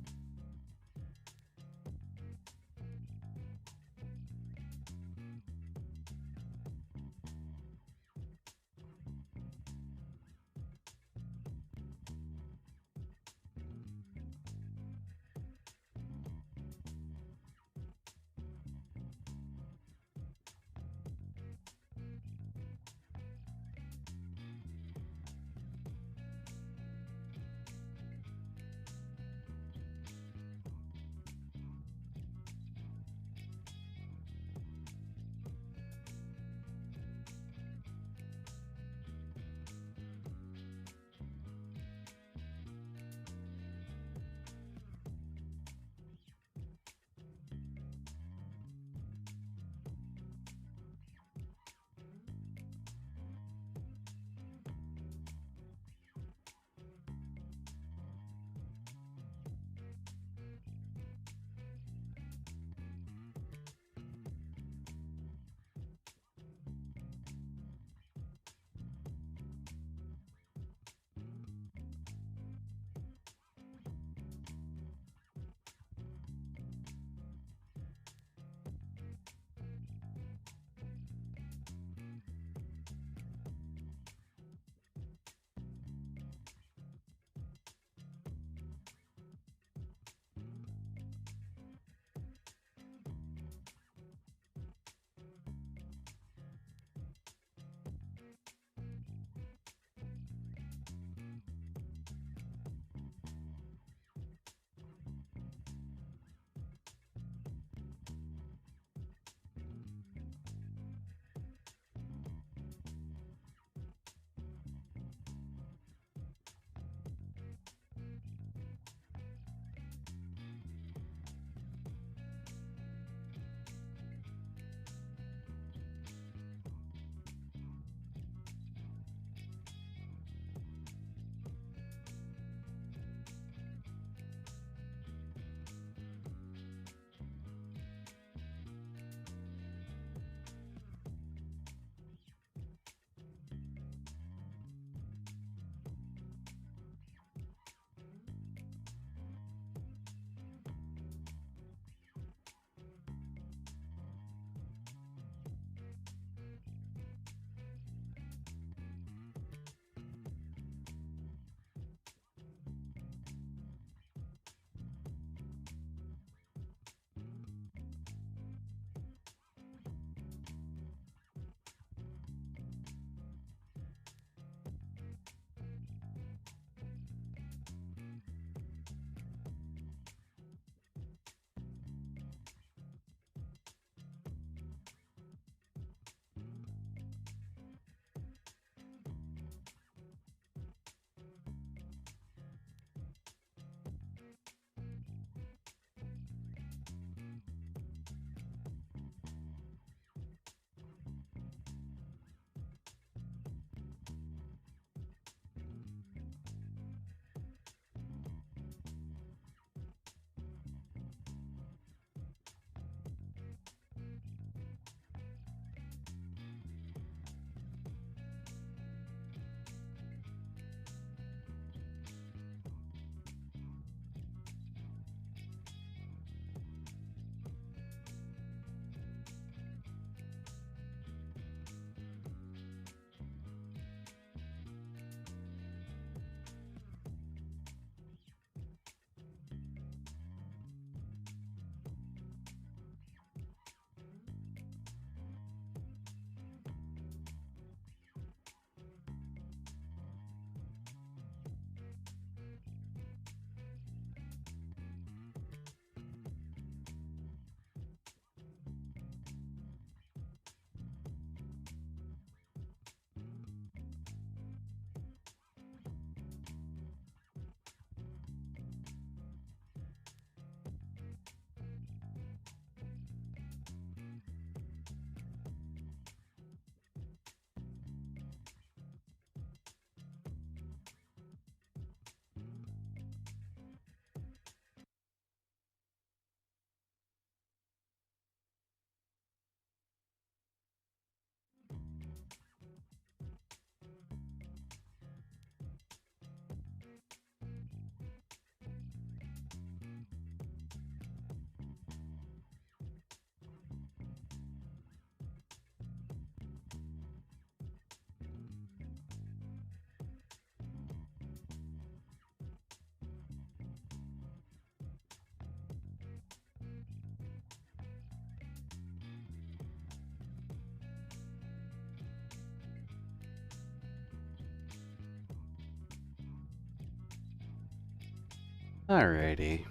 Alrighty.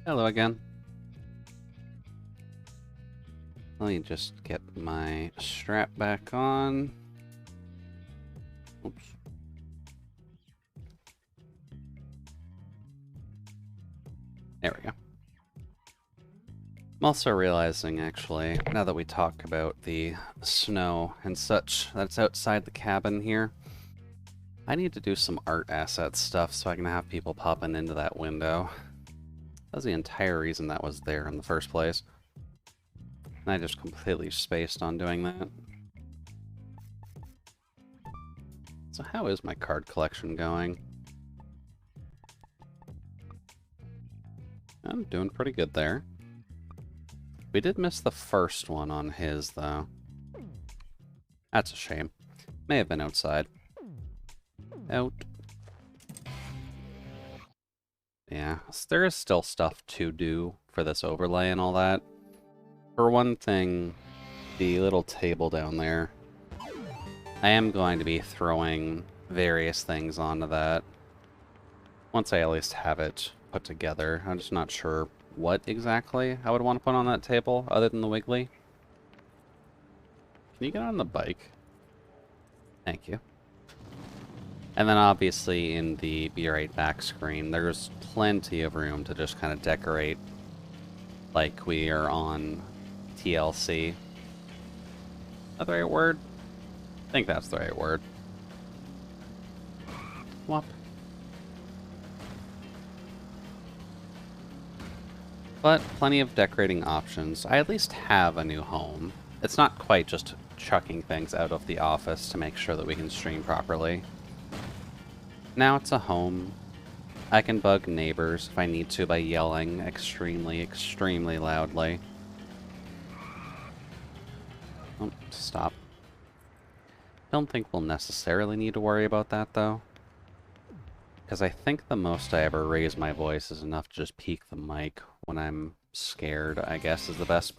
Hello again. Let me just get my strap back on. Oops. There we go. I'm also realizing, actually, now that we talk about the snow and such that's outside the cabin here, I need to do some art asset stuff so I can have people popping into that window. That was the entire reason that was there in the first place. And I just completely spaced on doing that. So how is my card collection going? I'm doing pretty good there. We did miss the first one on his, though. That's a shame. May have been outside. Out. Yeah, there is still stuff to do for this overlay and all that. For one thing, the little table down there, I am going to be throwing various things onto that. Once I at least have it put together. I'm just not sure what exactly I would want to put on that table, other than the Wiggly. Can you get on the bike? Thank you. And then obviously in the B8 back screen, there's plenty of room to just kind of decorate like we are on TLC. Is that the right word? I think that's the right word. Whop. But plenty of decorating options. I at least have a new home. It's not quite just chucking things out of the office to make sure that we can stream properly. Now it's a home. I can bug neighbors if I need to by yelling extremely, extremely loudly. Oh, stop. Don't think we'll necessarily need to worry about that, though. Because I think the most I ever raise my voice is enough to just peak the mic when I'm scared, I guess, is the best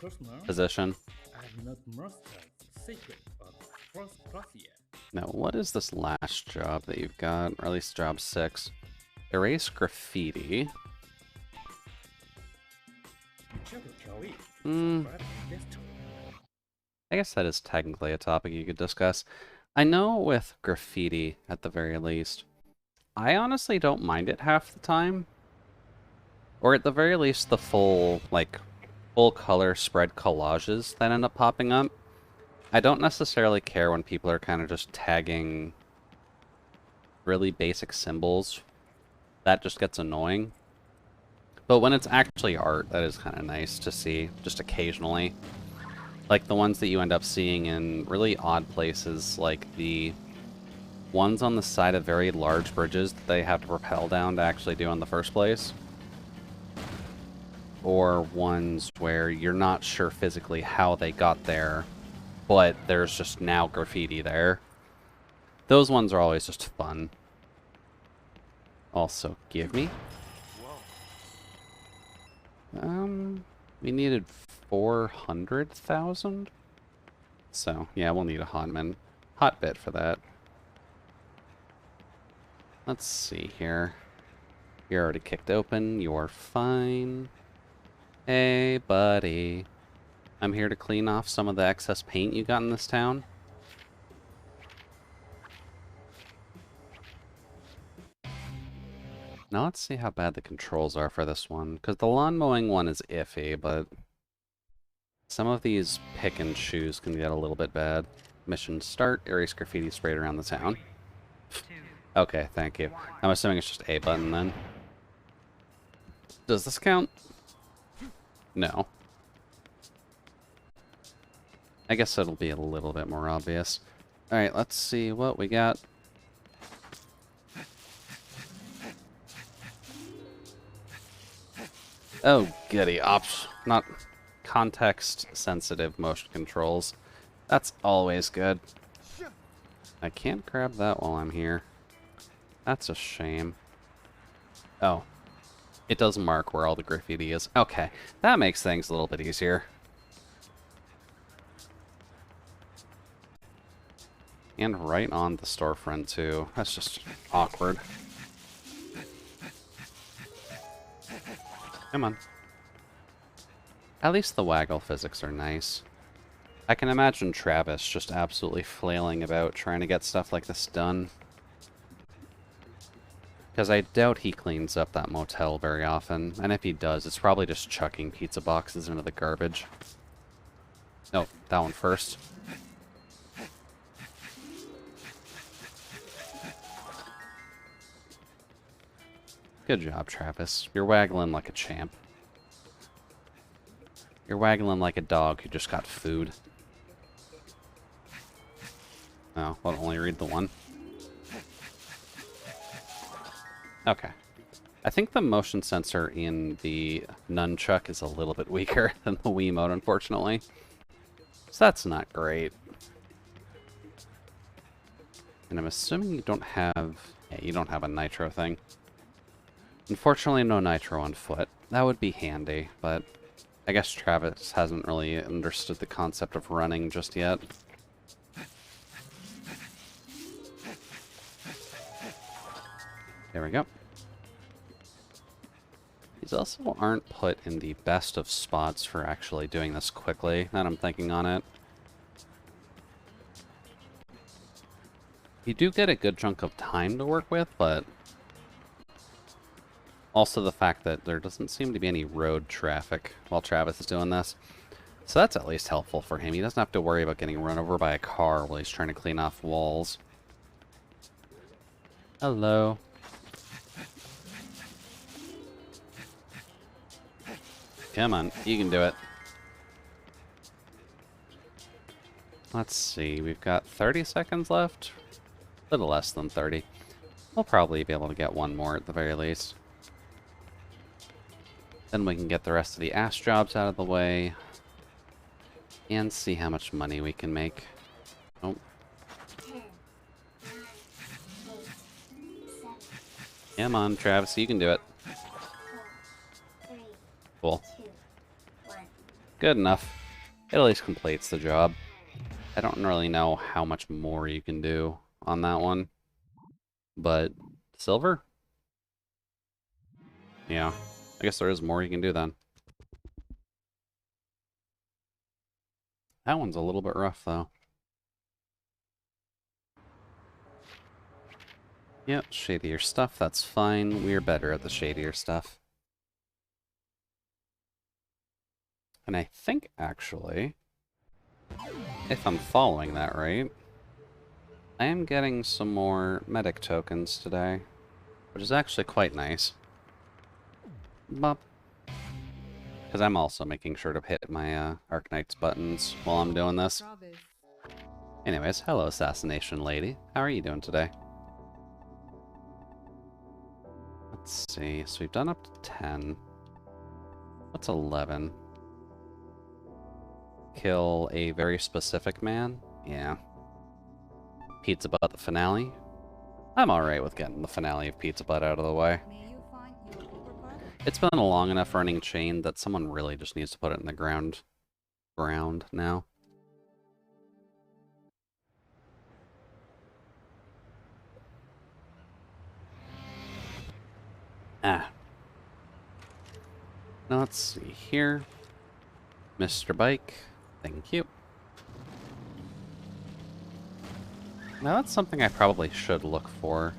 position. Now, what is this last job that you've got? Or at least job 6. Erase graffiti. I guess that is technically a topic you could discuss. I know with graffiti, at the very least, I honestly don't mind it half the time. Or at the very least, the full color spread collages that end up popping up. I don't necessarily care when people are kind of just tagging really basic symbols. That just gets annoying. But when it's actually art, that is kind of nice to see, just occasionally. Like the ones that you end up seeing in really odd places, like the ones on the side of very large bridges that they have to rappel down to actually do in the first place. Or ones where you're not sure physically how they got there, but there's just now graffiti there. Those ones are always just fun. Also, give me. We needed 400,000. So, yeah, we'll need a hot bit for that. Let's see here. You're already kicked open. You're fine. Hey, buddy. I'm here to clean off some of the excess paint you got in this town. Now let's see how bad the controls are for this one, because the lawn mowing one is iffy, but some of these pick and choose can get a little bit bad. Mission start, erase graffiti sprayed around the town. Okay, thank you. I'm assuming it's just A button then. Does this count? No. I guess it'll be a little bit more obvious. Alright, let's see what we got. Oh, goody. Not context-sensitive motion controls. That's always good. I can't grab that while I'm here. That's a shame. Oh. It does mark where all the graffiti is. Okay, that makes things a little bit easier. And right on the storefront, too. That's just awkward. Come on. At least the waggle physics are nice. I can imagine Travis just absolutely flailing about trying to get stuff like this done. Because I doubt he cleans up that motel very often. And if he does, it's probably just chucking pizza boxes into the garbage. No, that one first. Good job, Travis. You're waggling like a champ. You're waggling like a dog who just got food. Oh, I'll only read the one. Okay. I think the motion sensor in the nunchuck is a little bit weaker than the Wiimote, unfortunately. So that's not great. And I'm assuming you don't have... Yeah, you don't have a nitro thing. Unfortunately, no nitro on foot. That would be handy, but I guess Travis hasn't really understood the concept of running just yet. There we go. These also aren't put in the best of spots for actually doing this quickly, now that I'm thinking on it. You do get a good chunk of time to work with, but also the fact that there doesn't seem to be any road traffic while Travis is doing this. So that's at least helpful for him. He doesn't have to worry about getting run over by a car while he's trying to clean off walls. Hello. Come on, you can do it. Let's see, we've got 30 seconds left. A little less than 30. We'll probably be able to get one more at the very least. Then we can get the rest of the ass jobs out of the way. And see how much money we can make. Oh. Come on, Travis, you can do it. Cool. Good enough. It at least completes the job. I don't really know how much more you can do on that one. But silver? Yeah. I guess there is more you can do then. That one's a little bit rough, though. Yep, shadier stuff, that's fine. We're better at the shadier stuff. And I think, actually, if I'm following that right, I am getting some more medic tokens today, which is actually quite nice. Bop. Because I'm also making sure to hit my Arknights buttons while I'm doing this. Anyways, hello Assassination Lady. How are you doing today? Let's see, so we've done up to 10. What's 11? Kill a very specific man? Yeah. Pizza Butt the finale? I'm alright with getting the finale of Pizza Butt out of the way. It's been a long enough running chain that someone really just needs to put it in the ground now. Ah. Now let's see here. Mr. Bike, thank you. Now that's something I probably should look for,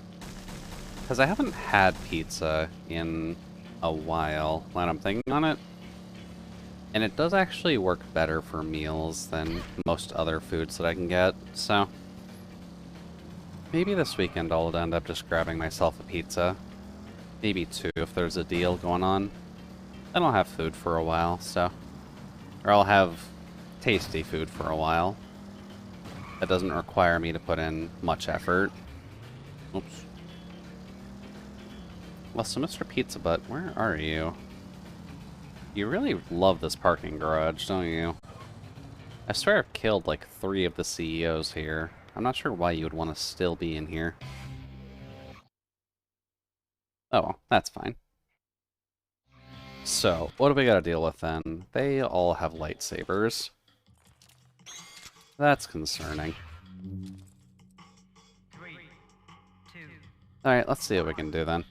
because I haven't had pizza in a while when I'm thinking on it. And it does actually work better for meals than most other foods that I can get, so maybe this weekend I'll end up just grabbing myself a pizza. Maybe 2 if there's a deal going on. Then I'll have food for a while, so... Or I'll have tasty food for a while. That doesn't require me to put in much effort. Oops. Well, so Mr. Pizza Butt, where are you? You really love this parking garage, don't you? I swear I've killed like 3 of the CEOs here. I'm not sure why you would want to still be in here. Oh, well, that's fine. So, what do we gotta deal with then? They all have lightsabers. That's concerning. 3, 2. Alright, let's see what we can do then.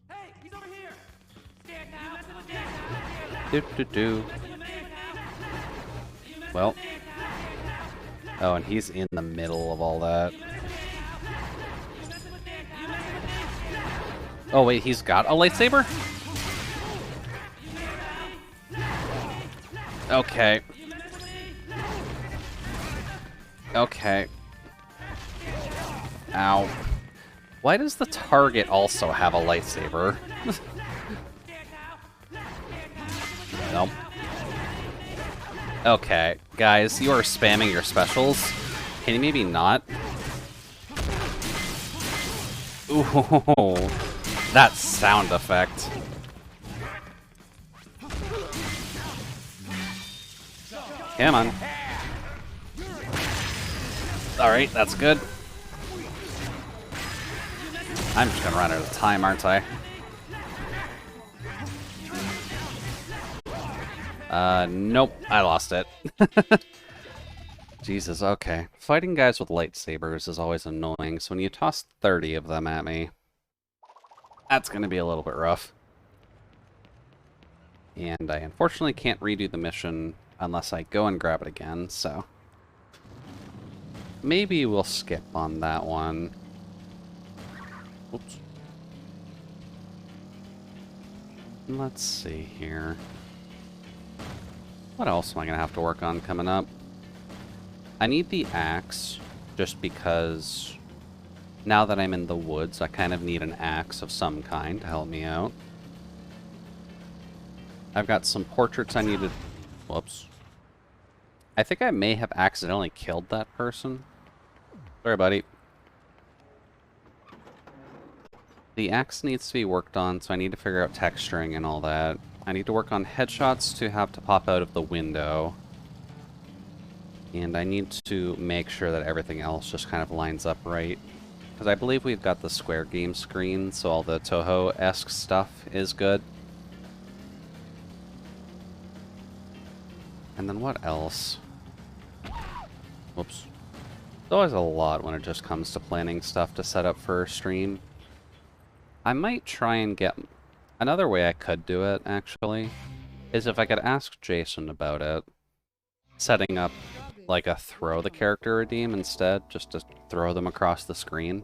Hey, he's over here! Stand Do. Well. Oh, and he's in the middle of all that. Oh, wait, he's got a lightsaber? Okay. Okay. Ow. Why does the target also have a lightsaber? Nope. Okay, guys, you are spamming your specials. Can you maybe not? Ooh, that sound effect. Come on. Alright, that's good. I'm just gonna run out of time, aren't I? Nope, I lost it. Jesus, okay. Fighting guys with lightsabers is always annoying, so when you toss 30 of them at me, that's gonna be a little bit rough. And I unfortunately can't redo the mission unless I go and grab it again, so... maybe we'll skip on that one. Oops. Let's see here. What else am I going to have to work on coming up? I need the axe, just because now that I'm in the woods, I kind of need an axe of some kind to help me out. I've got some portraits I need to... Whoops. I think I may have accidentally killed that person. Sorry, buddy. The axe needs to be worked on, so I need to figure out texturing and all that. I need to work on headshots to have to pop out of the window. And I need to make sure that everything else just kind of lines up right. Because I believe we've got the Square Game screen, so all the Toho-esque stuff is good. And then what else? Whoops. There's always a lot when it just comes to planning stuff to set up for a stream. I might try and get... Another way I could do it, actually, is if I could ask Jason about it. Setting up, like, a throw the character redeem instead, just to throw them across the screen.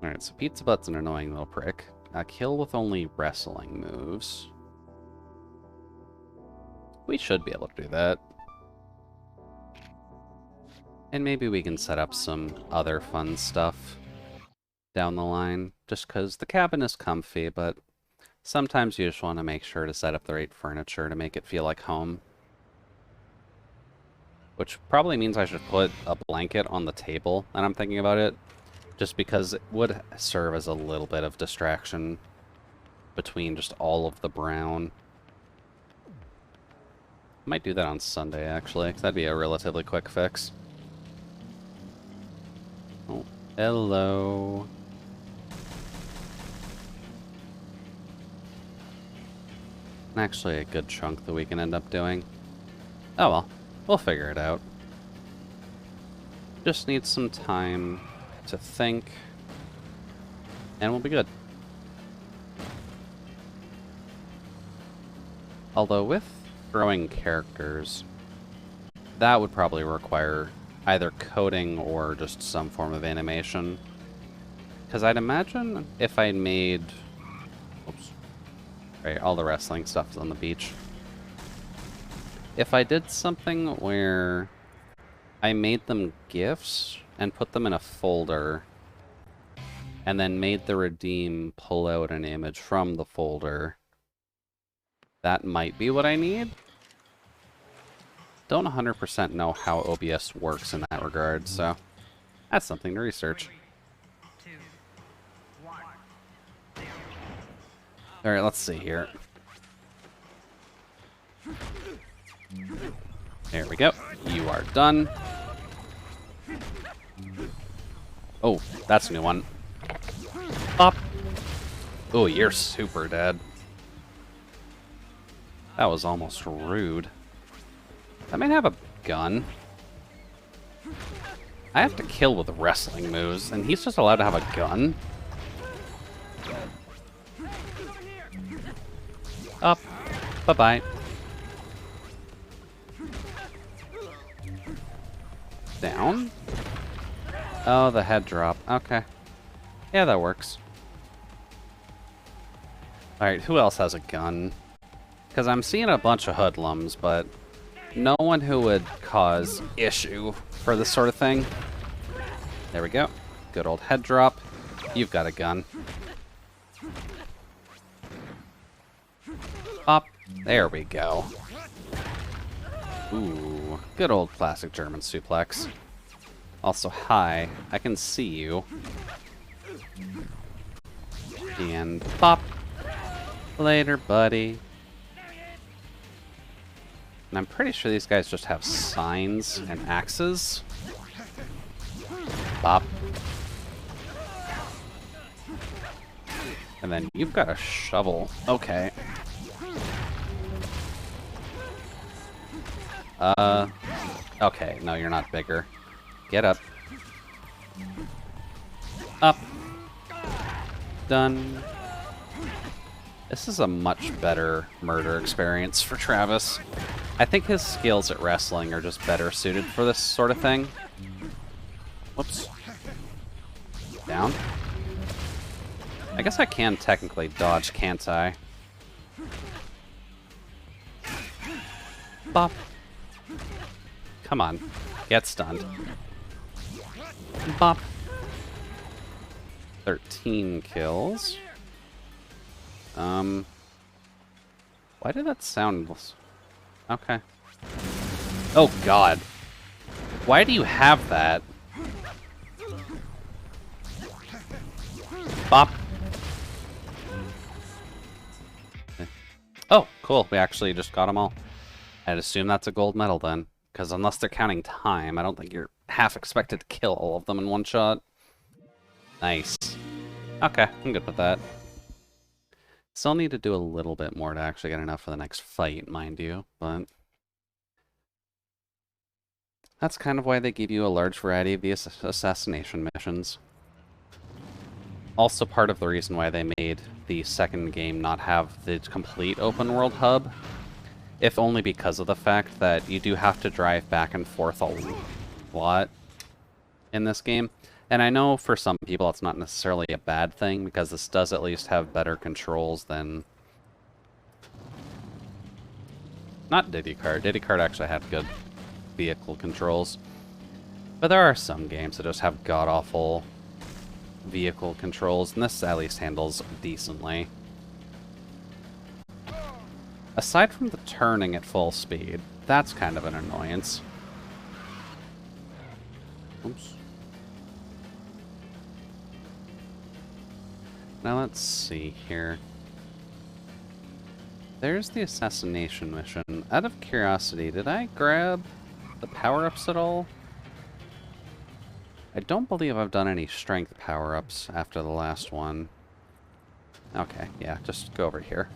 Alright, so Pizza Butt's an annoying little prick. A kill with only wrestling moves. We should be able to do that. And maybe we can set up some other fun stuff down the line, just because the cabin is comfy, but sometimes you just want to make sure to set up the right furniture to make it feel like home. Which probably means I should put a blanket on the table, and I'm thinking about it, just because it would serve as a little bit of distraction between just all of the brown. I might do that on Sunday, actually, 'cause that'd be a relatively quick fix. Oh, hello. Actually, a good chunk that we can end up doing. Oh well, we'll figure it out. Just need some time to think, and we'll be good. Although with growing characters, that would probably require either coding or just some form of animation. Because I'd imagine if I made... Oops. Right, all the wrestling stuff is on the beach. If I did something where I made them GIFs and put them in a folder, and then made the redeem pull out an image from the folder, that might be what I need. Don't 100% know how OBS works in that regard, so that's something to research. 3, 2, 1. Alright, let's see here. There we go. You are done. Oh, that's a new one. Up. Oh, you're super dead. That was almost rude. I might have a gun. I have to kill with wrestling moves, and he's just allowed to have a gun? Up. Bye-bye. Down. Oh, the head drop. Okay. Yeah, that works. Alright, who else has a gun? Because I'm seeing a bunch of hoodlums, but no one who would cause issue for this sort of thing. There we go. Good old head drop. You've got a gun. Pop. There we go. Ooh, good old classic German suplex. Also, hi, I can see you. And pop. Later, buddy. And I'm pretty sure these guys just have signs and axes. Pop. And then you've got a shovel. Okay. Okay, no, you're not bigger. Get up. Up. Done. This is a much better murder experience for Travis. I think his skills at wrestling are just better suited for this sort of thing. Whoops. Down. I guess I can technically dodge, can't I? Bop. Come on. Get stunned. Bop. 13 kills. Why did that sound... Okay. Oh, God. Why do you have that? Bop. Oh, cool. We actually just got them all. I'd assume that's a gold medal then. Because unless they're counting time, I don't think you're half expected to kill all of them in one shot. Nice. Okay, I'm good with that. Still need to do a little bit more to actually get enough for the next fight, mind you, but... That's kind of why they give you a large variety of the assassination missions. Also part of the reason why they made the second game not have the complete open world hub, if only because of the fact that you do have to drive back and forth a lot in this game. And I know for some people it's not necessarily a bad thing, because this does at least have better controls than... Not Diddy Kart. Diddy Kart actually had good vehicle controls. But there are some games that just have god-awful vehicle controls, and this at least handles decently. Aside from the turning at full speed, that's kind of an annoyance. Oops. Now let's see here. There's the assassination mission. Out of curiosity, did I grab the power-ups at all? I don't believe I've done any strength power-ups after the last one. Okay, yeah, just go over here.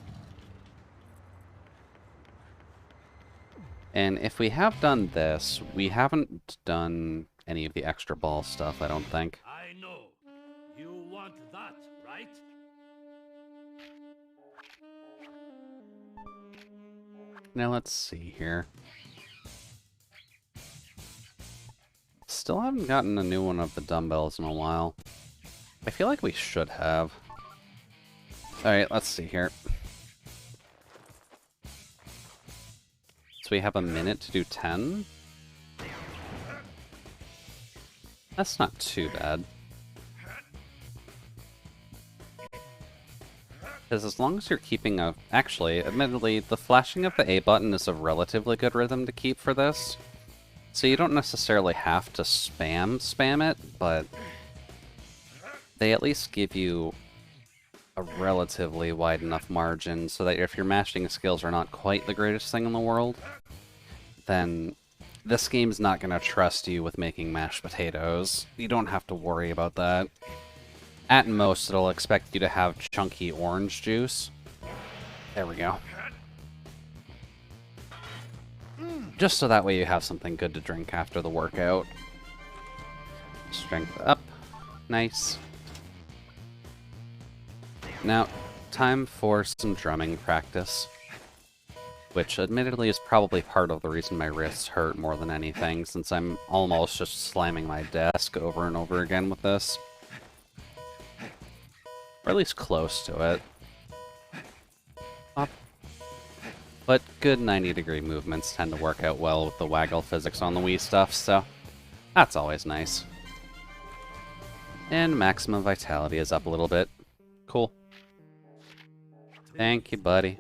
And if we have done this, we haven't done any of the extra ball stuff, I don't think. I know. You want that, right? Now let's see here. Still haven't gotten a new one of the dumbbells in a while. I feel like we should have. Alright, let's see here. So we have a minute to do 10? That's not too bad. Because as long as you're keeping a... Actually, admittedly, the flashing of the A button is a relatively good rhythm to keep for this. So you don't necessarily have to spam it, but they at least give you a relatively wide enough margin so that if your mashing skills are not quite the greatest thing in the world, then this game's not going to trust you with making mashed potatoes. You don't have to worry about that. At most, it'll expect you to have chunky orange juice. There we go. Just so that way you have something good to drink after the workout. Strength up. Nice. Now, time for some drumming practice. Which admittedly is probably part of the reason my wrists hurt more than anything, since I'm almost just slamming my desk over and over again with this. Or at least close to it. Up. But good 90-degree movements tend to work out well with the waggle physics on the Wii stuff, so that's always nice. And maximum vitality is up a little bit. Cool. Thank you, buddy.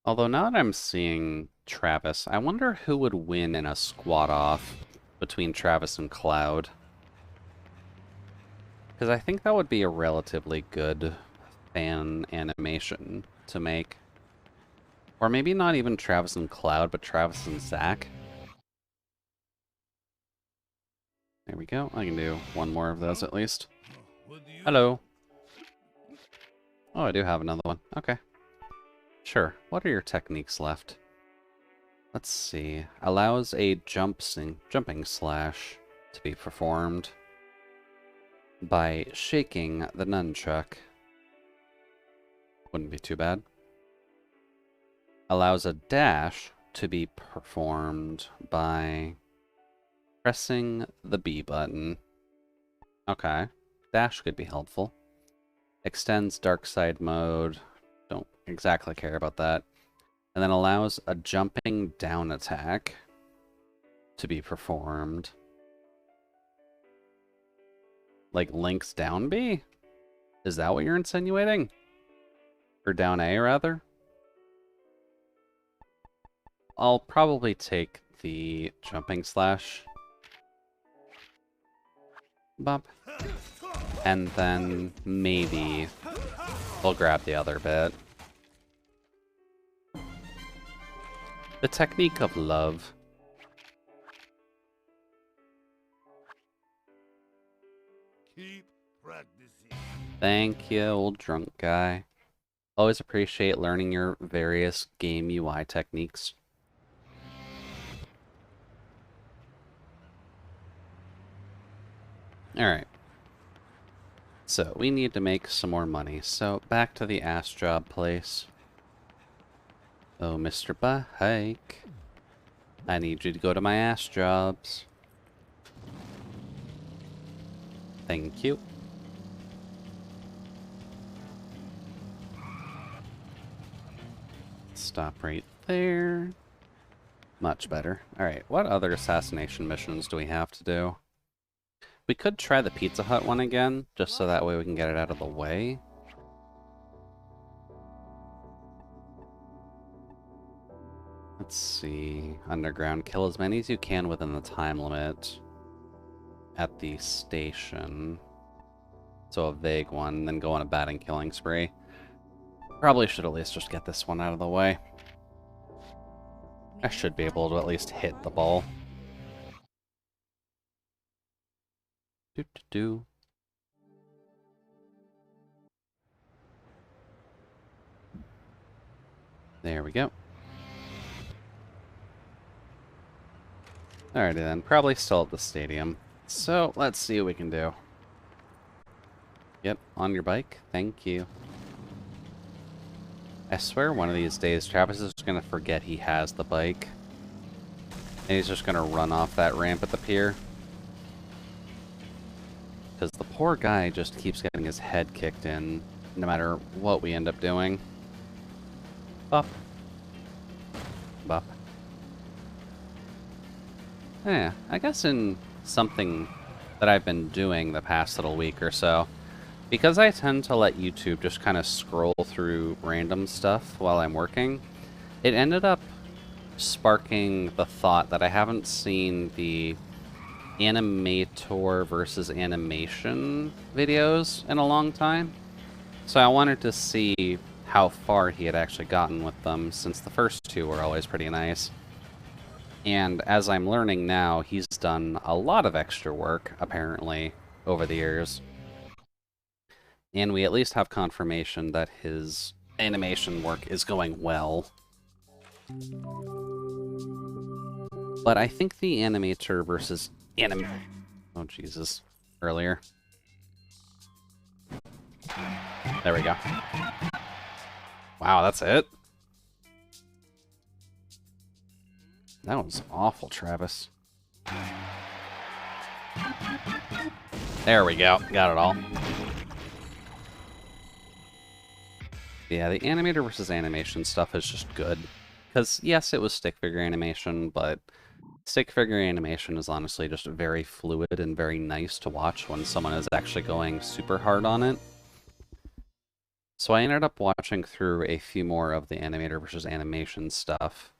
Although now that I'm seeing Travis, I wonder who would win in a squat-off between Travis and Cloud. Because I think that would be a relatively good fan animation to make. Or maybe not even Travis and Cloud, but Travis and Zack. There we go. I can do one more of those at least. Hello. Oh, I do have another one. Okay. Sure. What are your techniques left? Let's see. Allows a jumping slash to be performed by shaking the nunchuck. Wouldn't be too bad. Allows a dash to be performed by pressing the B button. Okay. Dash could be helpful. Extends dark side mode. Don't exactly care about that. And then allows a jumping down attack to be performed. Like Link's down B? Is that what you're insinuating? Or down A, rather? I'll probably take the jumping slash. Bump. And then maybe we'll grab the other bit. The technique of love. Keep practicing. Thank you, old drunk guy. Always appreciate learning your various game UI techniques. Alright. So, we need to make some more money. So, back to the ass job place. Oh, Mr. Bike. I need you to go to my ass jobs. Thank you. Stop right there. Much better. Alright, what other assassination missions do we have to do? We could try the Pizza Hut one again, just so that way we can get it out of the way. Let's see. Underground. Kill as many as you can within the time limit at the station. So a vague one, then go on a batting killing spree. Probably should at least just get this one out of the way. I should be able to at least hit the ball. Do. There we go. Alrighty then, probably still at the stadium. So, let's see what we can do. Yep, on your bike. Thank you. I swear one of these days Travis is just gonna forget he has the bike. And he's just gonna run off that ramp at the pier. Because the poor guy just keeps getting his head kicked in, no matter what we end up doing. Bop. Bop. Yeah, I guess in something that I've been doing the past little week or so, because I tend to let YouTube just kind of scroll through random stuff while I'm working, it ended up sparking the thought that I haven't seen the animator versus animation videos in a long time. So I wanted to see how far he had actually gotten with them, since the first two were always pretty nice. And as I'm learning now, he's done a lot of extra work, apparently, over the years. And we at least have confirmation that his animation work is going well. But I think the animator versus oh Jesus, earlier. There we go. Wow, that's it? That was awful, Travis. There we go. Got it all. Yeah, the animator versus animation stuff is just good. Because, yes, it was stick figure animation, but stick figure animation is honestly just very fluid and very nice to watch when someone is actually going super hard on it. So I ended up watching through a few more of the animator versus animation stuff,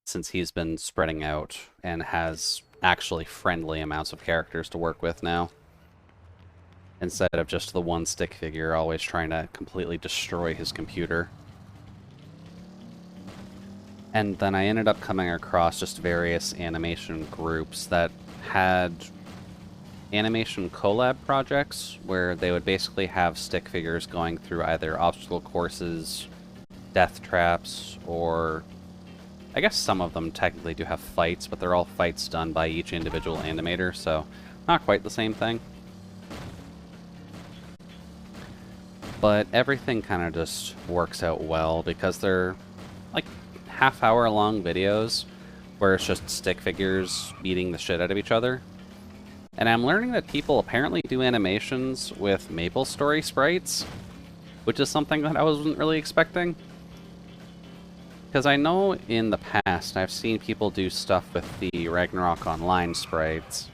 since he's been spreading out and has actually friendly amounts of characters to work with now, instead of just the one stick figure always trying to completely destroy his computer. And then I ended up coming across just various animation groups that had animation collab projects where they would basically have stick figures going through either obstacle courses, death traps, or I guess some of them technically do have fights, but they're all fights done by each individual animator, so not quite the same thing. But everything kind of just works out well because they're like half-hour long videos where it's just stick figures beating the shit out of each other. And I'm learning that people apparently do animations with MapleStory sprites, which is something that I wasn't really expecting. Because I know in the past I've seen people do stuff with the Ragnarok Online sprites.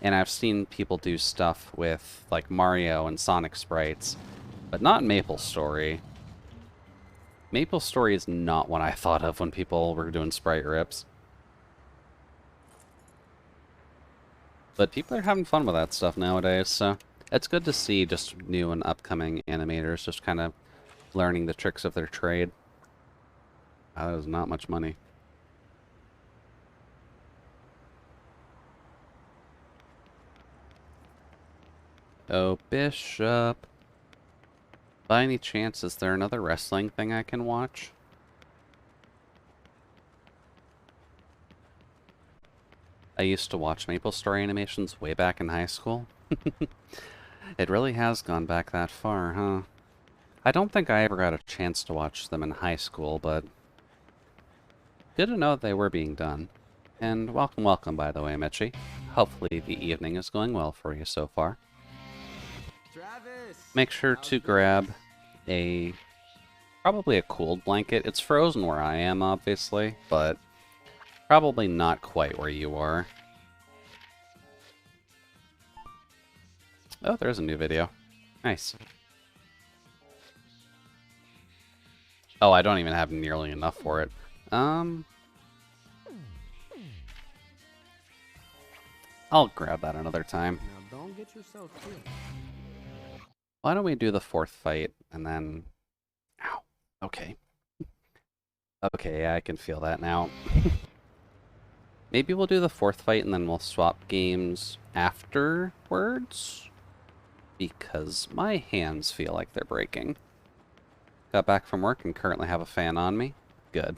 And I've seen people do stuff with like Mario and Sonic sprites, but not MapleStory. MapleStory is not what I thought of when people were doing sprite rips. But people are having fun with that stuff nowadays, so it's good to see just new and upcoming animators just kind of learning the tricks of their trade. Wow, that was not much money. Oh, Bishop. By any chance, is there another wrestling thing I can watch? I used to watch MapleStory animations way back in high school. It really has gone back that far, huh? I don't think I ever got a chance to watch them in high school, but good to know that they were being done. And welcome, welcome, by the way, Mitchie. Hopefully the evening is going well for you so far. Travis, Make sure to grab probably a cooled blanket. It's frozen where I am, obviously, but probably not quite where you are. Oh, there's a new video. Nice. Oh, I don't even have nearly enough for it. I'll grab that another time. now don't get yourself killed. Why don't we do the fourth fight, and then... Ow. Okay. Okay, yeah, I can feel that now. Maybe we'll do the fourth fight, and then we'll swap games afterwards? Because my hands feel like they're breaking. Got back from work and currently have a fan on me. Good.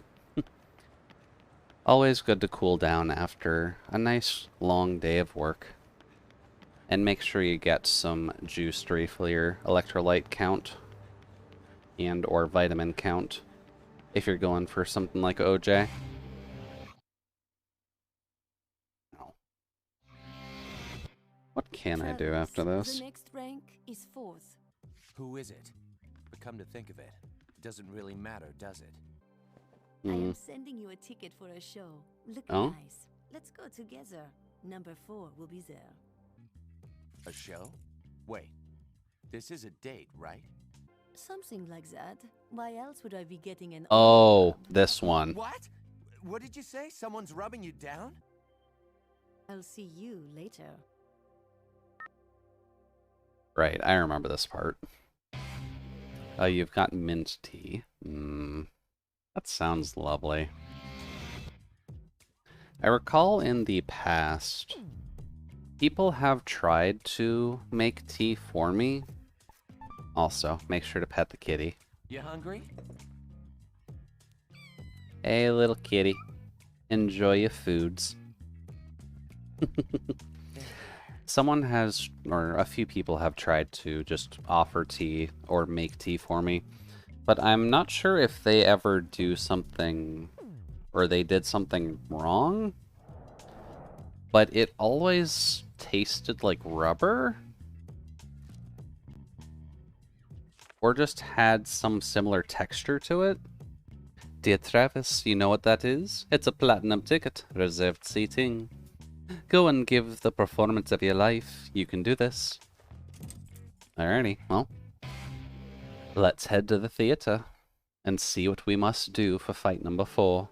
Always good to cool down after a nice long day of work. And make sure you get some juice to refill your electrolyte count and or vitamin count if you're going for something like OJ. Oh. What can I do after this? The next rank is 4th. Who is it? But come to think of it, it doesn't really matter, does it? I am sending you a ticket for a show. Look Oh? nice. Let's go together. Number 4 will be there. A show? Wait, this is a date, right? Something like that. Why else would I be getting an Oh, this one. What? What did you say? Someone's rubbing you down? I'll see you later. Right, I remember this part. Oh, you've got mint tea. That sounds lovely. I recall in the past, people have tried to make tea for me. Also, make sure to pet the kitty. You hungry? Hey, little kitty. Enjoy your foods. Someone has, or a few people have tried to just offer tea or make tea for me, but I'm not sure if they ever do something, or they did something wrong, but it always tasted like rubber, or just had some similar texture to it. Dear Travis, you know what that is? It's a platinum ticket, reserved seating. Go and give the performance of your life. You can do this. Alrighty, well, let's head to the theater and see what we must do for fight number 4.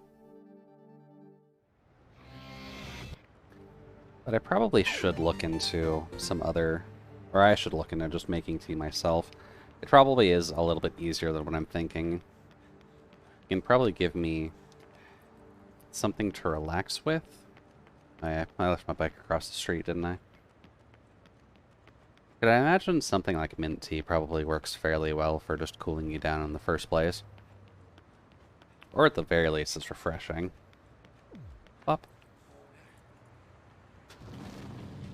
But I probably should look into some other, or I should look into just making tea myself. It probably is a little bit easier than what I'm thinking. You can probably give me something to relax with. I left my bike across the street, didn't I? Could I imagine something like mint tea probably works fairly well for just cooling you down in the first place? Or at the very least, it's refreshing. Up.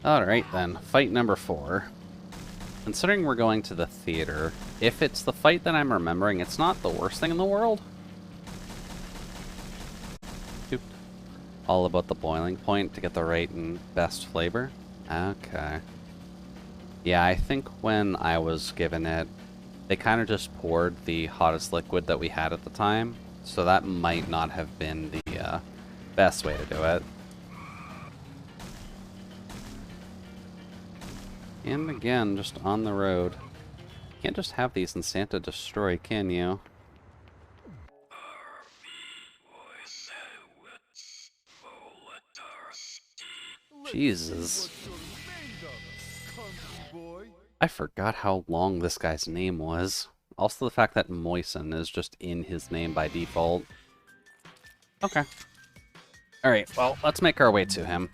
Alright then, fight number 4. Considering we're going to the theater, if it's the fight that I'm remembering, it's not the worst thing in the world. All about the boiling point to get the right and best flavor. Okay. Yeah, I think when I was given it, they kind of just poured the hottest liquid that we had at the time, so that might not have been the best way to do it. And again, just on the road. You can't just have these in Santa Destroy, can you? Jesus. I forgot how long this guy's name was. Also the fact that Moisen is just in his name by default. Okay. Alright, well, let's make our way to him.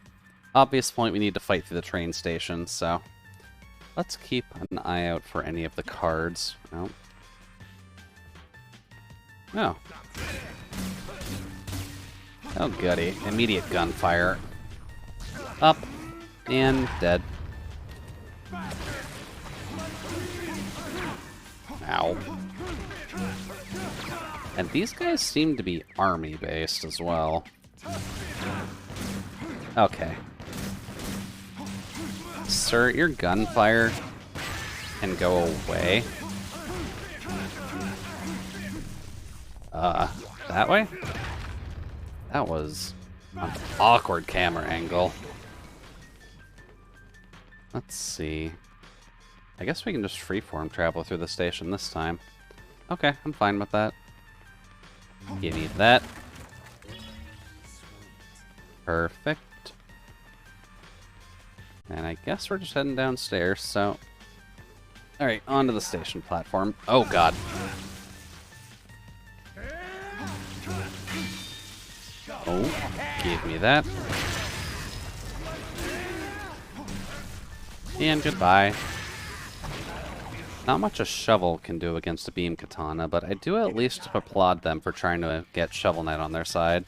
Obvious point, we need to fight through the train station, so... let's keep an eye out for any of the cards. Oh. Oh. Oh, goody. Immediate gunfire. Up. And dead. Ow. And these guys seem to be army-based as well. Okay. Sir, your gunfire can go away. That way? That was an awkward camera angle. Let's see. I guess we can just freeform travel through the station this time. Okay, I'm fine with that. Give me that. Perfect. And I guess we're just heading downstairs, so... alright, onto the station platform. Oh, God. Oh, give me that. And goodbye. Not much a shovel can do against a beam katana, but I do at least applaud them for trying to get Shovel Knight on their side.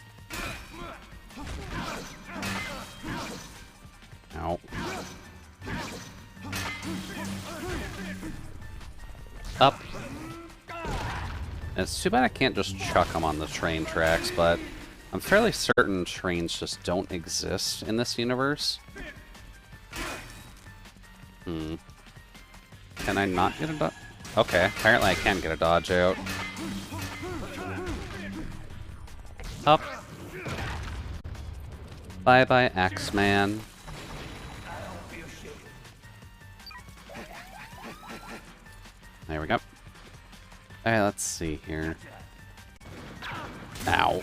Ow. Up. And it's too bad I can't just chuck them on the train tracks, but I'm fairly certain trains just don't exist in this universe. Can I not get a dodge? Okay, apparently I can get a dodge out. Up. Bye-bye, Axeman. There we go. Alright, let's see here. Ow.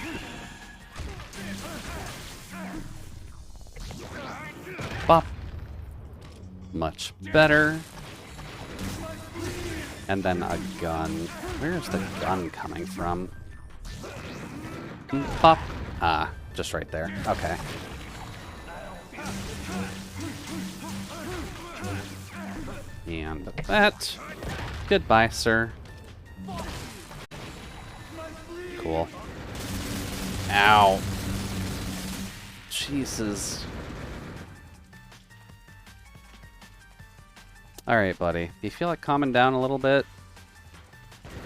Bop. Much better. And then a gun. Where's the gun coming from? Bop. Ah, just right there. Okay. And that. Goodbye, sir. Cool. Ow. Jesus. Alright, buddy. Do you feel like calming down a little bit?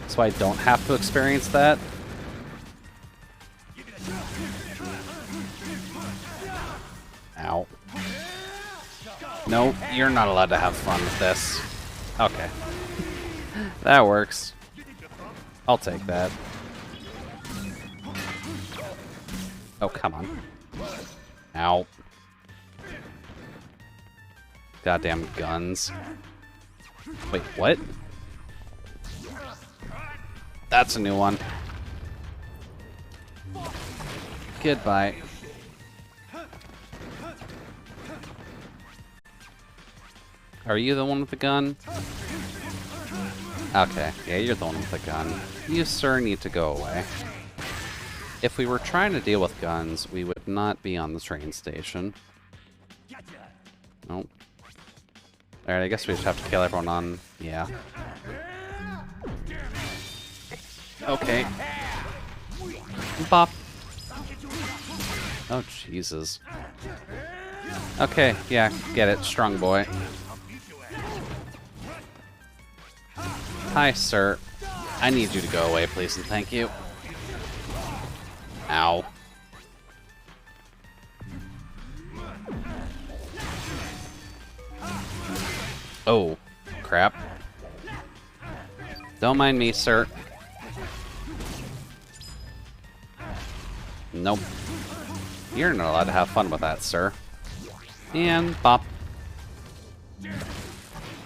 So I don't have to experience that? Ow. No, you're not allowed to have fun with this. Okay. That works. I'll take that. Oh, come on. Ow. Goddamn guns. Wait, what? That's a new one. Goodbye. Are you the one with the gun? Okay, yeah, you're the one with the gun. You, sir, need to go away. If we were trying to deal with guns, we would not be on the train station. Nope. Alright, I guess we just have to kill everyone on... yeah. Okay. Bop. Oh, Jesus. Okay, yeah, get it, strong boy. Hi, sir. I need you to go away, please, and thank you. Ow. Oh, crap. Don't mind me, sir. Nope. You're not allowed to have fun with that, sir. And bop.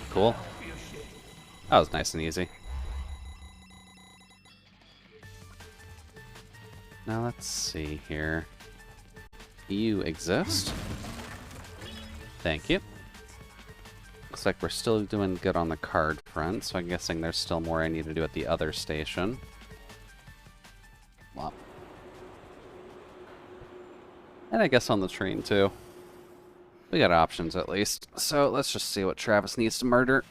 Cool. That was nice and easy. Now let's see here. You exist. Thank you. Looks like we're still doing good on the card front, so I'm guessing there's still more I need to do at the other station. Well. And I guess on the train too. We got options at least. So let's just see what Travis needs to murder.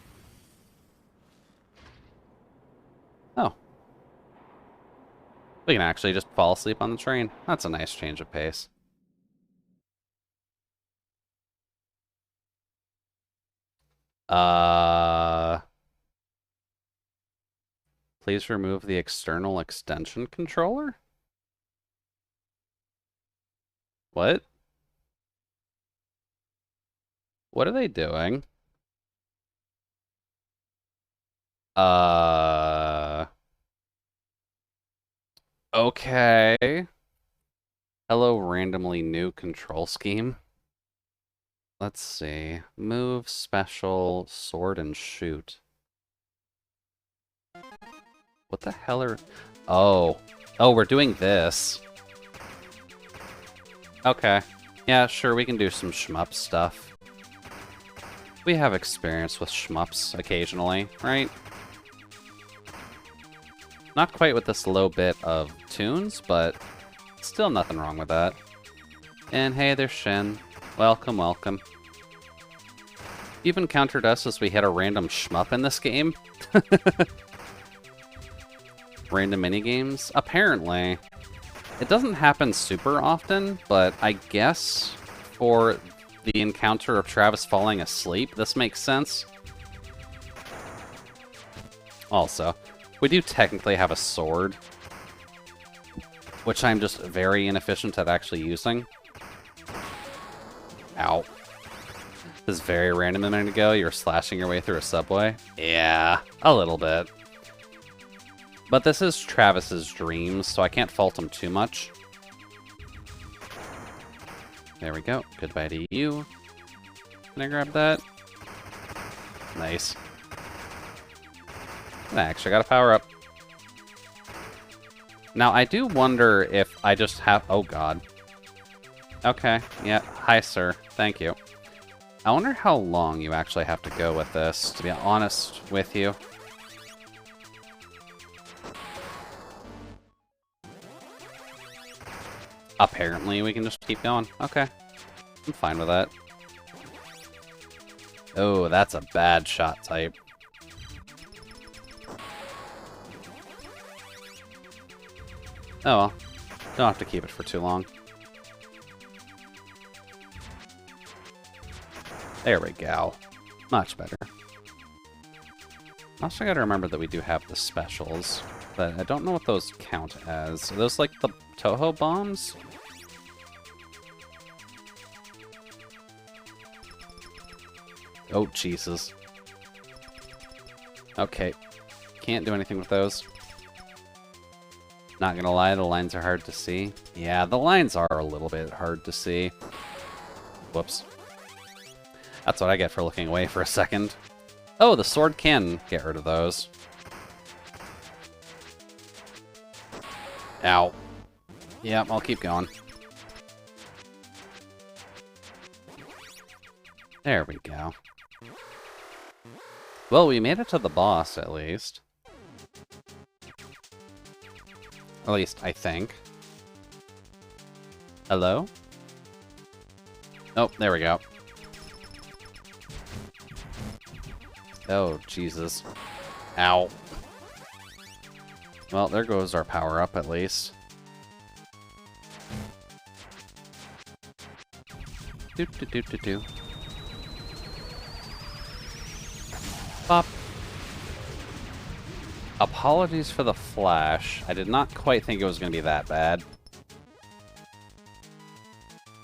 Oh. We can actually just fall asleep on the train. That's a nice change of pace. Please remove the external extension controller? What? What are they doing? Okay. Hello, randomly new control scheme. Let's see. Move, special, sword, and shoot. What the hell are... Oh. Oh, we're doing this. Okay. Yeah, sure, we can do some shmup stuff. We have experience with shmups occasionally, right? Not quite with this low bit of tunes, but still nothing wrong with that. And hey, there's Shin. Welcome, welcome. You've encountered us as we hit a random shmup in this game? Random minigames? Apparently. It doesn't happen super often, but I guess for the encounter of Travis falling asleep, this makes sense. Also, we do technically have a sword, which I'm just very inefficient at actually using. Ow. This is very random a minute ago. You were slashing your way through a subway. Yeah, a little bit. But this is Travis's dreams, so I can't fault him too much. There we go. Goodbye to you. Can I grab that? Nice. And I actually got a power up. Now, I do wonder if I just have... Oh, God. Okay. Yeah. Hi, sir. Thank you. I wonder how long you actually have to go with this, to be honest with you. Apparently, we can just keep going. Okay. I'm fine with that. Oh, that's a bad shot type. Oh well. Don't have to keep it for too long. There we go. Much better. Also gotta remember that we do have the specials, but I don't know what those count as. Are those like the Toho bombs? Oh, Jesus. Okay. Can't do anything with those. Not gonna lie, the lines are hard to see. Yeah, the lines are a little bit hard to see. Whoops. That's what I get for looking away for a second. Oh, the sword can get rid of those. Ow. Yep, I'll keep going. There we go. Well, we made it to the boss, at least. At least, I think. Hello? Oh, there we go. Oh, Jesus. Ow. Well, there goes our power-up, at least. Do-do-do-do-do. Pop. Apologies for the flash. I did not quite think it was going to be that bad.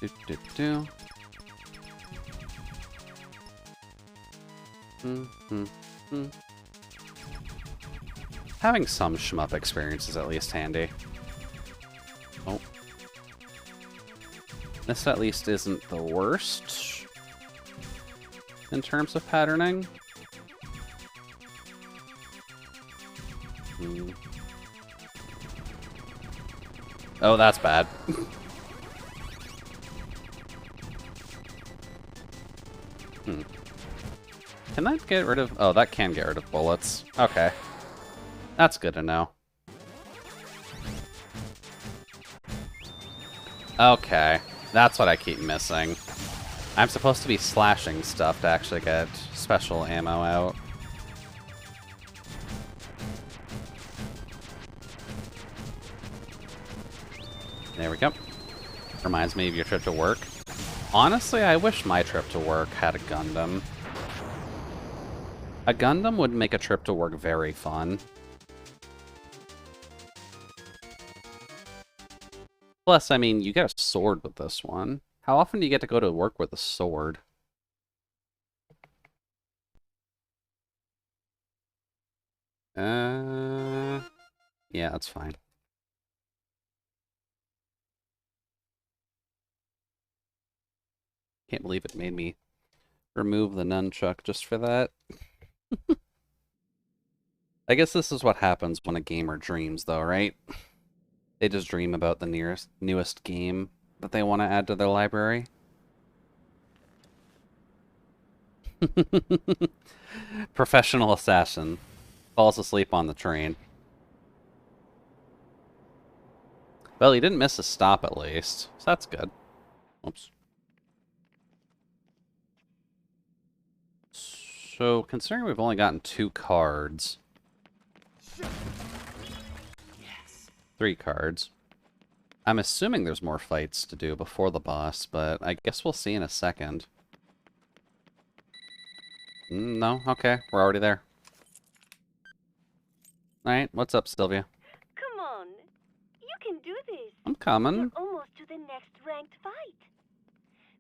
Do-do-do. Having some shmup experience is at least handy. Oh. This at least isn't the worst in terms of patterning. Oh, that's bad. Can that get rid of... Oh, that can get rid of bullets. Okay. That's good to know. Okay. That's what I keep missing. I'm supposed to be slashing stuff to actually get special ammo out. There we go. Reminds me of your trip to work. Honestly, I wish my trip to work had a Gundam. A Gundam would make a trip to work very fun. Plus, I mean, you get a sword with this one. How often do you get to go to work with a sword? Yeah, that's fine. Can't believe it made me remove the nunchuck just for that. I guess this is what happens when a gamer dreams, though, right? They just dream about the newest game that they want to add to their library. Professional assassin falls asleep on the train. Well, he didn't miss a stop at least, so that's good. Oops. So, considering we've only gotten 2 cards... 3 cards. I'm assuming there's more fights to do before the boss, but I guess we'll see in a second. No? Okay, we're already there. Alright, what's up, Sylvia? Come on. You can do this. I'm coming. You're almost to the next ranked fight.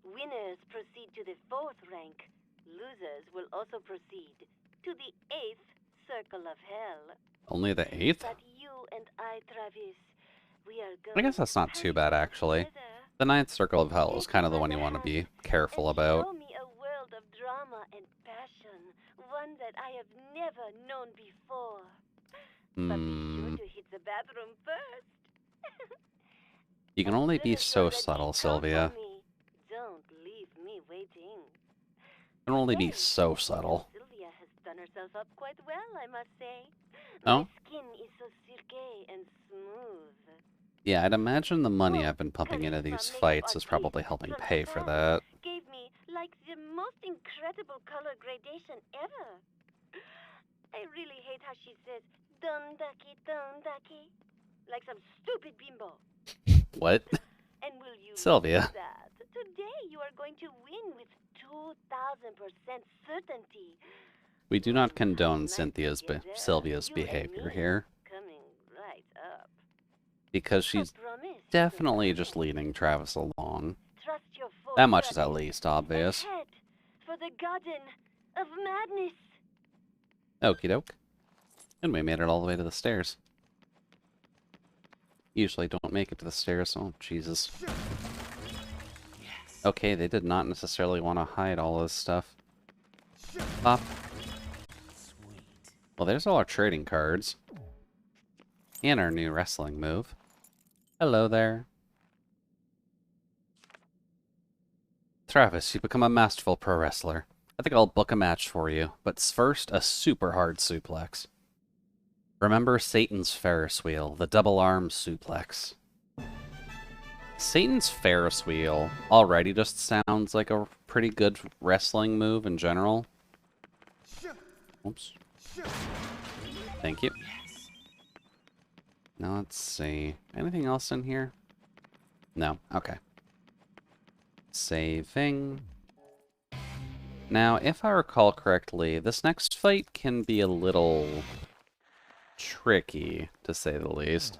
Winners proceed to the 4th rank. Losers will also proceed to the 8th circle of hell. Only the 8th? But you and I, Travis, we are going I guess that's not too bad, actually. The 9th circle of hell is kind of the one you want to be careful about. Show me a world of drama and passion, one that I have never known before. But be sure to hit the bathroom first. You can only be so subtle, Sylvia. Don't leave me waiting. You can only be so subtle. Sylvia has done herself up quite well, I must say. Oh? My skin is so silky and smooth. Yeah, I'd imagine the money I've been pumping into these fights is probably helping pay for that. Gave me like the most incredible color gradation ever. I really hate how she says "dundaki," like some stupid bimbo. What? And will you Sylvia. know that today you are going to win with 2,000% certainty. We do not condone Sylvia's behavior here. Coming right up. Because she's Promise. definitely just leading Travis along. Trust your That much is at foreboding. least obvious. Ahead for the Garden of Madness. Okie doke. And we made it all the way to the stairs. Usually don't make it to the stairs. Oh, Jesus. Okay, they did not necessarily want to hide all this stuff. Up. Well, there's all our trading cards. And our new wrestling move. Hello there. Travis, you become a masterful pro wrestler. I think I'll book a match for you, but first, a super hard suplex. Remember Satan's Ferris wheel, the double arm suplex. Satan's Ferris wheel already just sounds like a pretty good wrestling move in general. Oops. Thank you. Now let's see. Anything else in here? No. Okay. Saving. Now, if I recall correctly, this next fight can be a little tricky, to say the least.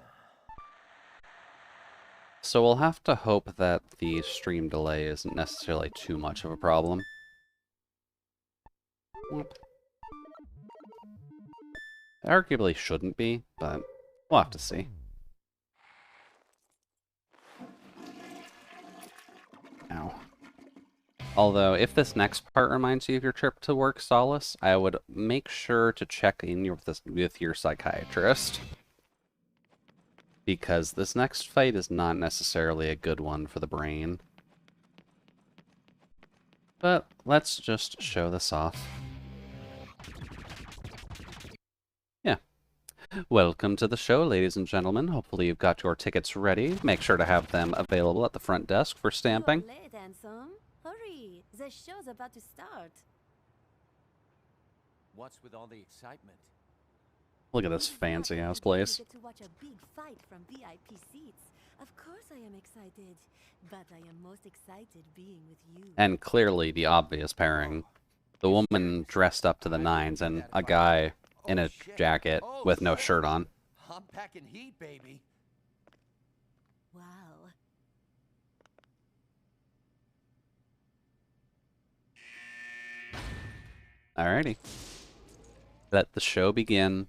So we'll have to hope that the stream delay isn't necessarily too much of a problem. Whoop. It arguably shouldn't be, but we'll have to see. Ow. Although, if this next part reminds you of your trip to work, Solace, I would make sure to check in with your psychiatrist. Because this next fight is not necessarily a good one for the brain. But let's just show this off. Yeah. Welcome to the show, ladies and gentlemen. Hopefully you've got your tickets ready. Make sure to have them available at the front desk for stamping. You're late, handsome. Hurry, the show's about to start. What's with all the excitement? Look at this fancy ass place. You get to watch a big fight from VIP seats. Of course I am excited, but I am most excited being with you. And clearly the obvious pairing. The woman dressed up to the nines and a guy in a jacket with no shirt on. I'm packing heat, baby. Wow. Alrighty. Let the show begin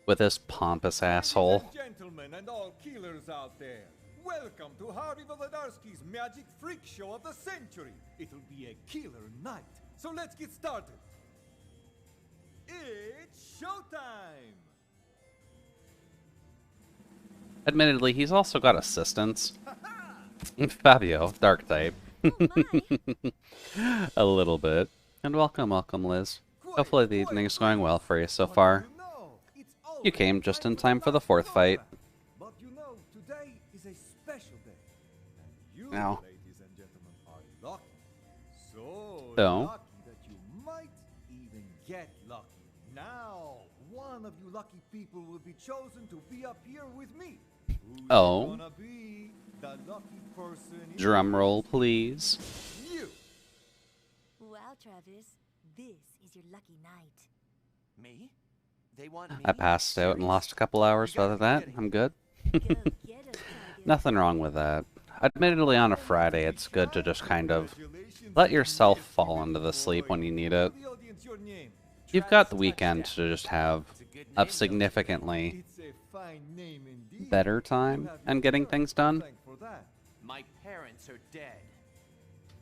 with this pompous asshole. Ladies and gentlemen and all killers out there, welcome to Harvey Volodyarsky's Magic Freak Show of the century. It'll be a killer night, so let's get started. It's showtime! Admittedly, he's also got assistants. Fabio, dark type. A little bit. And welcome, Liz. Hopefully the evening is going well for you so far. You came just in time for the fourth fight. But you know, today is a special day. And you, Ow. ladies and gentlemen, are lucky. So So? lucky that you might even get lucky. Now, one of you lucky people will be chosen to be up here with me. Who's gonna be the lucky person? Drum roll, please. You. Wow, Travis, this is your lucky night. Me? They want me? I passed out and lost a couple hours, but other than that, I'm good. Go get us, Tiger. Nothing wrong with that. Admittedly, on a Friday, it's good to just kind of let yourself fall into the sleep when you need it. The audience, your name. You've got the weekend to just have a significantly It's a fine name indeed. better time and getting things done. Thank for that. My parents are dead.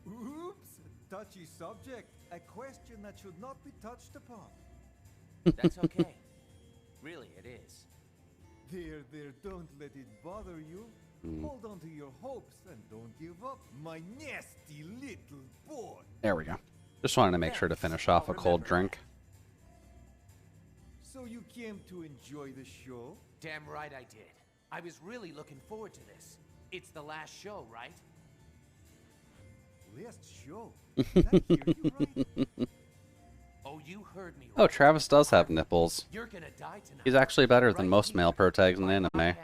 Oops, touchy subject. A question that should not be touched upon. That's okay. Really, it is. There, don't let it bother you. Hold on to your hopes and don't give up, my nasty little boy. There we go. Just wanted to make sure to finish off a cold drink. So you came to enjoy the show? Damn right I did. I was really looking forward to this. It's the last show, right? Last show? Did I hear you right? Oh, you heard me Oh, right. Travis does have nipples. You're gonna die tonight. He's actually better than Right most here, male protags in by my anime. hand.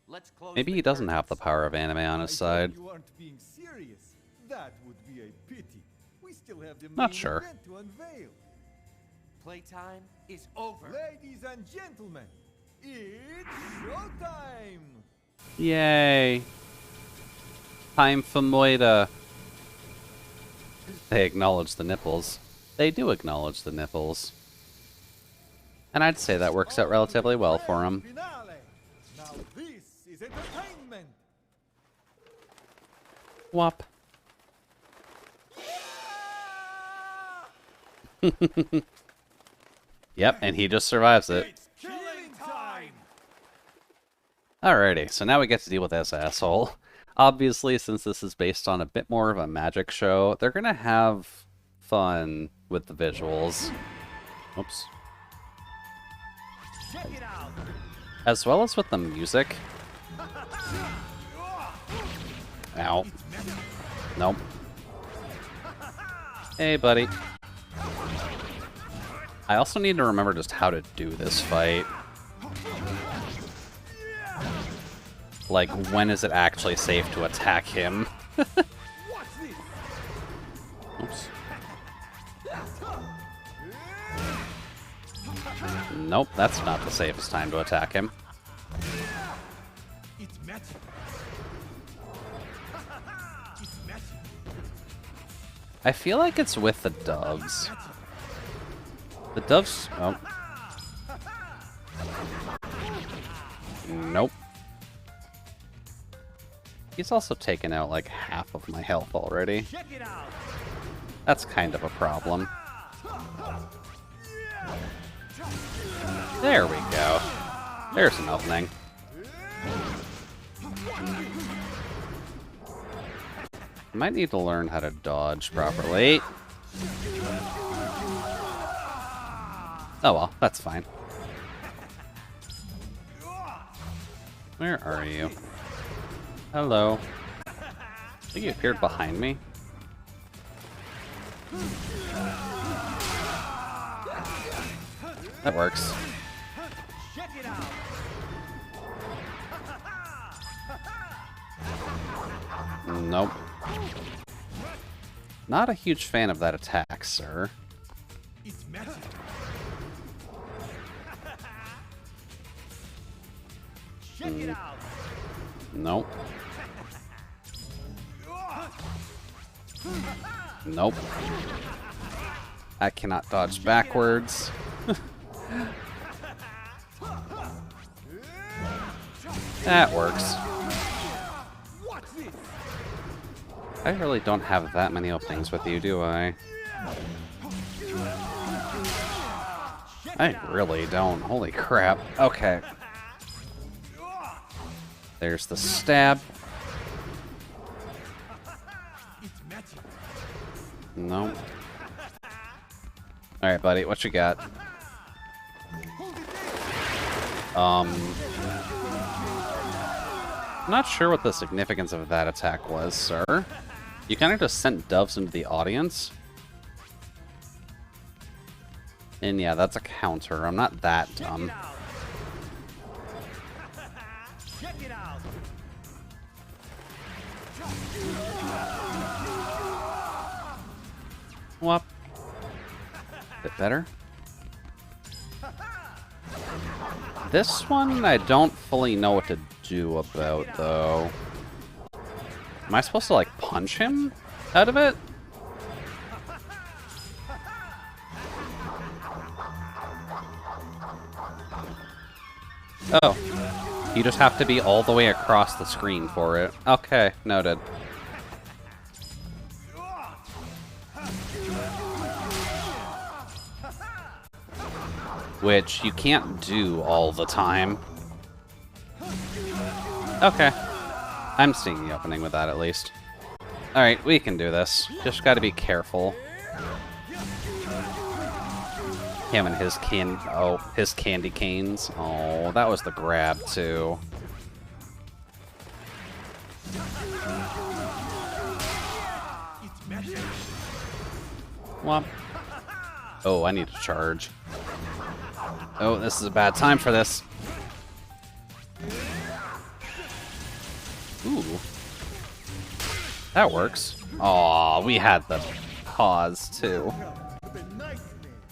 Let's close Maybe the he doesn't have the curtains. power of anime on his I side. thought you aren't being serious. That would be a pity. We still have the Not main sure. event to unveil. Playtime is over. Ladies and gentlemen, it's showtime! Yay. Time for Moida. They acknowledge the nipples. They do acknowledge the nipples. And I'd say that works out relatively well for him. Finale. Now this is entertainment. Whop. Yep, and he just survives it. It's killing time. Alrighty, so now we get to deal with this asshole. Obviously, since this is based on a bit more of a magic show, they're gonna have fun with the visuals. Oops. Check it out. As well as with the music. Ow. Nope. Hey, buddy. I also need to remember just how to do this fight. Like, when is it actually safe to attack him? Oops. Nope, that's not the safest time to attack him. It's magic. It's magic. I feel like it's with the doves. The doves... Oh. Nope. He's also taken out like half of my health already. Check it out. That's kind of a problem. There we go. There's an opening. Might need to learn how to dodge properly. Oh well, that's fine. Where are you? Hello. I think you appeared behind me. That works. Check it out. Nope. Not a huge fan of that attack, sir. It's magic. Check it out. Nope. Nope. I cannot dodge backwards. That works. I really don't have that many openings with you, do I? I really don't. Holy crap. Okay. There's the stab. No. Alright, buddy, what you got? Not sure what the significance of that attack was, sir. You kind of just sent doves into the audience. And yeah, that's a counter. I'm not that dumb. Check it out. Whoop. Bit better. This one I don't fully know what to do about, though. Am I supposed to, like, punch him out of it? Oh. You just have to be all the way across the screen for it. Okay, noted. Which you can't do all the time. Okay. I'm seeing the opening with that at least. Alright, we can do this. Just gotta be careful. Him and his his candy canes. Oh, that was the grab too. Whomp. Oh, I need to charge. Oh, this is a bad time for this. Ooh. That works. Aw, we had the pause too.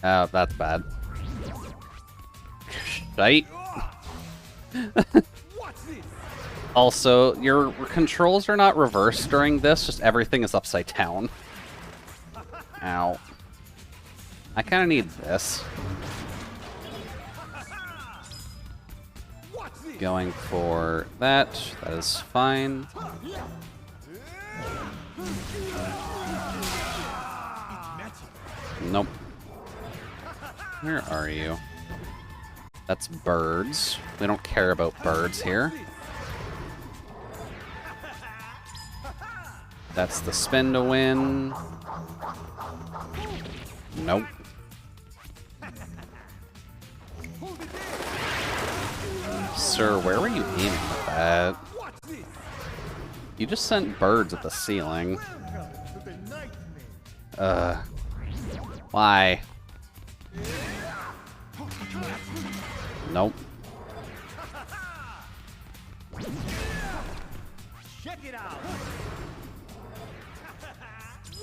Oh, that's bad. Right? Also, your controls are not reversed during this, just everything is upside down. Ow. I kind of need this. Going for that. That is fine. Nope. Where are you? That's birds. We don't care about birds here. That's the spin to win. Nope. Sir, where were you aiming with that? You just sent birds at the ceiling. Why? Nope.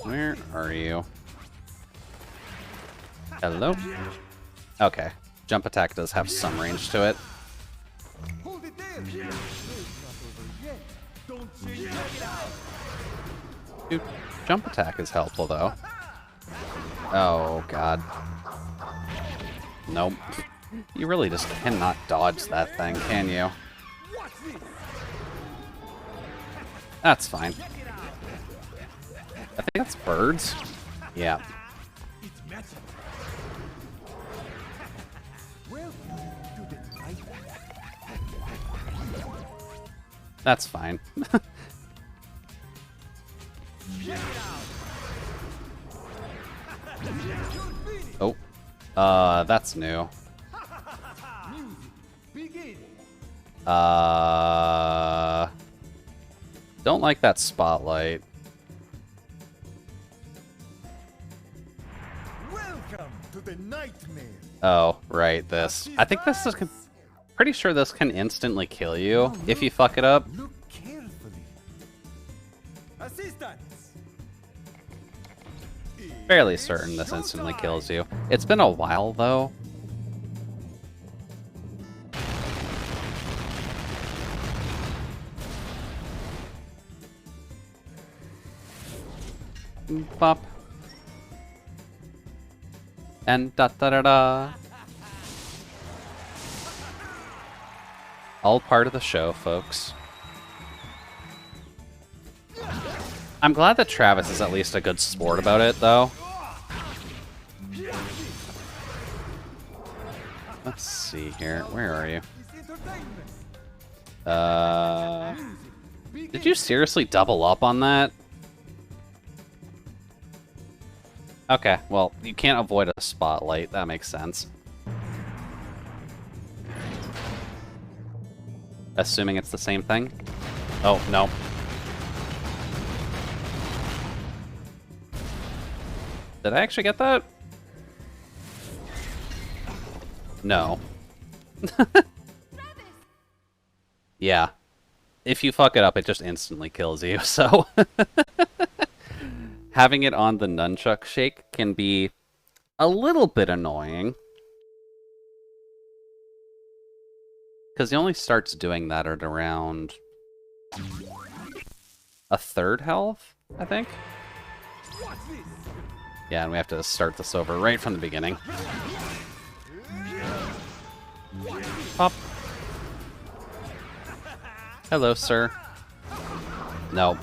Where are you? Hello? Okay. Jump attack does have some range to it. Dude, jump attack is helpful though. Oh god. Nope. You really just cannot dodge that thing, can you? That's fine. I think that's birds. Yeah. That's fine. Oh. That's new. Don't like that spotlight. Welcome to the nightmare. Oh, right, this. I think this is... Pretty sure this can instantly kill you if you fuck it up. Look carefully. Assistance. Fairly certain this instantly kills you. It's been a while, though. Bop. And da-da-da-da. All part of the show, folks. I'm glad that Travis is at least a good sport about it, though. Let's see here. Where are you? Did you seriously double up on that? Okay, well, you can't avoid a spotlight. That makes sense. Assuming it's the same thing? Oh, no. Did I actually get that? No. Yeah. If you fuck it up, it just instantly kills you, so... Having it on the nunchuck shake can be a little bit annoying. Because he only starts doing that at around... a third health, I think? Yeah, and we have to start this over right from the beginning. Pop. Hello, sir. No.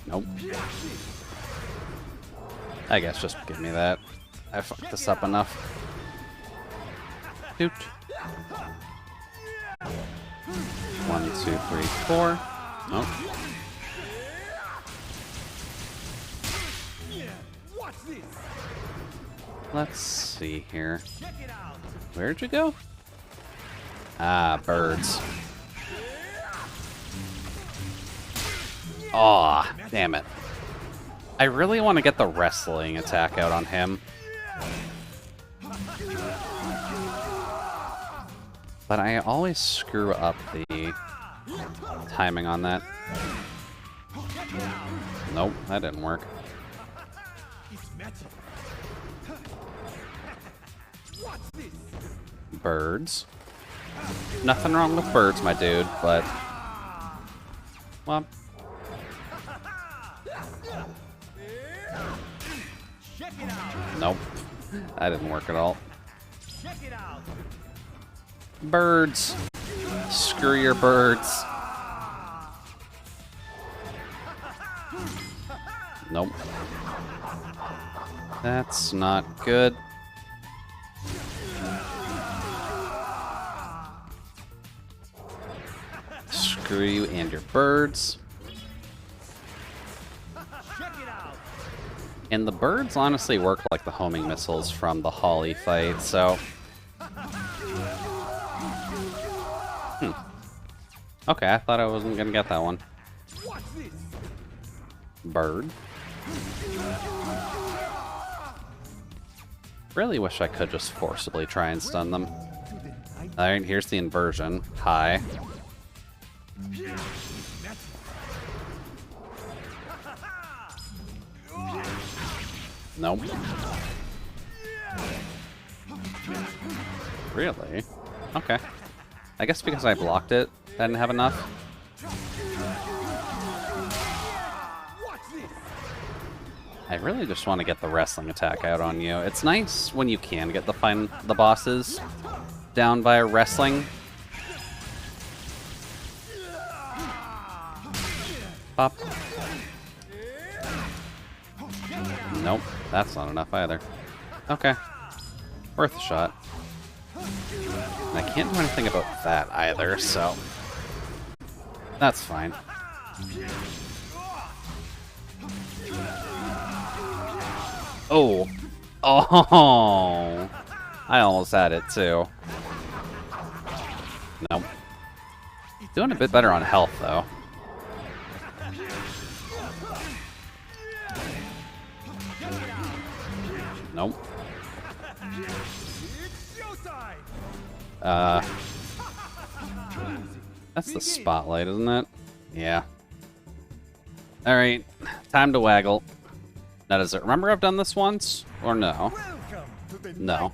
Nope. I guess just give me that. I fucked this up enough. Doot. 1, 2, 3, 4. Nope. Let's see here. Where'd you go? Ah, birds. Aw, damn it. I really want to get the wrestling attack out on him. But I always screw up the timing on that. Nope, that didn't work. Birds. Nothing wrong with birds, my dude, but... Well... Nope. That didn't work at all. Birds. Screw your birds. Nope. That's not good. Screw you and your birds. And the birds honestly work like the homing missiles from the Holly fight, so... Okay, I thought I wasn't gonna get that one. Bird. Really wish I could just forcibly try and stun them. Alright, here's the inversion. Hi. Nope. Really? Okay. I guess because I blocked it, I didn't have enough. I really just want to get the wrestling attack out on you. It's nice when you can get the bosses down via wrestling. Pop. Nope, that's not enough either. Okay. Worth a shot. And I can't do anything about that either, so... That's fine. Oh! Oh! I almost had it, too. Nope. Doing a bit better on health, though. Nope. That's the spotlight, isn't it? Yeah. Alright, time to waggle. Now, does it remember I've done this once? Or no? No.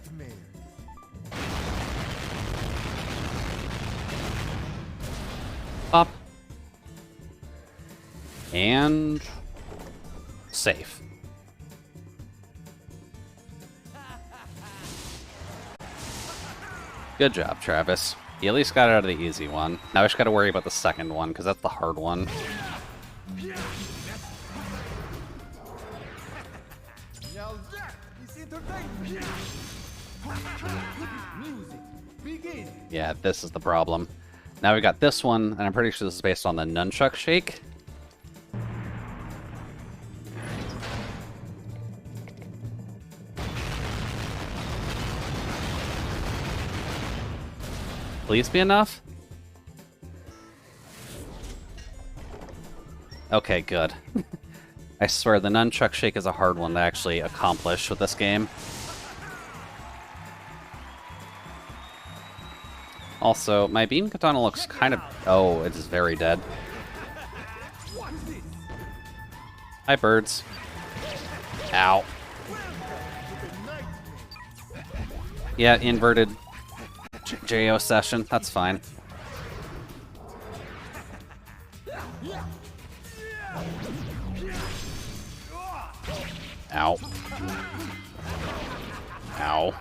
Up. And... safe. Good job, Travis. You at least got out of the easy one. Now I just gotta worry about the second one, because that's the hard one. Yeah, this is the problem. Now we got this one, and I'm pretty sure this is based on the nunchuck shake. Please be enough? Okay, good. I swear, the nunchuck shake is a hard one to actually accomplish with this game. Also, my beam katana looks kind of... Oh, it is very dead. Hi, birds. Ow. Yeah, inverted JO session. That's fine. Ow. Ow.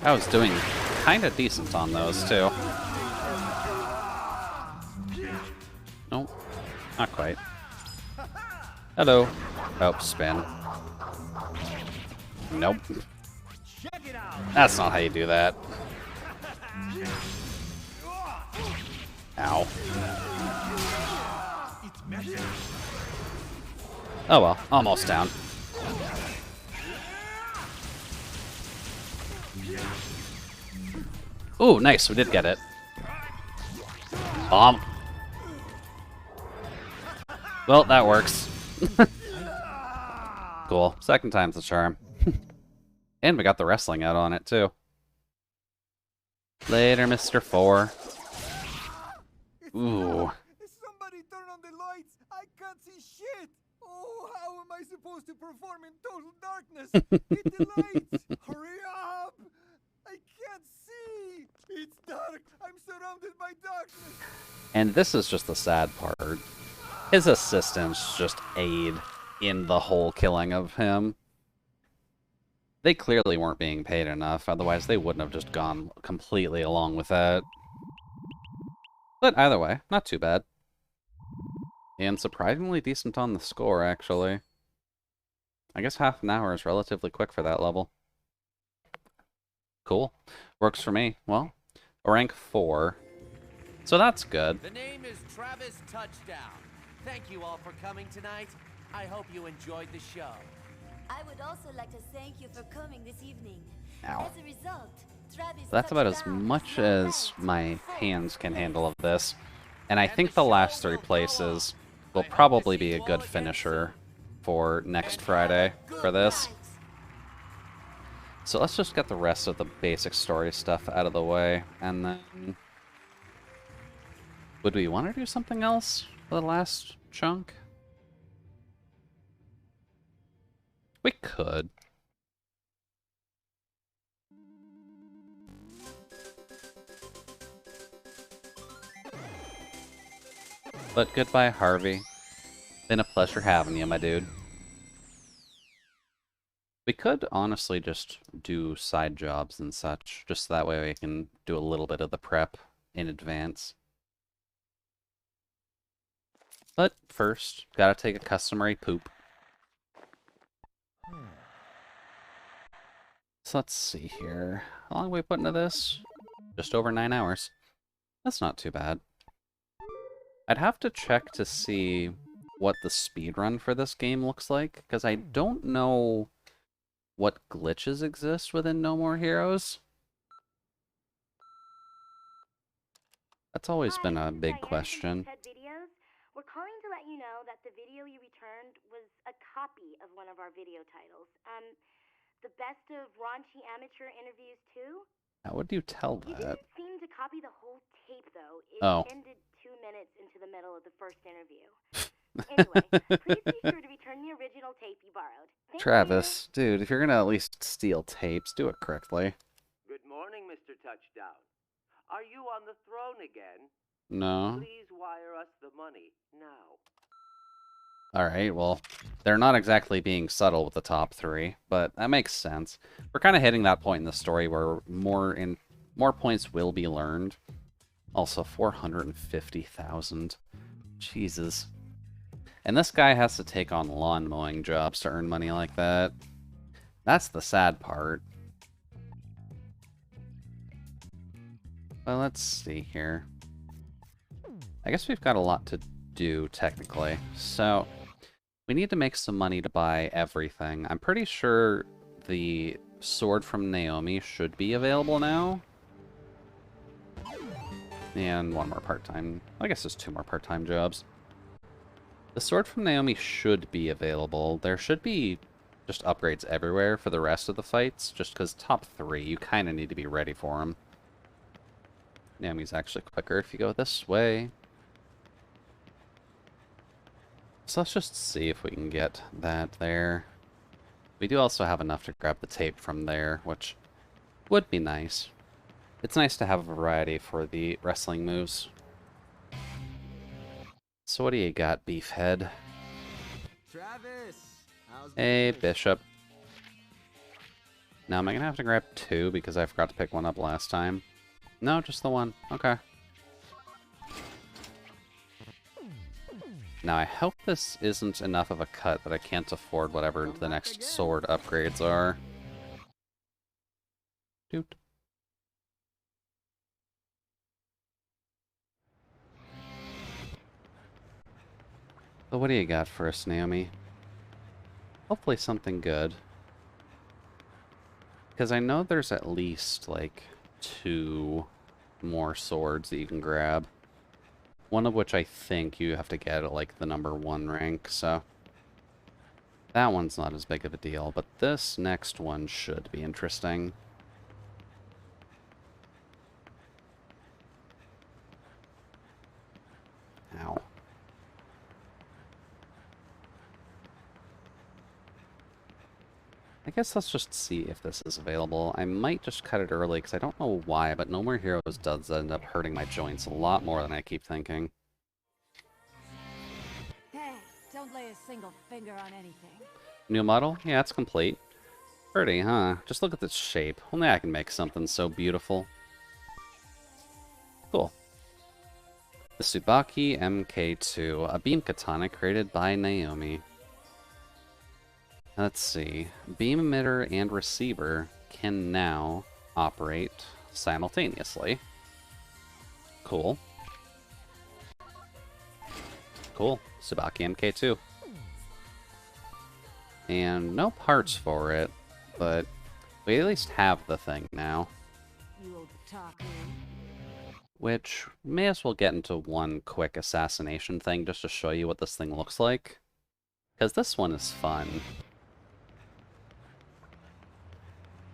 I was doing kind of decent on those, too. Nope. Not quite. Hello. Oh, spin. Nope. That's not how you do that. Ow. Oh well, almost down. Ooh, nice, we did get it. Bomb. Well, that works. Cool, second time's the charm. And we got the wrestling out on it, too. Later, Mr. 4. Ooh. can't see shit! Oh, how am I supposed to perform in total darkness? Hit the lights! Hurry up! I can't see! It's dark! I'm surrounded by darkness! And this is just the sad part. His assistants just aid in the whole killing of him. They clearly weren't being paid enough, otherwise they wouldn't have just gone completely along with that. But either way, not too bad. And surprisingly decent on the score, actually. I guess half an hour is relatively quick for that level. Cool. Works for me. Well, a rank 4. So that's good. The name is Travis Touchdown. Thank you all for coming tonight. I hope you enjoyed the show. I would also like to thank you for coming this evening. Ow. As a result, Travis That's about as Touchdown much is as my hands can handle of this. And I think the last 3 places will probably be a good finisher for next Friday for this. So let's just get the rest of the basic story stuff out of the way, and then... Would we want to do something else for the last chunk? We could. But goodbye, Harvey. Been a pleasure having you, my dude. We could honestly just do side jobs and such, just that way we can do a little bit of the prep in advance. But first, gotta take a customary poop. So let's see here. How long have we put into this? Just over 9 hours. That's not too bad. I'd have to check to see what the speedrun for this game looks like, because I don't know what glitches exist within No More Heroes. That's always been a big question. We're calling to let you know that the video you returned was a copy of one of our video titles. The best of raunchy amateur interviews too? How would you tell You that? didn't seem to copy the whole tape though. It Oh. ended 2 minutes into the middle of the first interview. Anyway, please be sure to return the original tape you borrowed. Thank Travis, dude, if you're gonna at least steal tapes, do it correctly. Good morning, Mr. Touchdown. Are you on the throne again? No. Please wire us the money now. Alright, well, they're not exactly being subtle with the top 3, but that makes sense. We're kind of hitting that point in the story where more points will be learned. Also, 450,000. Jesus. And this guy has to take on lawn mowing jobs to earn money like that. That's the sad part. Well, let's see here. I guess we've got a lot to do, technically. So, we need to make some money to buy everything. I'm pretty sure the sword from Naomi should be available now. And one more part-time. I guess there's 2 more part-time jobs. The sword from Naomi should be available. There should be just upgrades everywhere for the rest of the fights, just because top 3, you kind of need to be ready for them. Naomi's actually quicker if you go this way. So let's just see if we can get that there. We do also have enough to grab the tape from there, which would be nice. It's nice to have a variety for the wrestling moves. So what do you got, Beefhead? Travis, how's Hey, business? Bishop. Now, am I gonna have to grab 2 because I forgot to pick one up last time? No, just the one. Okay. Now, I hope this isn't enough of a cut that I can't afford whatever the next sword upgrades are. Doot. So what do you got for us, Naomi? Hopefully something good. Because I know there's at least, like, 2 more swords that you can grab. One of which I think you have to get at, like, the number 1 rank, so... That one's not as big of a deal, but this next one should be interesting. Ow. I guess let's just see if this is available. I might just cut it early, because I don't know why, but No More Heroes does end up hurting my joints a lot more than I keep thinking. Hey, don't lay a single finger on anything. New model? Yeah, it's complete. Pretty, huh? Just look at this shape. Only I can make something so beautiful. Cool. The Tsubaki MK2, a beam katana created by Naomi. Let's see. Beam emitter and receiver can now operate simultaneously. Cool. Cool. Tsubaki MK2. And no parts for it, but we at least have the thing now. You old taco. Which, may as well get into one quick assassination thing just to show you what this thing looks like. Because this one is fun.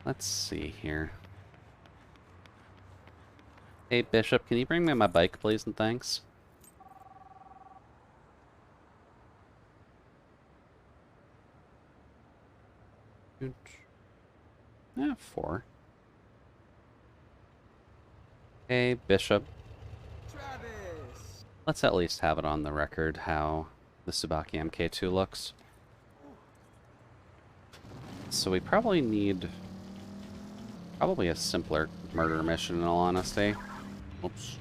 Let's see here. Hey, Bishop, can you bring me my bike, please, and thanks? Yeah, 4. Hey, Bishop. Travis! Let's at least have it on the record how the Tsubaki MK2 looks. So we probably need... probably a simpler murder mission, in all honesty. Oops.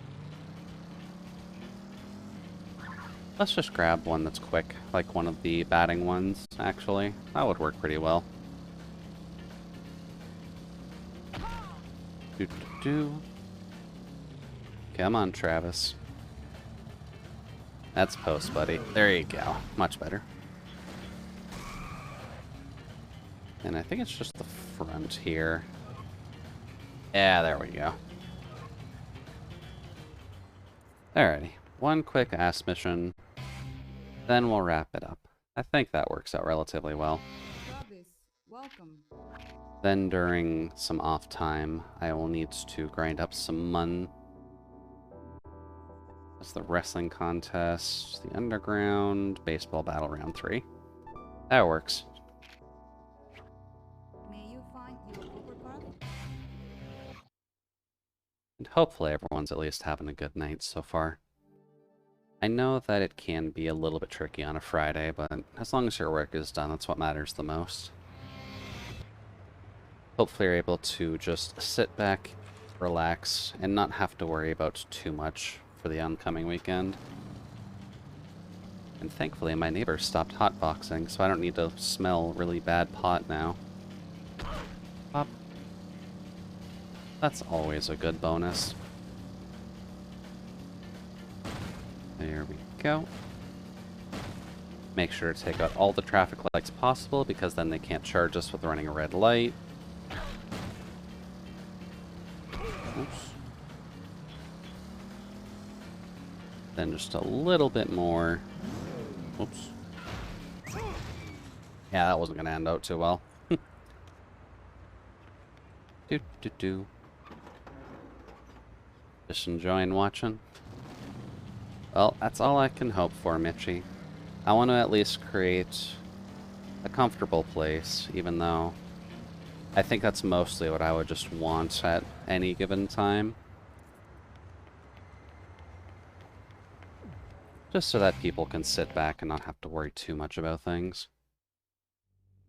Let's just grab one that's quick, like one of the batting ones, actually. That would work pretty well. Do-do-do. Come on, Travis. That's post, buddy. There you go. Much better. And I think it's just the front here. Yeah, there we go. Alrighty. One quick ass mission. Then we'll wrap it up. I think that works out relatively well. Travis, welcome. Then during some off time, I will need to grind up some mun. That's the wrestling contest, the underground, baseball battle round 3. That works. May you find your overcard? And hopefully everyone's at least having a good night so far. I know that it can be a little bit tricky on a Friday, but as long as your work is done, that's what matters the most. Hopefully you're able to just sit back, relax, and not have to worry about too much for the oncoming weekend. And thankfully my neighbor stopped hotboxing, so I don't need to smell really bad pot now. Pop. That's always a good bonus. There we go. Make sure to take out all the traffic lights possible, because then they can't charge us with running a red light. Oops. Then just a little bit more. Oops. Yeah, that wasn't going to end out too well. Do. Just enjoying watching. Well, that's all I can hope for, Mitchie. I want to at least create a comfortable place, even though I think that's mostly what I would just want at any given time. Just so that people can sit back and not have to worry too much about things.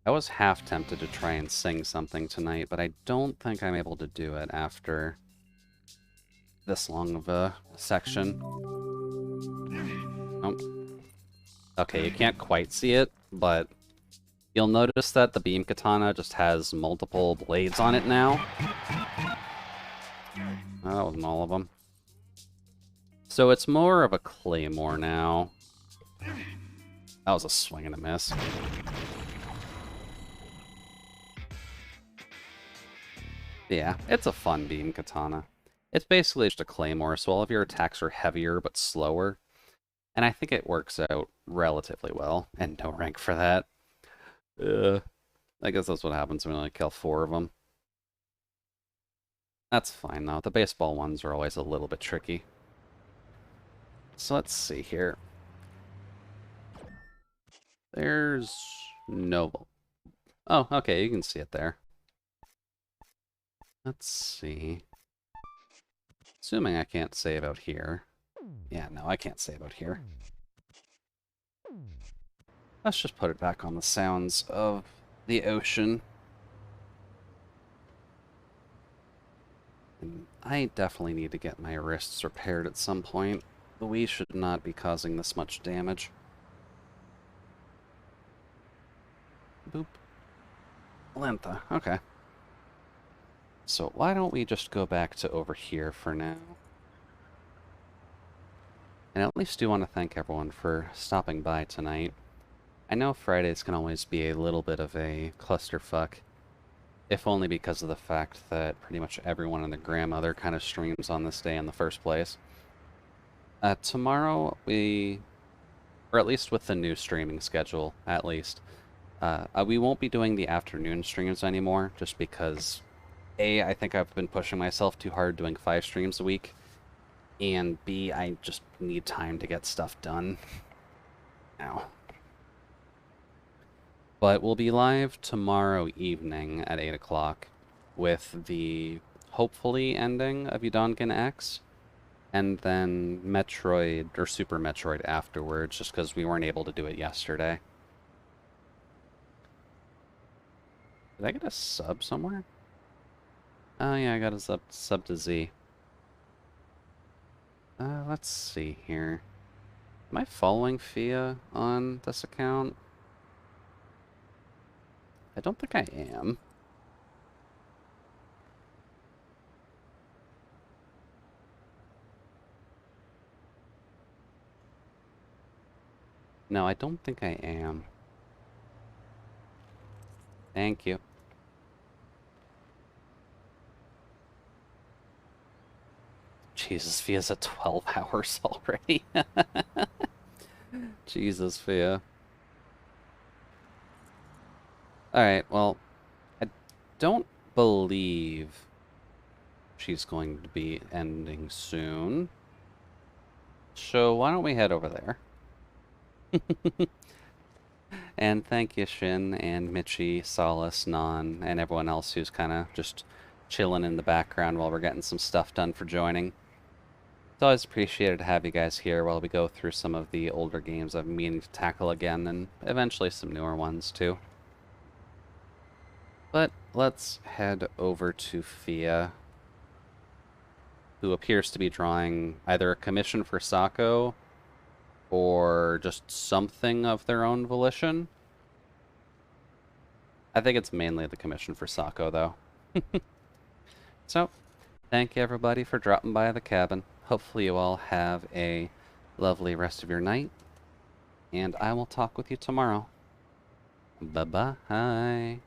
I was half tempted to try and sing something tonight, but I don't think I'm able to do it after this long of a section. Nope. Okay, you can't quite see it, but you'll notice that the beam katana just has multiple blades on it now. Oh, that wasn't all of them. So it's more of a claymore now. That was a swing and a miss. Yeah, it's a fun beam katana. It's basically just a claymore, so all of your attacks are heavier but slower. And I think it works out relatively well, and no rank for that. I guess that's what happens when I kill 4 of them. That's fine though, the baseball ones are always a little bit tricky. So let's see here. There's no... Oh, okay, you can see it there. Let's see. Assuming I can't save out here. Yeah, no, I can't save out here. Let's just put it back on the sounds of the ocean. And I definitely need to get my wrists repaired at some point. The Wii should not be causing this much damage. Boop. Lentha, okay. So why don't we just go back to over here for now? And at least do want to thank everyone for stopping by tonight. I know Fridays can always be a little bit of a clusterfuck, if only because of the fact that pretty much everyone and their grandmother kind of streams on this day in the first place. Tomorrow or at least with the new streaming schedule, at least, we won't be doing the afternoon streams anymore, just because, A, I think I've been pushing myself too hard doing 5 streams a week, and B, I just need time to get stuff done. Ow. But we'll be live tomorrow evening at 8 o'clock with the, hopefully, ending of Udongan X, and then Metroid, or Super Metroid afterwards, just because we weren't able to do it yesterday. Did I get a sub somewhere? Oh yeah, I got a sub to Z. Let's see here. Am I following Fia on this account? I don't think I am. No, I don't think I am. Thank you. Jesus, Fia's at 12 hours already. Jesus, Fia. Alright, well, I don't believe she's going to be ending soon. So why don't we head over there? And thank you, Shin, and Michi, Solace, Nan, and everyone else who's kind of just chilling in the background while we're getting some stuff done for joining. It's always appreciated to have you guys here while we go through some of the older games I've been meaning to tackle again, and eventually some newer ones, too. But let's head over to Fia, who appears to be drawing either a commission for Sako or just something of their own volition. I think it's mainly the commission for Sako, though. So, thank you everybody for dropping by the cabin. Hopefully you all have a lovely rest of your night, and I will talk with you tomorrow. Bye-bye.